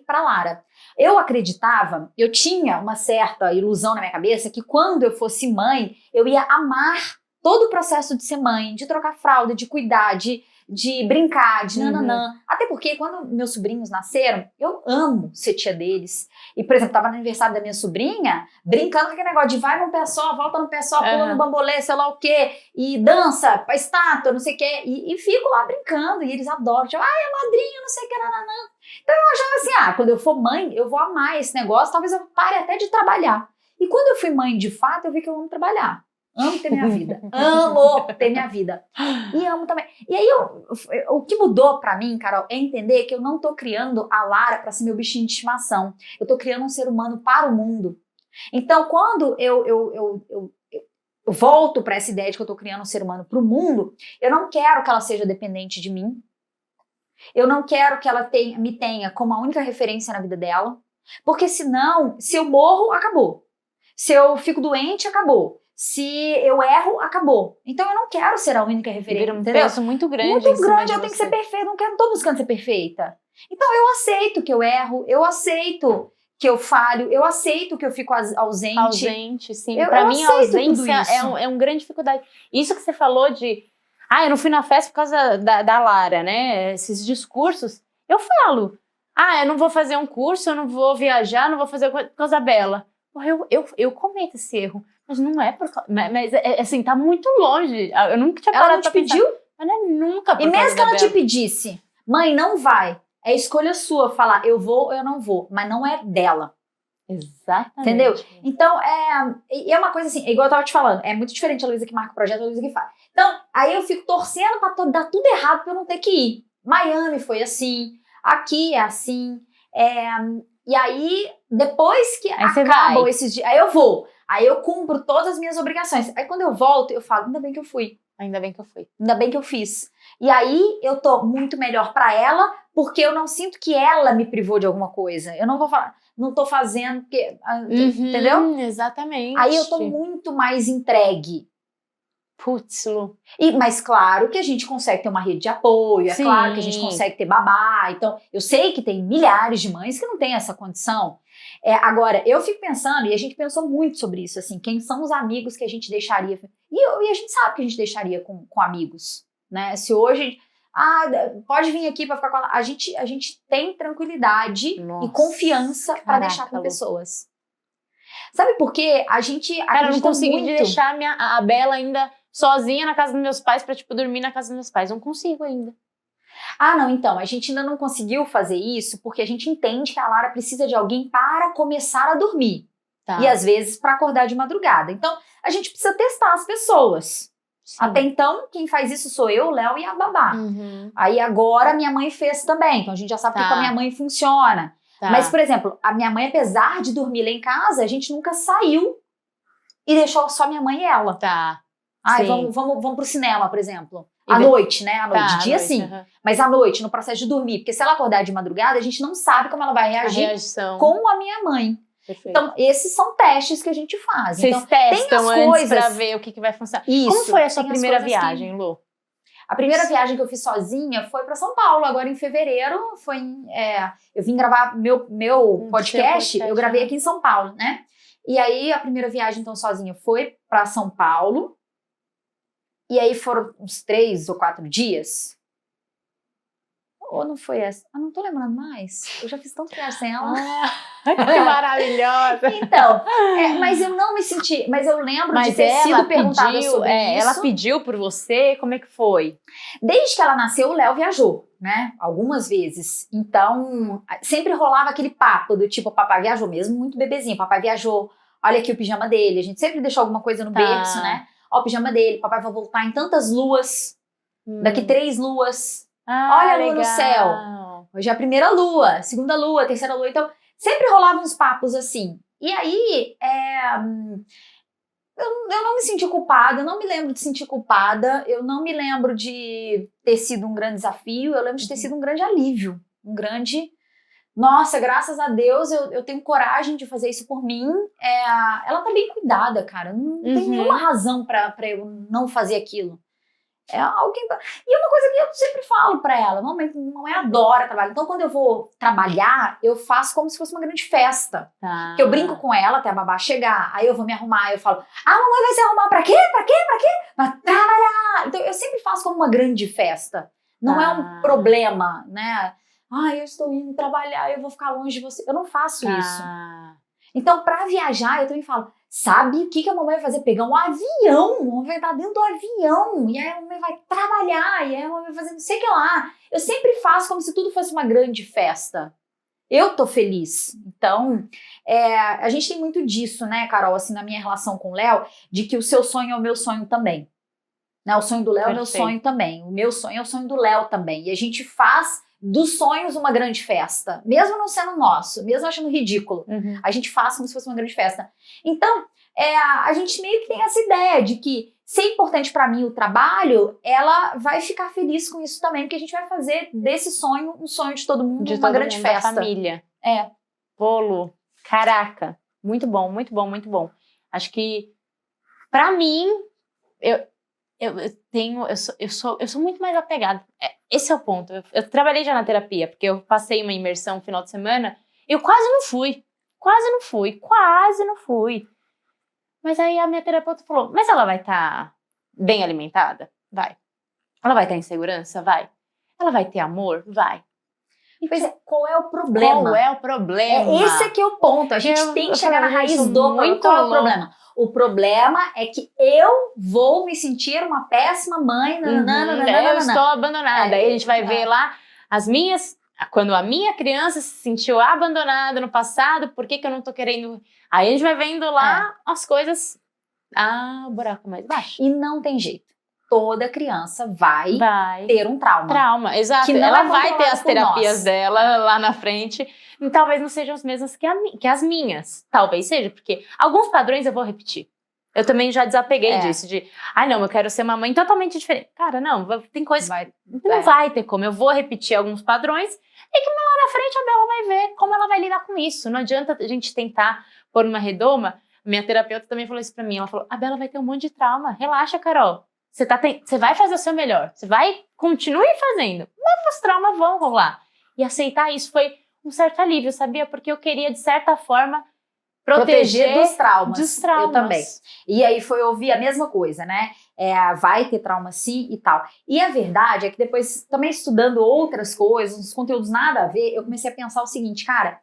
para Lara. Eu acreditava, eu tinha uma certa ilusão na minha cabeça que quando eu fosse mãe, eu ia amar todo o processo de ser mãe, de trocar fralda, de cuidar, de brincar, de nananã. Até porque quando meus sobrinhos nasceram, eu amo ser tia deles. E, por exemplo, tava no aniversário da minha sobrinha, brincando com aquele negócio de vai num pé só, volta no pé só, pula no bambolê, sei lá o quê, e dança pra estátua, não sei o quê. E fico lá brincando, e eles adoram. Tipo, a madrinha, não sei o que, nananã. Então eu achava assim, quando eu for mãe, eu vou amar esse negócio, talvez eu pare até de trabalhar. E quando eu fui mãe de fato, eu vi que eu amo trabalhar. Amo ter minha vida. Amo ter minha vida. E amo também. E aí, o que mudou pra mim, Carol, é entender que eu não tô criando a Lara pra ser meu bichinho de estimação. Eu tô criando um ser humano para o mundo. Então, quando eu volto pra essa ideia de que eu tô criando um ser humano pro mundo, eu não quero que ela seja dependente de mim. Eu não quero que ela me tenha como a única referência na vida dela. Porque senão, se eu morro, acabou. Se eu fico doente, acabou. Se eu erro, acabou. Então eu não quero ser a única referência. Vira um peso muito grande. Muito grande, eu tenho que ser perfeita. Não tô buscando ser perfeita. Então eu aceito que eu erro, eu aceito que eu falho, eu aceito que eu fico ausente. Ausente, sim. Pra mim, a ausência é uma grande dificuldade. Isso que você falou de... eu não fui na festa por causa da Lara, né? Esses discursos. Eu falo, eu não vou fazer um curso, eu não vou viajar, não vou fazer por causa da Bela. Eu cometo esse erro. Mas não é por causa... Mas, assim, tá muito longe. Eu nunca tinha parado pra pensar. Ela não te pediu? Mas não é nunca por causa da Bela. E mesmo que ela te pedisse, mãe, não vai. É escolha sua falar, eu vou ou eu não vou. Mas não é dela. Exatamente. Entendeu? Então, é uma coisa assim, igual eu tava te falando, é muito diferente a Luísa que marca o projeto e a Luísa que faz. Então, aí eu fico torcendo pra dar tudo errado pra eu não ter que ir. Miami foi assim, aqui é assim, e aí, depois que acabam esses dias, aí eu vou. Aí eu cumpro todas as minhas obrigações. Aí quando eu volto, eu falo, ainda bem que eu fui. Ainda bem que eu fui. Ainda bem que eu fiz. E aí eu tô muito melhor pra ela, porque eu não sinto que ela me privou de alguma coisa. Eu não vou falar, não tô fazendo porque... entendeu? Exatamente. Aí eu tô muito mais entregue. Putz, Lu. Mas claro que a gente consegue ter uma rede de apoio, Sim. Claro que a gente consegue ter babá. Então, eu sei que tem milhares de mães que não têm essa condição. Agora, eu fico pensando, e a gente pensou muito sobre isso, assim, quem são os amigos que a gente deixaria... E a gente sabe que a gente deixaria com amigos, né? Se hoje... pode vir aqui pra ficar com ela. A gente tem tranquilidade e confiança pra deixar com pessoas. Sabe por quê? A gente eu não consegui deixar a Bela ainda sozinha na casa dos meus pais pra, tipo, dormir na casa dos meus pais. Não consigo ainda. Ah, não, então, a gente ainda não conseguiu fazer isso porque a gente entende que a Lara precisa de alguém para começar a dormir. Tá. E às vezes para acordar de madrugada. Então, a gente precisa testar as pessoas. Sim. Até então, quem faz isso sou eu, o Léo e a babá. Uhum. Aí agora minha mãe fez também, então a gente já sabe que com a minha mãe funciona. Tá. Mas, por exemplo, a minha mãe, apesar de dormir lá em casa, a gente nunca saiu e deixou só minha mãe e ela. Tá. Ai, Sim. vamos pro cinema, por exemplo. E À de- noite, né? À noite. Tá, De dia, à noite, sim. aham. Mas à noite, no processo de dormir. Porque se ela acordar de madrugada, a gente não sabe como ela vai A reagir reação. com a minha mãe. Perfeito. Então, esses são testes que a gente faz. Vocês Então, testam as antes coisas- pra ver o que vai funcionar. isso. Como foi a sua tem as primeira coisas que- viagem, Lu? A primeira viagem que eu fiz sozinha foi para São Paulo, agora em fevereiro. Eu vim gravar meu podcast, seu podcast, eu gravei né? aqui em São Paulo, né? E aí, a primeira viagem, então, sozinha foi para São Paulo. E aí foram uns 3 ou 4 dias. Ou não foi essa? Ah, não tô lembrando mais. Eu já fiz tanto viagem sem ela. Que maravilhosa! Então, mas eu não me senti... Mas eu lembro de ter ela sido perguntada pediu, sobre isso. ela pediu por você? Como é que foi? Desde que ela nasceu, o Léo viajou, né? Algumas vezes. Então, sempre rolava aquele papo do tipo, o papai viajou mesmo, muito bebezinho. O papai viajou, olha aqui o pijama dele. A gente sempre deixou alguma coisa no Tá. berço, né? Ó, o pijama dele, papai vai voltar em tantas luas. Daqui 3 luas. Olha a lua no céu. Hoje é a primeira lua, segunda lua, terceira lua. Então, sempre rolavam uns papos assim. E aí, eu não me senti culpada, eu não me lembro de sentir culpada, eu não me lembro de ter sido um grande desafio, eu lembro de ter sido um grande alívio, um grande... Nossa, graças a Deus eu tenho coragem de fazer isso por mim. Ela tá bem cuidada, cara. Não tem nenhuma razão pra eu não fazer aquilo. E é uma coisa que eu sempre falo pra ela, mamãe adora trabalhar. Então, quando eu vou trabalhar, eu faço como se fosse uma grande festa. Tá. Porque eu brinco com ela até a babá chegar, aí eu vou me arrumar, eu falo, mamãe vai se arrumar pra quê? Pra quê? Pra quê? Pra trabalhar! Então, eu sempre faço como uma grande festa. Não é um problema, né? Eu estou indo trabalhar, eu vou ficar longe de você. Eu não faço isso. Então, pra viajar, eu também falo, sabe o que a mamãe vai fazer? Pegar um avião, a mamãe vai estar dentro do avião, e aí a mamãe vai trabalhar, e aí a mamãe vai fazer não sei o que lá. Eu sempre faço como se tudo fosse uma grande festa. Eu tô feliz. Então, a gente tem muito disso, né, Carol, assim, na minha relação com o Léo, de que o seu sonho é o meu sonho também. Né? O sonho do Léo é o meu sonho também. O meu sonho é o sonho do Léo também. E a gente faz dos sonhos uma grande festa. Mesmo não sendo nosso, mesmo achando ridículo. A gente faz como se fosse uma grande festa. Então, a gente meio que tem essa ideia de que se é importante pra mim o trabalho, ela vai ficar feliz com isso também, porque a gente vai fazer desse sonho um sonho de todo mundo, uma grande festa. Da família. É. Bolo. Caraca. Muito bom, muito bom, muito bom. Acho que, pra mim, eu sou muito mais apegada. Esse é o ponto. Eu trabalhei já na terapia, porque eu passei uma imersão no final de semana, eu quase não fui. Mas aí a minha terapeuta falou, mas ela vai estar bem alimentada? Vai. Ela vai estar em segurança? Vai. Ela vai ter amor? Vai. Pois é, qual é o problema? Qual é o problema? Esse aqui é o ponto. A gente tem que chegar na raiz do problema. Qual é o problema? O problema é que eu vou me sentir uma péssima mãe. Eu estou abandonada. Aí a gente vai ver lá quando a minha criança se sentiu abandonada no passado, por que eu não tô querendo... Aí a gente vai vendo lá as coisas... o buraco mais baixo. E não tem jeito. Toda criança vai ter um trauma. Exato. Ela vai ter as terapias dela lá na frente. E talvez não sejam as mesmas que as minhas. Talvez seja, porque alguns padrões eu vou repetir. Eu também já desapeguei disso, não, eu quero ser uma mãe totalmente diferente. Cara, não, tem coisas não vai ter como. Eu vou repetir alguns padrões e que lá na frente a Bela vai ver como ela vai lidar com isso. Não adianta a gente tentar pôr uma redoma. Minha terapeuta também falou isso pra mim. Ela falou, a Bela vai ter um monte de trauma. Relaxa, Carol. Você vai fazer o seu melhor. Você continue fazendo. Mas os traumas vão rolar. E aceitar isso foi um certo alívio, sabia? Porque eu queria, de certa forma, proteger dos traumas. Eu também. E aí foi ouvir a mesma coisa, né? Vai ter trauma sim e tal. E a verdade é que depois, também estudando outras coisas, uns conteúdos nada a ver, eu comecei a pensar o seguinte, cara,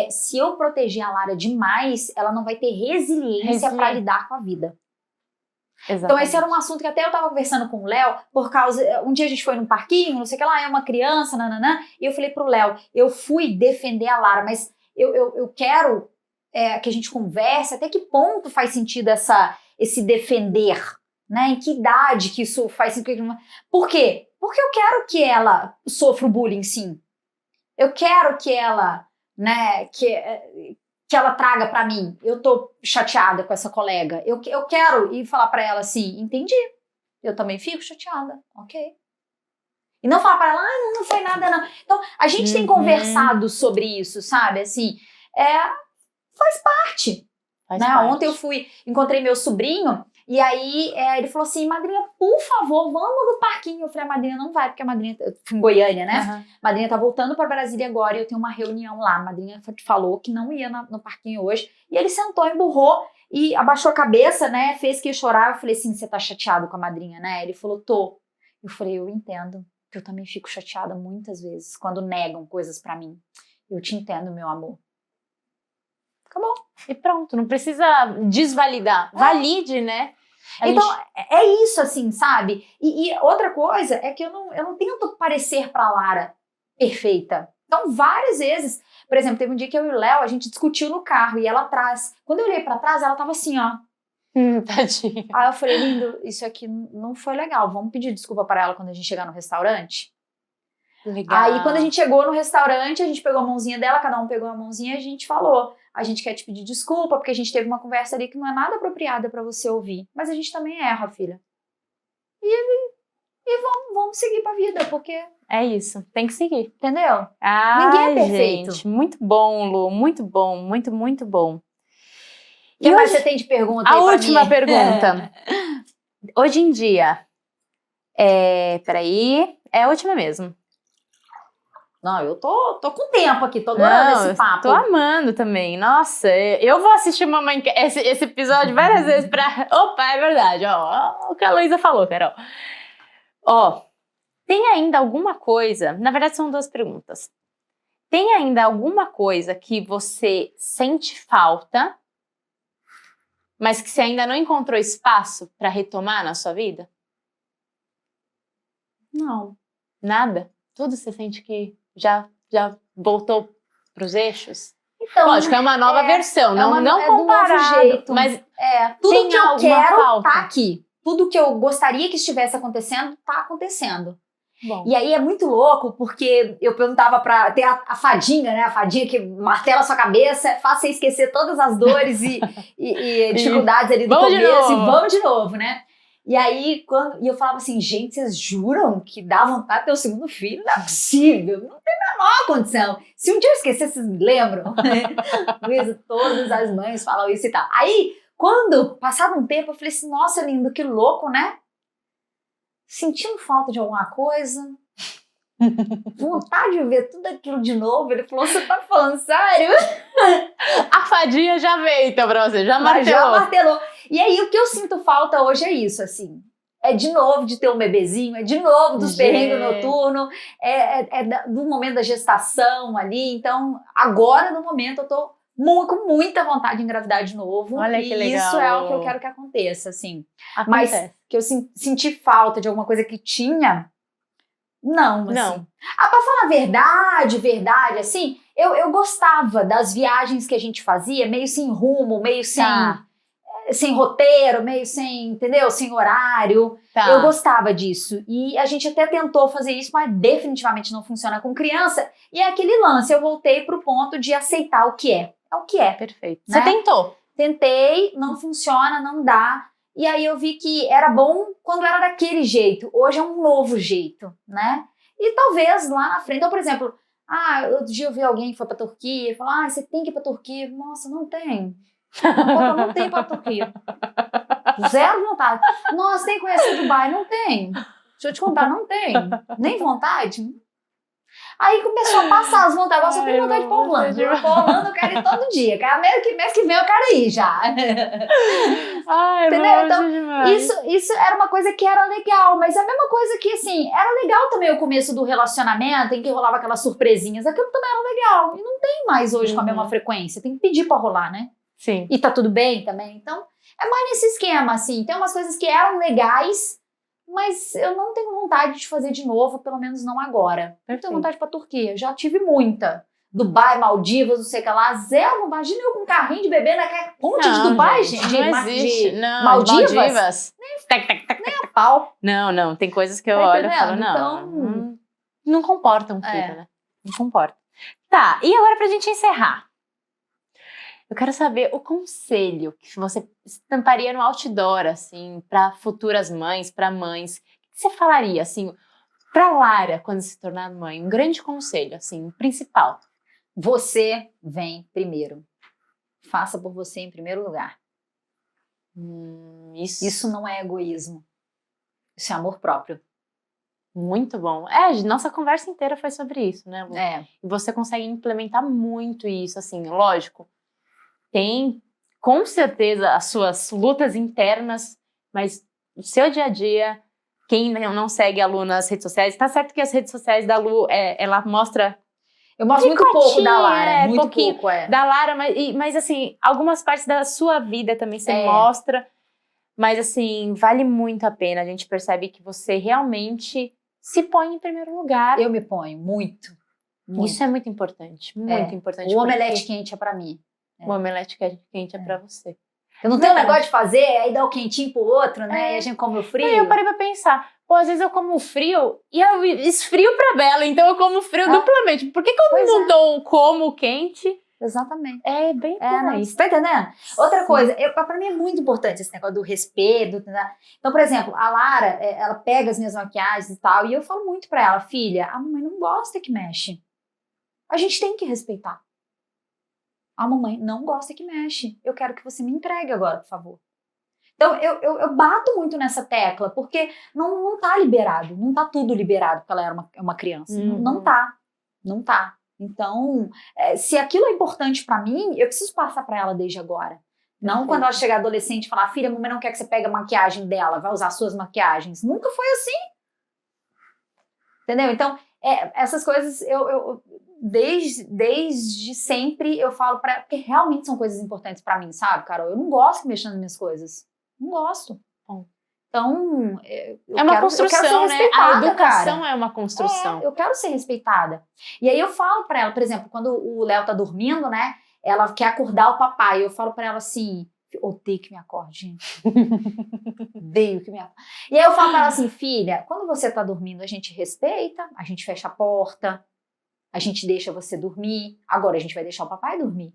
se eu proteger a Lara demais, ela não vai ter resiliência para lidar com a vida. Exatamente. Então esse era um assunto que até eu tava conversando com o Léo, por causa, um dia a gente foi num parquinho, não sei o que lá, é uma criança, nananã, e eu falei pro Léo, eu fui defender a Lara, mas eu quero que a gente converse, até que ponto faz sentido esse defender, né? Em que idade que isso faz sentido? Por quê? Porque eu quero que ela sofra o bullying, sim. Eu quero que ela, né, que ela traga pra mim. Eu tô chateada com essa colega. Eu quero ir falar pra ela assim, entendi. Eu também fico chateada, ok. E não falar pra ela, não foi nada não. Então, a gente tem conversado sobre isso, sabe? Assim, faz parte. Faz Né? parte. Ontem eu encontrei meu sobrinho, e aí ele falou assim, madrinha, por favor, vamos no parquinho. Eu falei, a madrinha não vai, porque a madrinha, eu fui em Goiânia, né? Uhum. A madrinha tá voltando pra Brasília agora e eu tenho uma reunião lá. A madrinha falou que não ia no parquinho hoje. E ele sentou, emburrou e abaixou a cabeça, né? Fez que ia chorar. Eu falei assim, você tá chateado com a madrinha, né? Ele falou, tô. Eu falei, eu entendo, que eu também fico chateada muitas vezes quando negam coisas pra mim. Eu te entendo, meu amor. Acabou. E pronto, não precisa desvalidar. Valide, né? Então, é isso, assim, sabe? E outra coisa é que eu não tento parecer pra Lara perfeita. Então, várias vezes, por exemplo, teve um dia que eu e o Léo, a gente discutiu no carro e ela atrás. Quando eu olhei pra trás, ela tava assim, ó. Tadinha. Aí eu falei, lindo, isso aqui não foi legal. Vamos pedir desculpa pra ela quando a gente chegar no restaurante? Legal. Aí, quando a gente chegou no restaurante, a gente pegou a mãozinha dela, cada um pegou a mãozinha e a gente falou, a gente quer te pedir desculpa, porque a gente teve uma conversa ali que não é nada apropriada pra você ouvir. Mas a gente também erra, filha. E vamos seguir pra vida, porque... É isso, tem que seguir. Entendeu? Ai, Ninguém é perfeito. Gente, muito bom, Lu, muito bom, muito, muito bom. O que mais você tem de pergunta aí A pra última mim? pergunta. Hoje em dia, peraí, é a última mesmo. Não, eu tô com tempo aqui, tô adorando esse papo. Tô amando também. Nossa, eu vou assistir esse episódio várias vezes pra... Opa, é verdade, ó, o que a Luísa falou, Carol. Ó, tem ainda alguma coisa... Na verdade, são duas perguntas. Tem ainda alguma coisa que você sente falta, mas que você ainda não encontrou espaço pra retomar na sua vida? Não. Nada? Tudo você sente que já voltou pros eixos? Então, lógico, é uma nova versão, não do novo comparado, jeito. mas tudo tem que eu alguma quero falta? tá aqui. Tudo que eu gostaria que estivesse acontecendo, tá acontecendo. Bom. E aí é muito louco, porque eu perguntava pra... Tem a fadinha, né? A fadinha que martela a sua cabeça, faz você esquecer todas as dores e dificuldades ali do começo. E vamos de novo, né? E aí, e eu falava assim, gente, vocês juram que dá vontade de ter o segundo filho? Não é possível, não tem a menor condição. Se um dia eu esquecer, vocês me lembram? Luísa, todas as mães falam isso e tal. Aí, quando passava um tempo, eu falei assim, nossa, lindo, que louco, né? Sentindo falta de alguma coisa, vontade de ver tudo aquilo de novo. Ele falou, você tá falando sério? A fadinha já veio então pra você, já martelou. Já martelou. E aí o que eu sinto falta hoje é isso, assim. É de novo de ter um bebezinho, é de novo dos perrengues noturnos, do momento da gestação ali. Então, agora no momento eu tô com muita vontade de engravidar de novo. Olha que legal. Isso é o que eu quero que aconteça, assim. Acontece. Mas que eu senti falta de alguma coisa que tinha, não, assim. Não. Pra falar a verdade, assim, eu gostava das viagens que a gente fazia, meio sem rumo, meio sem roteiro, meio sem, entendeu? Sem horário. Tá. Eu gostava disso. E a gente até tentou fazer isso, mas definitivamente não funciona com criança. E é aquele lance, eu voltei pro ponto de aceitar o que é. É o que é. Perfeito. Né? Você tentou. Tentei, não funciona, não dá. E aí eu vi que era bom quando era daquele jeito. Hoje é um novo jeito, né? E talvez lá na frente, então, por exemplo, outro dia eu vi alguém que foi pra Turquia e falou, você tem que ir pra Turquia. Nossa, não tem. Não tem pra Turquia. Zero vontade. Nossa, tem que conhecer Dubai. Não tem. Deixa eu te contar, não tem. Nem vontade. Aí começou a passar as vontades. Agora só tenho vontade de ir pra Orlando. Pra Orlando eu quero ir todo dia. Mês que vem eu quero ir já. Ai, entendeu? Então, isso era uma coisa que era legal. Mas é a mesma coisa que, assim, era legal também o começo do relacionamento, em que rolava aquelas surpresinhas. Aquilo também era legal. E não tem mais hoje com a mesma frequência. Tem que pedir pra rolar, né? Sim. E tá tudo bem também. Então, é mais nesse esquema, assim. Tem umas coisas que eram legais, mas eu não tenho vontade de fazer de novo, pelo menos não agora. Não tenho vontade pra Turquia, já tive muita. Dubai, Maldivas, não sei o que lá. Zero, imagina eu com um carrinho de bebê naquela ponte de Dubai, gente. Não existe. Não, Maldivas? Nem a pau. Não. Tem coisas que eu Tá olho e falo, entendendo? não. Não comporta um filho, É. né? Não comporta. Tá, e agora pra gente encerrar. Eu quero saber o conselho que você estamparia no outdoor, assim, pra futuras mães, pra mães. O que você falaria, assim, pra Lara, quando se tornar mãe? Um grande conselho, assim, o principal. Você vem primeiro. Faça por você em primeiro lugar. Isso não é egoísmo. Isso é amor próprio. Muito bom. Nossa conversa inteira foi sobre isso, né, Lu? É. E você consegue implementar muito isso, assim, lógico. Tem, com certeza, as suas lutas internas, mas o seu dia a dia, quem não segue a Lu nas redes sociais, tá certo que as redes sociais da Lu, ela mostra... Eu mostro muito pouco da Lara, muito pouquinho pouco, da Lara, mas assim, algumas partes da sua vida também você mostra, mas assim, vale muito a pena, a gente percebe que você realmente se põe em primeiro lugar. Eu me ponho, muito. Isso é muito importante, muito importante. O omelete quente é pra mim. O omelete quente é pra você. Eu não tenho negócio de fazer, aí dá o quentinho pro outro, né? E a gente come o frio. E eu parei pra pensar, às vezes eu como frio e eu esfrio pra Bela, então eu como frio duplamente. Por que eu não como quente? Exatamente. É bem por aí. Você tá entendendo? Outra coisa, pra mim é muito importante esse negócio do respeito. Né? Então, por exemplo, a Lara, ela pega as minhas maquiagens e tal, e eu falo muito pra ela, filha, a mamãe não gosta que mexe. A gente tem que respeitar. A mamãe não gosta que mexe. Eu quero que você me entregue agora, por favor. Então, eu bato muito nessa tecla, porque não tá liberado. Não tá tudo liberado, porque ela era uma criança. Não tá. Então, se aquilo é importante pra mim, eu preciso passar pra ela desde agora. Não quando ela chegar adolescente e falar, filha, a mamãe não quer que você pegue a maquiagem dela, vai usar suas maquiagens. Nunca foi assim. Entendeu? Então, essas coisas, eu desde sempre eu falo pra ela, porque realmente são coisas importantes pra mim, sabe, Carol? Eu não gosto de mexer nas minhas coisas. Não gosto. Então, é uma construção, né? A educação é uma construção. Eu quero ser respeitada. E aí eu falo pra ela, por exemplo, quando o Léo tá dormindo, né? Ela quer acordar o papai. Eu falo pra ela assim, odeio que me acorde, gente. Odeio que me acorde. E aí eu falo pra ela assim, filha, quando você tá dormindo, a gente respeita, a gente fecha a porta, a gente deixa você dormir. Agora a gente vai deixar o papai dormir.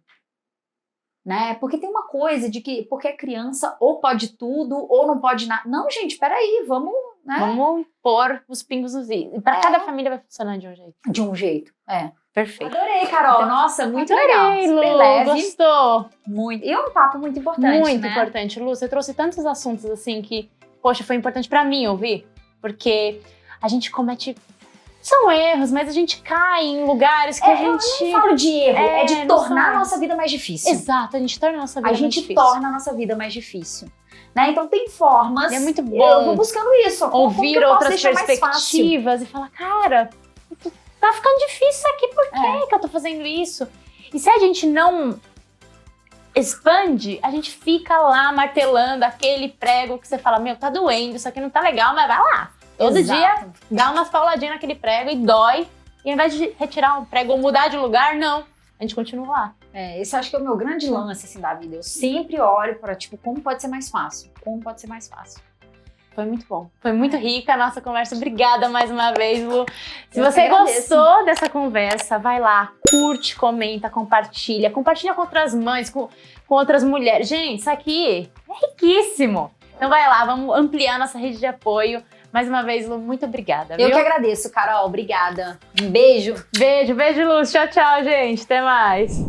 Né? Porque tem uma coisa de que, porque é criança, ou pode tudo, ou não pode nada. Não, gente, peraí, vamos, né? Vamos pôr os pingos nos is. E pra cada família vai funcionar de um jeito. De um jeito, Perfeito. Adorei, Carol. Nossa, muito Adorei, legal. Lu, leve. Gostou? Muito. E é um papo muito importante, Muito né? importante. Lu, você trouxe tantos assuntos assim que, poxa, foi importante pra mim ouvir. Porque a gente comete... São erros, mas a gente cai em lugares que a gente... Eu não falo de erro, é de tornar a são nossa vida mais difícil. Exato, a gente torna a nossa vida mais difícil. A gente torna a nossa vida mais difícil. Né? Então tem formas... E é muito bom eu vou buscando isso. ouvir outras perspectivas e falar, cara, tá ficando difícil isso aqui, por que eu tô fazendo isso? E se a gente não expande, a gente fica lá martelando aquele prego que você fala, meu, tá doendo, isso aqui não tá legal, mas vai lá. Todo dia dá umas pauladinhas naquele prego e dói. E ao invés de retirar um prego ou mudar de lugar, não. A gente continua lá. Esse acho que é o meu grande lance assim, da vida. Eu sempre olho para, tipo, como pode ser mais fácil? Como pode ser mais fácil? Foi muito bom. Foi muito rica a nossa conversa. Obrigada mais uma vez, Lu. Se você gostou dessa conversa, vai lá, curte, comenta, compartilha. Compartilha com outras mães, com outras mulheres. Gente, isso aqui é riquíssimo. Então vai lá, vamos ampliar nossa rede de apoio. Mais uma vez, Lu, muito obrigada. Eu que agradeço, Carol. Obrigada. Um beijo. Beijo, Lu. Tchau, tchau, gente. Até mais.